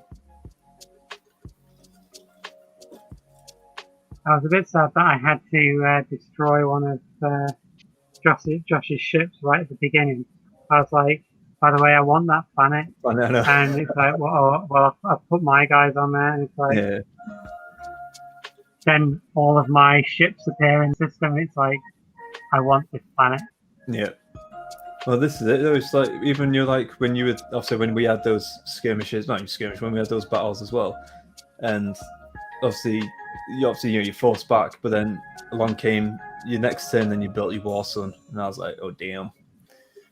I was a bit sad that I had to destroy one of Josh's ships right at the beginning. I was like, by the way, I want that planet. I know. And it's like, well, I've put my guys on there, and it's like, then all of my ships appear in the system. It's like, I want this planet. Yeah. Well, this is it. It was like, even when you were, also when we had those skirmishes, not even skirmish, when we had those battles as well. And obviously you forced back, but then along came your next turn, then you built your War Sun, and I was like, oh damn,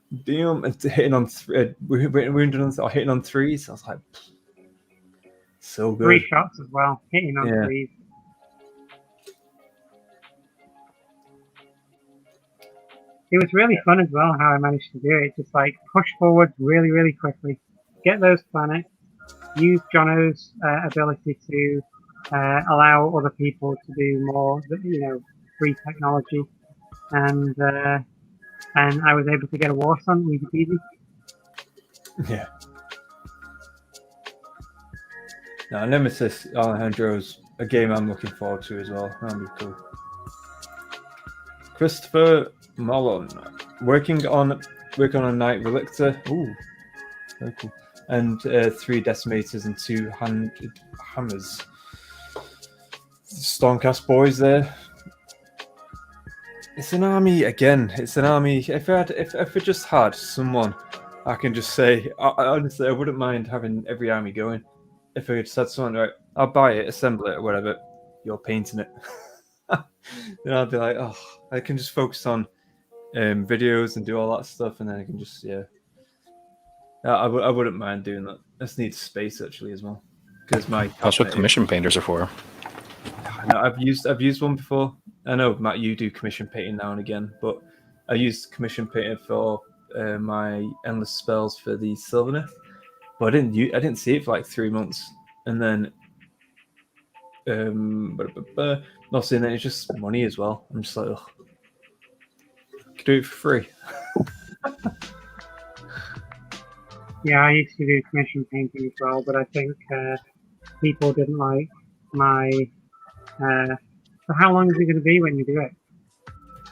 and hitting on hitting on 3s. I was like, so good. 3 shots as well, hitting on 3s. it was really fun as well how I managed to do it. Just like push forward really, really quickly, get those planets, use Jono's ability to allow other people to do more, free technology, and I was able to get a war song easy peasy. Yeah. Now, Nemesis Alejandro's a game I'm looking forward to as well. That'll be cool. Christopher Malone, working on a Knight Relictor. Ooh, very cool. And 3 Decimators and 2 Hammers. Stormcast boys there. It's an army again. It's an army. If I just had someone, I can just say. Honestly, I wouldn't mind having every army going. If I just had someone, right, I'll buy it, assemble it, or whatever. You're painting it. Then I'll be like, oh, I can just focus on videos and do all that stuff, and then I can just I wouldn't mind doing that. I just need space actually as well, because That's what commission painters are for. No, I've used one before. I know, Matt, you do commission painting now and again, but I used commission painting for my endless spells for the Sylvaneth, but I didn't see it for like 3 months, and then not seeing it. It's just money as well. I'm just like, ugh. Could do it for free. Yeah, I used to do commission painting as well, but I think people didn't like my. So how long is it going to be when you do it?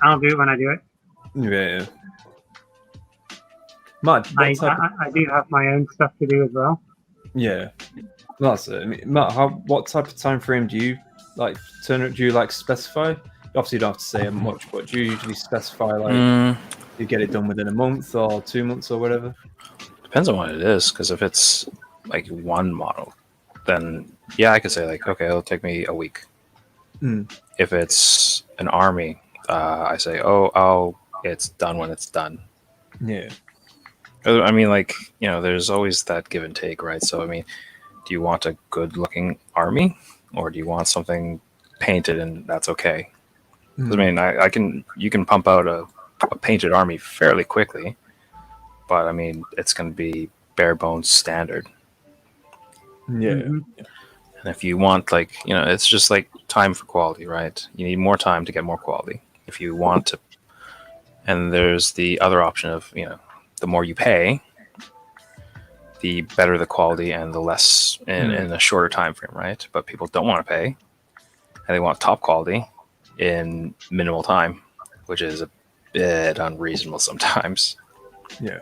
I'll do it when I do it. Yeah. Matt, I do have my own stuff to do as well. Yeah, that's it. I mean, Matt, what type of time frame do you like? Do you like specify? Obviously, you don't have to say much, but do you usually specify like you get it done within a month or 2 months or whatever? Depends on what it is, because if it's like one model, then yeah, I could say like, okay, it'll take me a week. If it's an army, I say, oh, it's done when it's done. Yeah. I mean, like, there's always that give and take, right? So, I mean, do you want a good-looking army, or do you want something painted and that's okay? I mean, you can pump out a painted army fairly quickly, but I mean, it's going to be bare bones standard. Yeah. Mm-hmm. And if you want, like, it's just like time for quality, right? You need more time to get more quality. If you want to, and there's the other option of, the more you pay, the better the quality and the less in a shorter time frame, right? But people don't want to pay, and they want top quality in minimal time, which is a bit unreasonable sometimes. Yeah.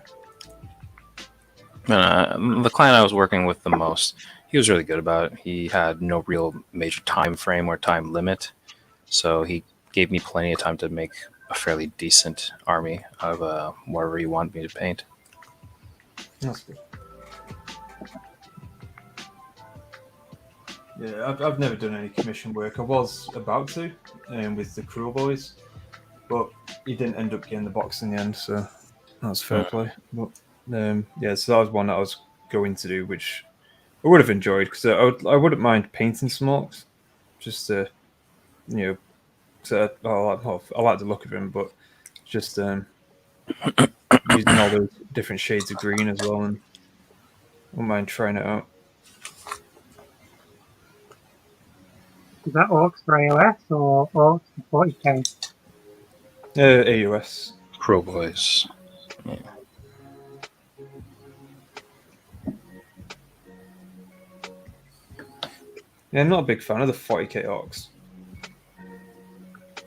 The client I was working with the most, he was really good about it. He had no real major time frame or time limit, so he gave me plenty of time to make a fairly decent army of whatever he wanted me to paint. That's good. Yeah, I've never done any commission work. I was about to with the Cruel Boys, but he didn't end up getting the box in the end, so that's fair play. But yeah, so that was one that I was going to do, which I would have enjoyed, because I wouldn't mind painting some orcs, just to, I like the look of him, but just using all those different shades of green as well, and I wouldn't mind trying it out. Is that Orcs for AOS or Orcs for 40k? AUS. Crow Boys. Yeah. Yeah, I'm not a big fan of the 40k orcs.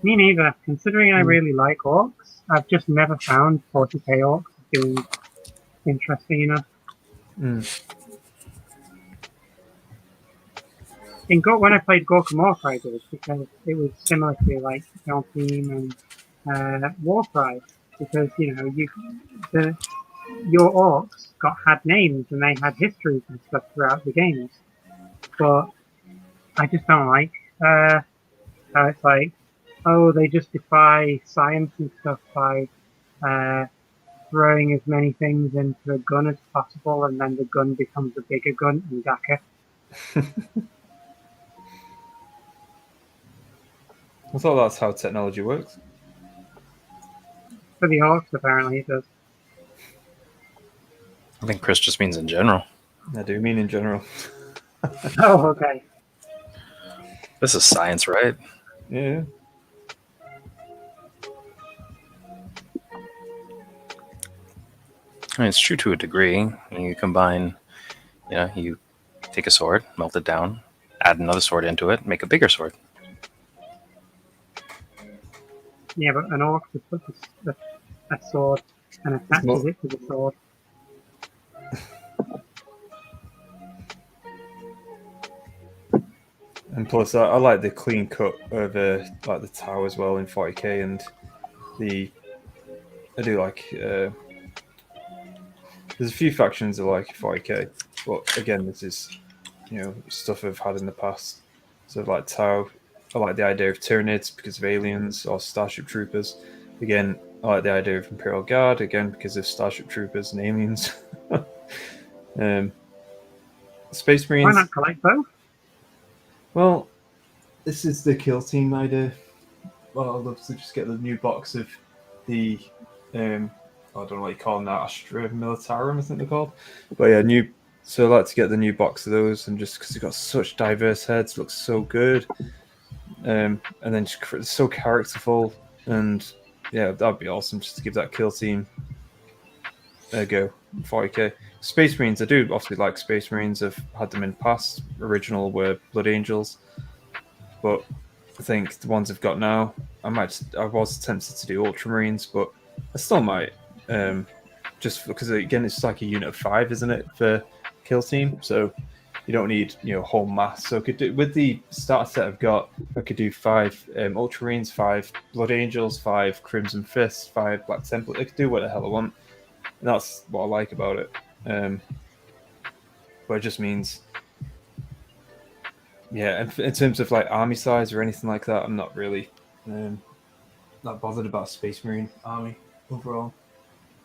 Me neither. Considering I really like Orcs, I've just never found 40k Orcs being interesting enough. When I played Gorkamork, I did, because it was similar to like Team and Warcry, because your orcs had names and they had histories and stuff throughout the games, but I just don't like how it's like, oh, they just defy science and stuff by throwing as many things into a gun as possible, and then the gun becomes a bigger gun and Daka. I thought that's how technology works. For the Orcs, apparently it does. I think Chris just means in general. I do mean in general. Oh, okay. This is science, right? Yeah. I mean, it's true to a degree. You combine, you take a sword, melt it down, add another sword into it, make a bigger sword. Yeah, but an Orc just puts a sword and attaches it to the sword. And plus, I like the clean cut of like the tower as well in 40k, and I do like. There's a few factions I like 40k, but again, this is stuff I've had in the past. So like Tau, I like the idea of Tyranids because of aliens or Starship Troopers. Again, I like the idea of Imperial Guard again because of Starship Troopers and aliens. Space Marines. Why not collect both? Well, this is the kill team idea. Well, I'd love to just get the new box of the I don't know what you call them now, Astra Militarum, I think they're called. But yeah, so I like to get the new box of those, and just because they've got such diverse heads, looks so good. And then just so characterful, and yeah, that'd be awesome just to give that kill team a go. 40k. Space Marines, I do obviously like Space Marines. I've had them in the past. Original were Blood Angels, but I think the ones I've got now, I was tempted to do Ultramarines, but I still might. Just because again, it's like a unit of 5, isn't it, for kill team? So you don't need whole mass. So I could do with the starter set I've got. I could do 5 Ultramarines, 5 Blood Angels, 5 Crimson Fists, 5 Black Template. I could do what the hell I want. And that's what I like about it. But it just means, yeah, in terms of like army size or anything like that, I'm not really not bothered about Space Marine army overall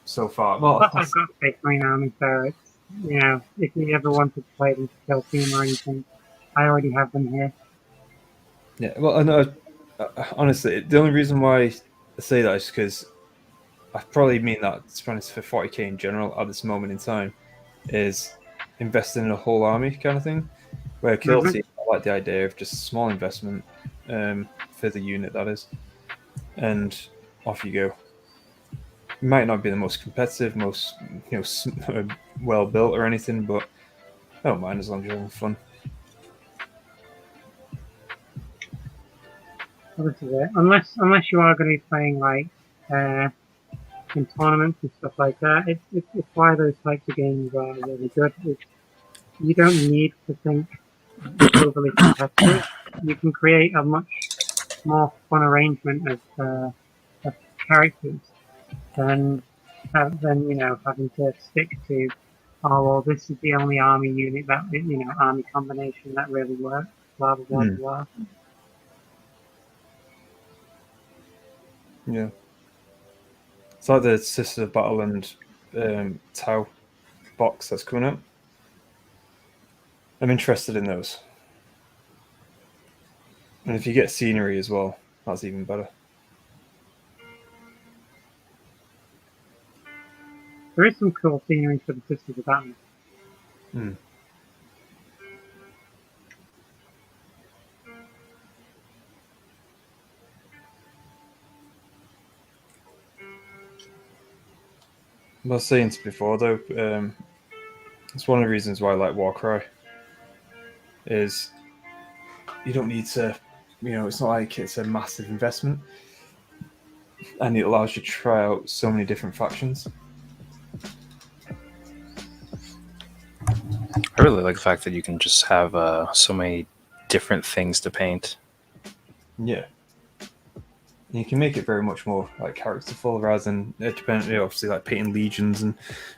so far. Well, Plus, I've got Space Marine army, so it's, if you ever wanted to play them to kill team or anything, I already have them here. Yeah, well, I know. Honestly, the only reason why I say that is because I probably mean that, to be honest, for 40k in general at this moment in time, is investing in a whole army kind of thing. Where kill team, I like the idea of just a small investment for the unit, that is, and off you go. It might not be the most competitive, most well built or anything, but I don't mind as long as you're having fun. Well, this is it. Unless you are going to be playing like in tournaments and stuff like that, it's why those types of games are really good. You don't need to think overly competitive. You can create a much more fun arrangement of characters than having to stick to, oh well, this is the only army unit that army combination that really works. Blah blah blah blah. Yeah. It's like the Sisters of Battle and Tau box that's coming up. I'm interested in those. And if you get scenery as well, that's even better. There is some cool scenery for the Sisters of Battle. I was saying before though, it's one of the reasons why I like Warcry. Is you don't need to, it's not like it's a massive investment, and it allows you to try out so many different factions. I really like the fact that you can just have so many different things to paint. Yeah. You can make it very much more like characterful rather than obviously like painting legions and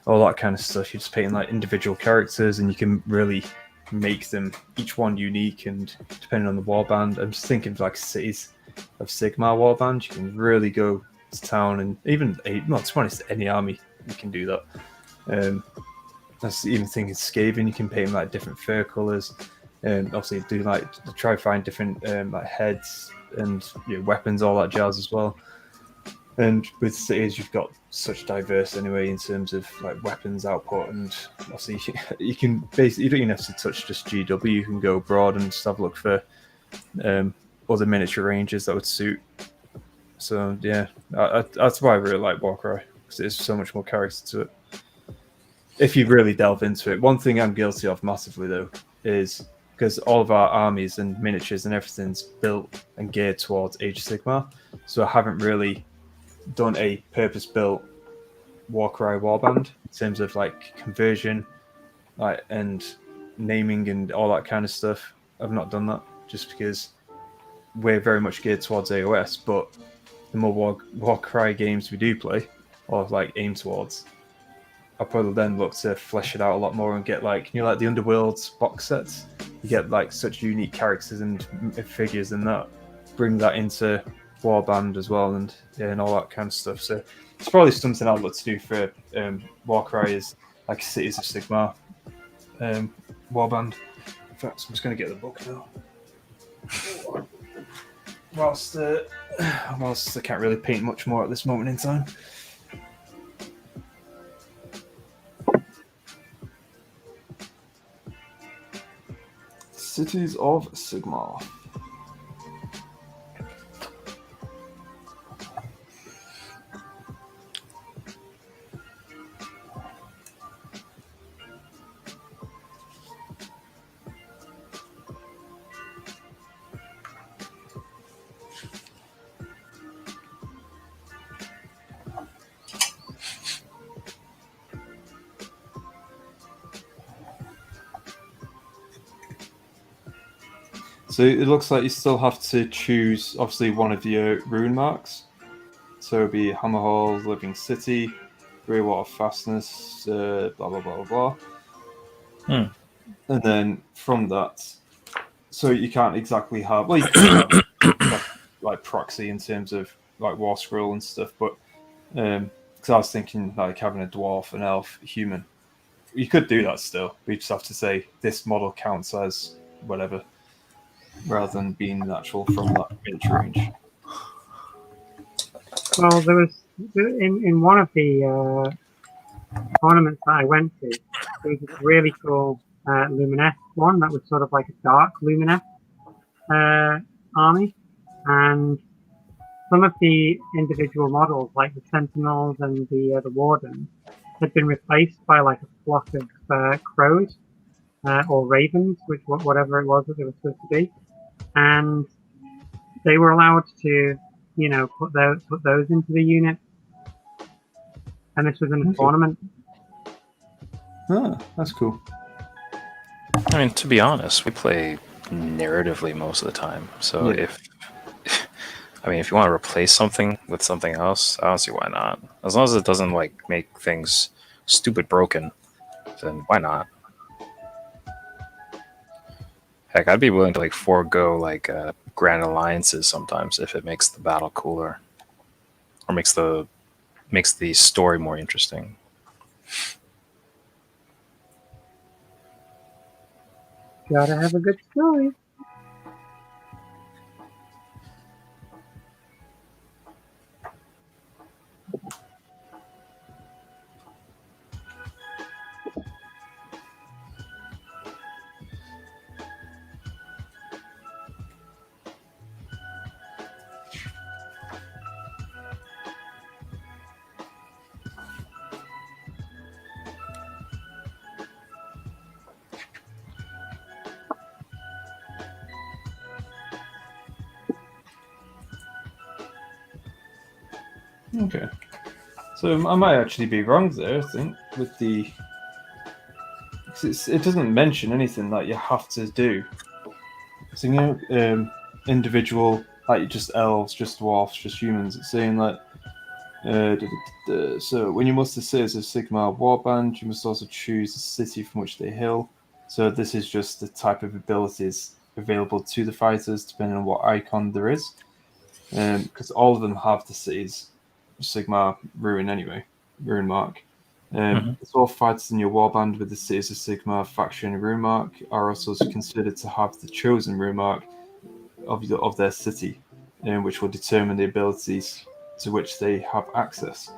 all that kind of stuff. You're just painting like individual characters, and you can really make them each one unique. And depending on the warband, I'm just thinking of like Cities of Sigmar warband. You can really go to town, and even to be honest, any army you can do that. That's even thinking Skaven. You can paint like different fur colors, and obviously do like try find different like heads and weapons, all that jazz as well. And with cities, you've got such diverse anyway in terms of like weapons output, and obviously you can basically, you don't even have to touch just GW. You can go abroad and just have a look for other miniature ranges that would suit. So yeah, that's why I really like Warcry, because there's so much more character to it. If you really delve into it, one thing I'm guilty of massively though is because all of our armies and miniatures and everything's built and geared towards Age of Sigmar, so I haven't really done a purpose-built Warcry warband in terms of like conversion, like and naming and all that kind of stuff. I've not done that just because we're very much geared towards AOS, but the more Warcry games we do play or like aim towards, I'll probably then look to flesh it out a lot more and get like, like the Underworlds box sets. You get like such unique characters and figures in that. Bring that into Warband as well, and all that kind of stuff. So it's probably something I'd look to do for Warcry is like Cities of Sigmar Warband. In fact, I'm just going to get the book now. Whilst I can't really paint much more at this moment in time. Cities of Sigmar. So it looks like you still have to choose, obviously, one of your rune marks. So it'd be Hammerhall, Living City, Greywater Fastness, blah, blah, blah, blah, blah. And then from that, so you can't exactly have, well, you can like proxy in terms of like War Scroll and stuff, but because I was thinking like having a dwarf, an elf, a human. You could do that still. We just have to say this model counts as whatever, rather than being natural from that miniature range. Well, there was in one of the tournaments that I went to, there was this really cool Lumineth one that was sort of like a dark Lumineth army, and some of the individual models, like the Sentinels and the Wardens, had been replaced by like a flock of crows or ravens, whatever it was that they were supposed to be, and they were allowed to, put those into the unit, and this was in a tournament. Ah, that's cool. I mean, to be honest, we play narratively most of the time. So if you want to replace something with something else, I don't see why not. As long as it doesn't like make things stupid broken, then why not? Heck, I'd be willing to like forego like grand alliances sometimes if it makes the battle cooler or makes the story more interesting. Gotta have a good story. Okay. So I might actually be wrong there, I think, with the... it doesn't mention anything that you have to do. So, individual, like just elves, just dwarfs, just humans, it's saying like... so when you muster Cities of Sigmar warband, you must also choose the city from which they hail. So this is just the type of abilities available to the fighters, depending on what icon there is. Because all of them have the Cities Sigmar rune anyway, rune mark. All fighters in your warband with the Cities of Sigmar faction rune mark are also considered to have the chosen rune mark of their city, which will determine the abilities to which they have access.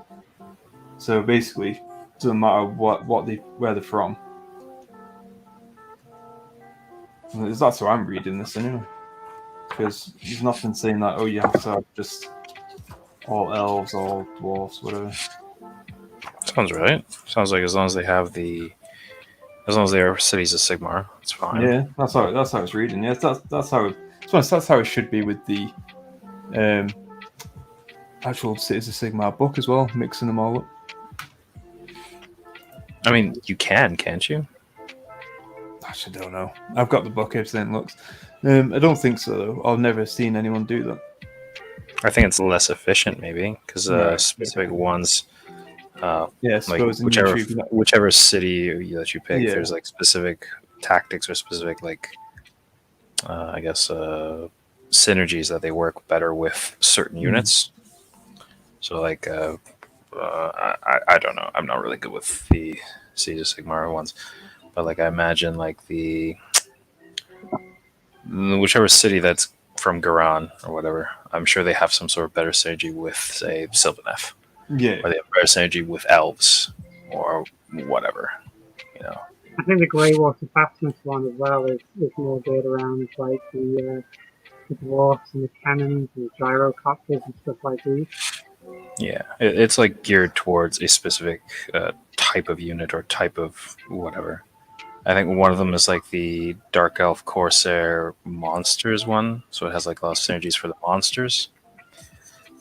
So basically, it doesn't matter where they're from. That's how I'm reading this anyway. Because there's nothing saying that, oh, you have to have just all elves, all dwarfs, whatever. Sounds right. Sounds like as long as they are cities of Sigmar, it's fine. Yeah, that's how I was reading. Yes, that's how it should be with the actual Cities of Sigmar book as well, mixing them all up. I mean, you can't you? Actually, I don't know. I've got the book, everything looks. I don't think so, though. I've never seen anyone do that. I think it's less efficient, maybe, because Right. specific ones, Yeah, I like suppose in whichever YouTube, whichever city that you pick, Yeah. there's like specific tactics or specific I guess synergies that they work better with certain units. So like I don't know. I'm not really good with the Siege of Sigmar ones, but like I imagine like whichever city that's from Garan or whatever, I'm sure they have some sort of better synergy with, say, Sylvaneth. Yeah. Or they have better synergy with elves or whatever. You know. I think the Greywater Fastness one as well is more geared around like the dwarfs and the cannons and the gyrocopters and stuff like these. Yeah, it's like geared towards a specific type of unit or type of whatever. I think one of them is like the Dark Elf Corsair Monsters one, so it has like a lot of synergies for the monsters,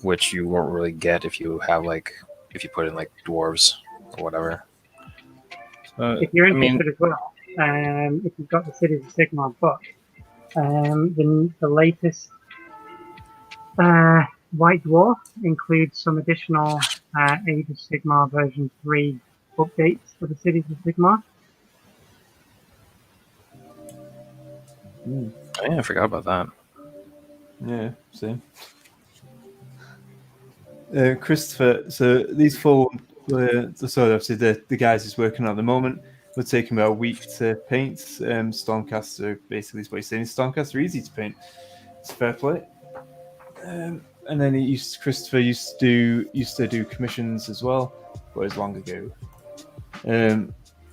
which you won't really get if you put in like dwarves or whatever. If you're interested as well, if you've got the Cities of Sigmar book, the latest White Dwarf includes some additional Age of Sigmar version 3 updates for the Cities of Sigmar. Oh, yeah, I forgot about that. Yeah, same. Christopher, so these four, so obviously the guys he's working on at the moment, would take him about a week to paint. Stormcaster basically is what he's saying. Stormcaster easy to paint. It's fair play. And then Christopher used to do commissions as well, but it was long ago.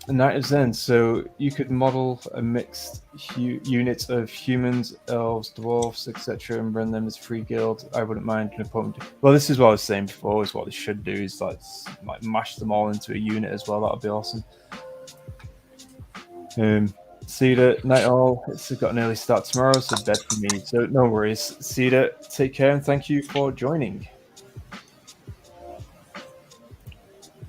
Night of Zen, so you could model a mixed unit of humans, elves, dwarfs, etc., and run them as free guild. I wouldn't mind an opponent. Well, this is what I was saying before. Is what they should do is like mash them all into a unit as well. That would be awesome. Cedar, night all. It's got an early start tomorrow, so bed for me. So no worries. Cedar, take care and thank you for joining.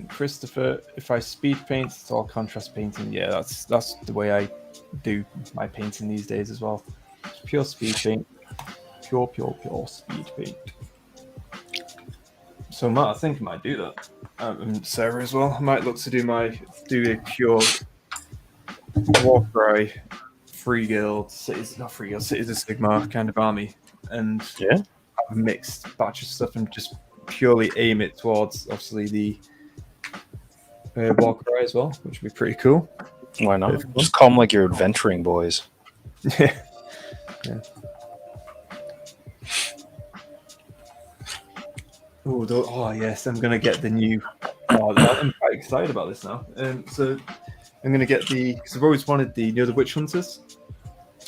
Christopher, if I speed paint, it's all contrast painting. Yeah, that's the way I do my painting these days as well. It's pure speed paint. Pure speed paint. So Matt, I think I might do that. And Sarah as well. I might look to do a pure Warcry free guild, Cities of Sigmar kind of army. And have a mixed batch of stuff and just purely aim it towards obviously the Warcry as well, which would be pretty cool. Why not? Just call them like your adventuring boys. Yeah. Oh yes, I'm gonna get the new. I'm quite excited about this now. So I'm gonna get because I've always wanted the Witch Hunters.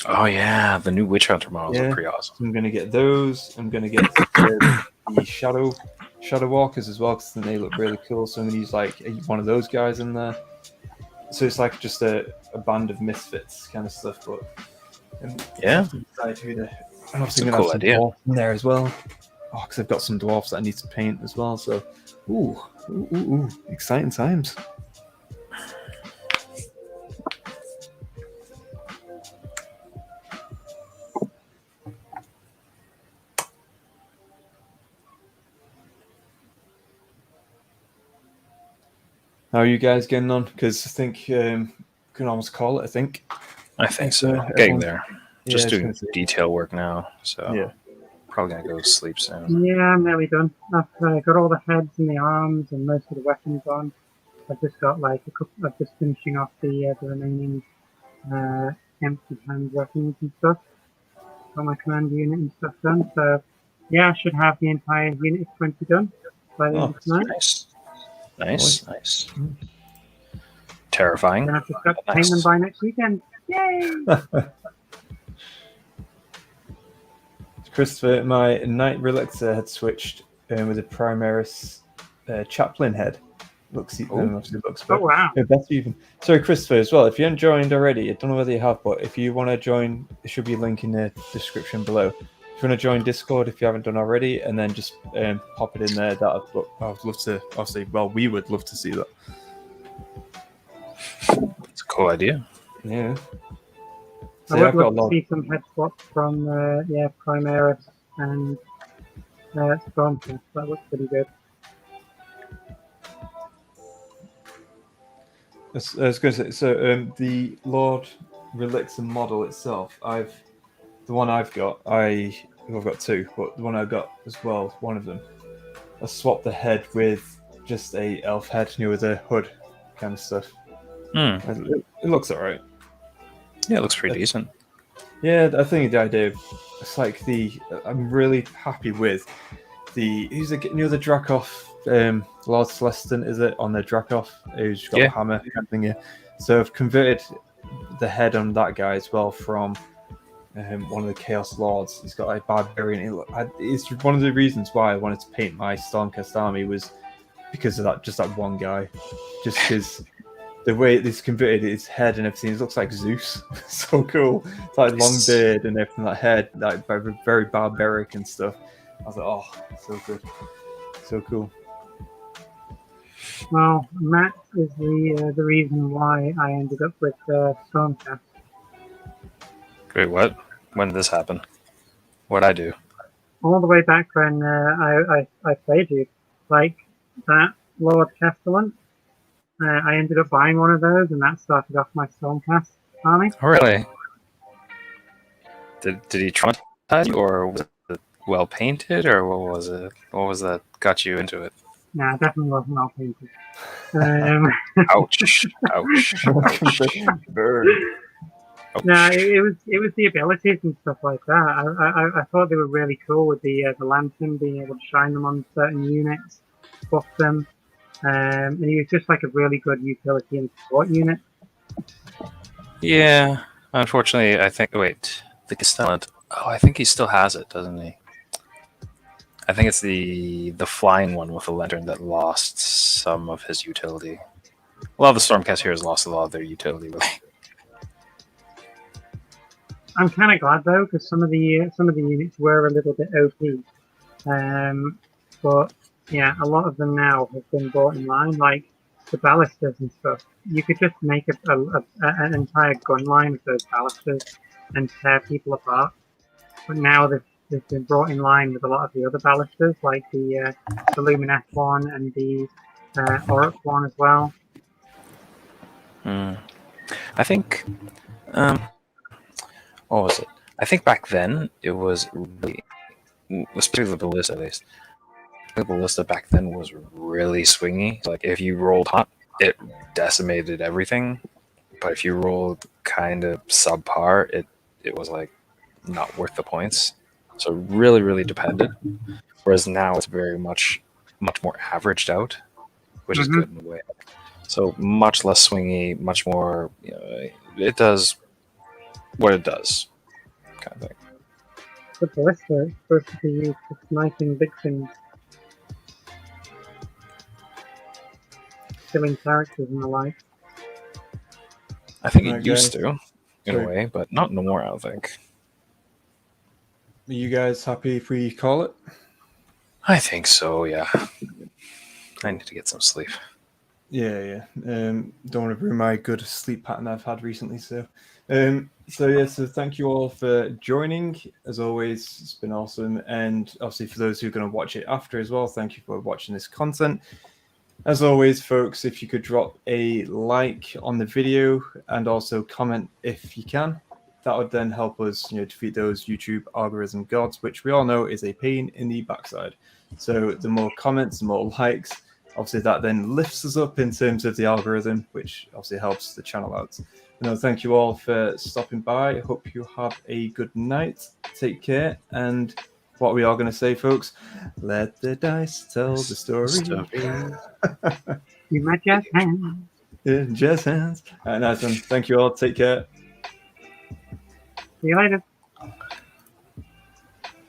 Oh yeah, the new Witch Hunter models are pretty awesome. So I'm gonna get those. I'm gonna get the Shadow Walkers as well because then they look really cool. So I'm gonna use like one of those guys in there. So it's like just a band of misfits kind of stuff. But yeah, I'm obviously gonna have some dwarfs in there as well. Oh, because I've got some dwarfs that I need to paint as well. So, ooh, exciting times. How are you guys getting on? Because I think can almost call it. I think so. Getting there. Just doing detail work now. So probably gonna go to sleep soon. Yeah, I'm nearly done. I've got all the heads and the arms and most of the weapons on. I've just got like a couple. I'm just finishing off the remaining empty hand weapons and stuff. Got my command unit and stuff done. So Yeah, I should have the entire unit of 20 done by the end of tonight. Nice. Terrifying. Then I have to start Nice. painting them by next weekend. Yay! Christopher, my Knight Relixer had switched with a Primaris Chaplain head. Obviously looks Oh, wow. better even. Sorry, Christopher, as well. If you haven't joined already, I don't know whether you have, but if you want to join, there should be a link in the description below. If you want to join Discord, if you haven't done already, and then just pop it in there, I'd love to. Obviously, well, we would love to see that. It's a cool idea. Yeah. I would love to see some head swaps from Primaris and Stormcast. That looks pretty good. I was going to say, so the Lord Relixer model itself, I've got two, but the one I've got as well, one of them, I swapped the head with just a elf head, with a hood kind of stuff. It looks alright. Yeah, it looks pretty decent. Yeah, I think the idea, it's like I'm really happy with the Dracoff, Lord Celestin, is it, on the Dracoff, who's got a hammer kind of thing, yeah. So I've converted the head on that guy as well from one of the Chaos Lords. He's got a barbarian. It's one of the reasons why I wanted to paint my Stormcast army was because of that one guy. Just because the way it's converted his head and everything, it looks like Zeus. So cool. It's like long beard and everything, that head, like very barbaric and stuff. I was like, oh, so good. So cool. Well, Matt is the reason why I ended up with Stormcast. Wait, what? When did this happen? What'd I do? All the way back when I played you. Like, that Lord Castellan, I ended up buying one of those, and that started off my Stormcast army. Oh, really? Did he traumatize you, or was it well painted, or what was it? What was that got you into it? Nah, definitely wasn't well painted. Ouch! No, it was the abilities and stuff like that. I thought they were really cool with the lantern, being able to shine them on certain units, buff them, and he was just like a really good utility and support unit. Yeah, unfortunately, I think. Wait, the Castellan. Oh, I think he still has it, doesn't he? I think it's the flying one with the lantern that lost some of his utility. A lot of the Stormcast heroes lost a lot of their utility, really. I'm kind of glad though, because some of the units were a little bit OP. But yeah, a lot of them now have been brought in line, like the ballistas and stuff. You could just make an entire gun line of those ballistas and tear people apart. But now they've been brought in line with a lot of the other ballistas, like the Lumineth one and the Orcs one as well. I think. What was it? I think back then it was really, especially the ballista at least. The ballista back then was really swingy. Like if you rolled hot, it decimated everything. But if you rolled kind of subpar, it was like not worth the points. So really, really dependent. Whereas now it's very much more averaged out, which is good in a way. So much less swingy, much more. It does what it does, kind of thing. The ballista is supposed to be used for sniping big things, killing characters and the like. I think it used to, in a way, but not no more, I don't think. Are you guys happy if we call it? I think so, yeah. I need to get some sleep. Yeah. Don't want to ruin my good sleep pattern I've had recently, so thank you all for joining. As always, it's been awesome, and obviously for those who are going to watch it after as well, thank you for watching this content. As always, folks, if you could drop a like on the video and also comment if you can, that would then help us, defeat those YouTube algorithm gods, which we all know is a pain in the backside. So the more comments, the more likes, obviously that then lifts us up in terms of the algorithm, which obviously helps the channel out. Thank you all for stopping by. I hope you have a good night. Take care, and what we are going to say, folks. Let the dice tell the story. You my jazz hands. In jazz hands. Nice one. Thank you all. Take care. See you later.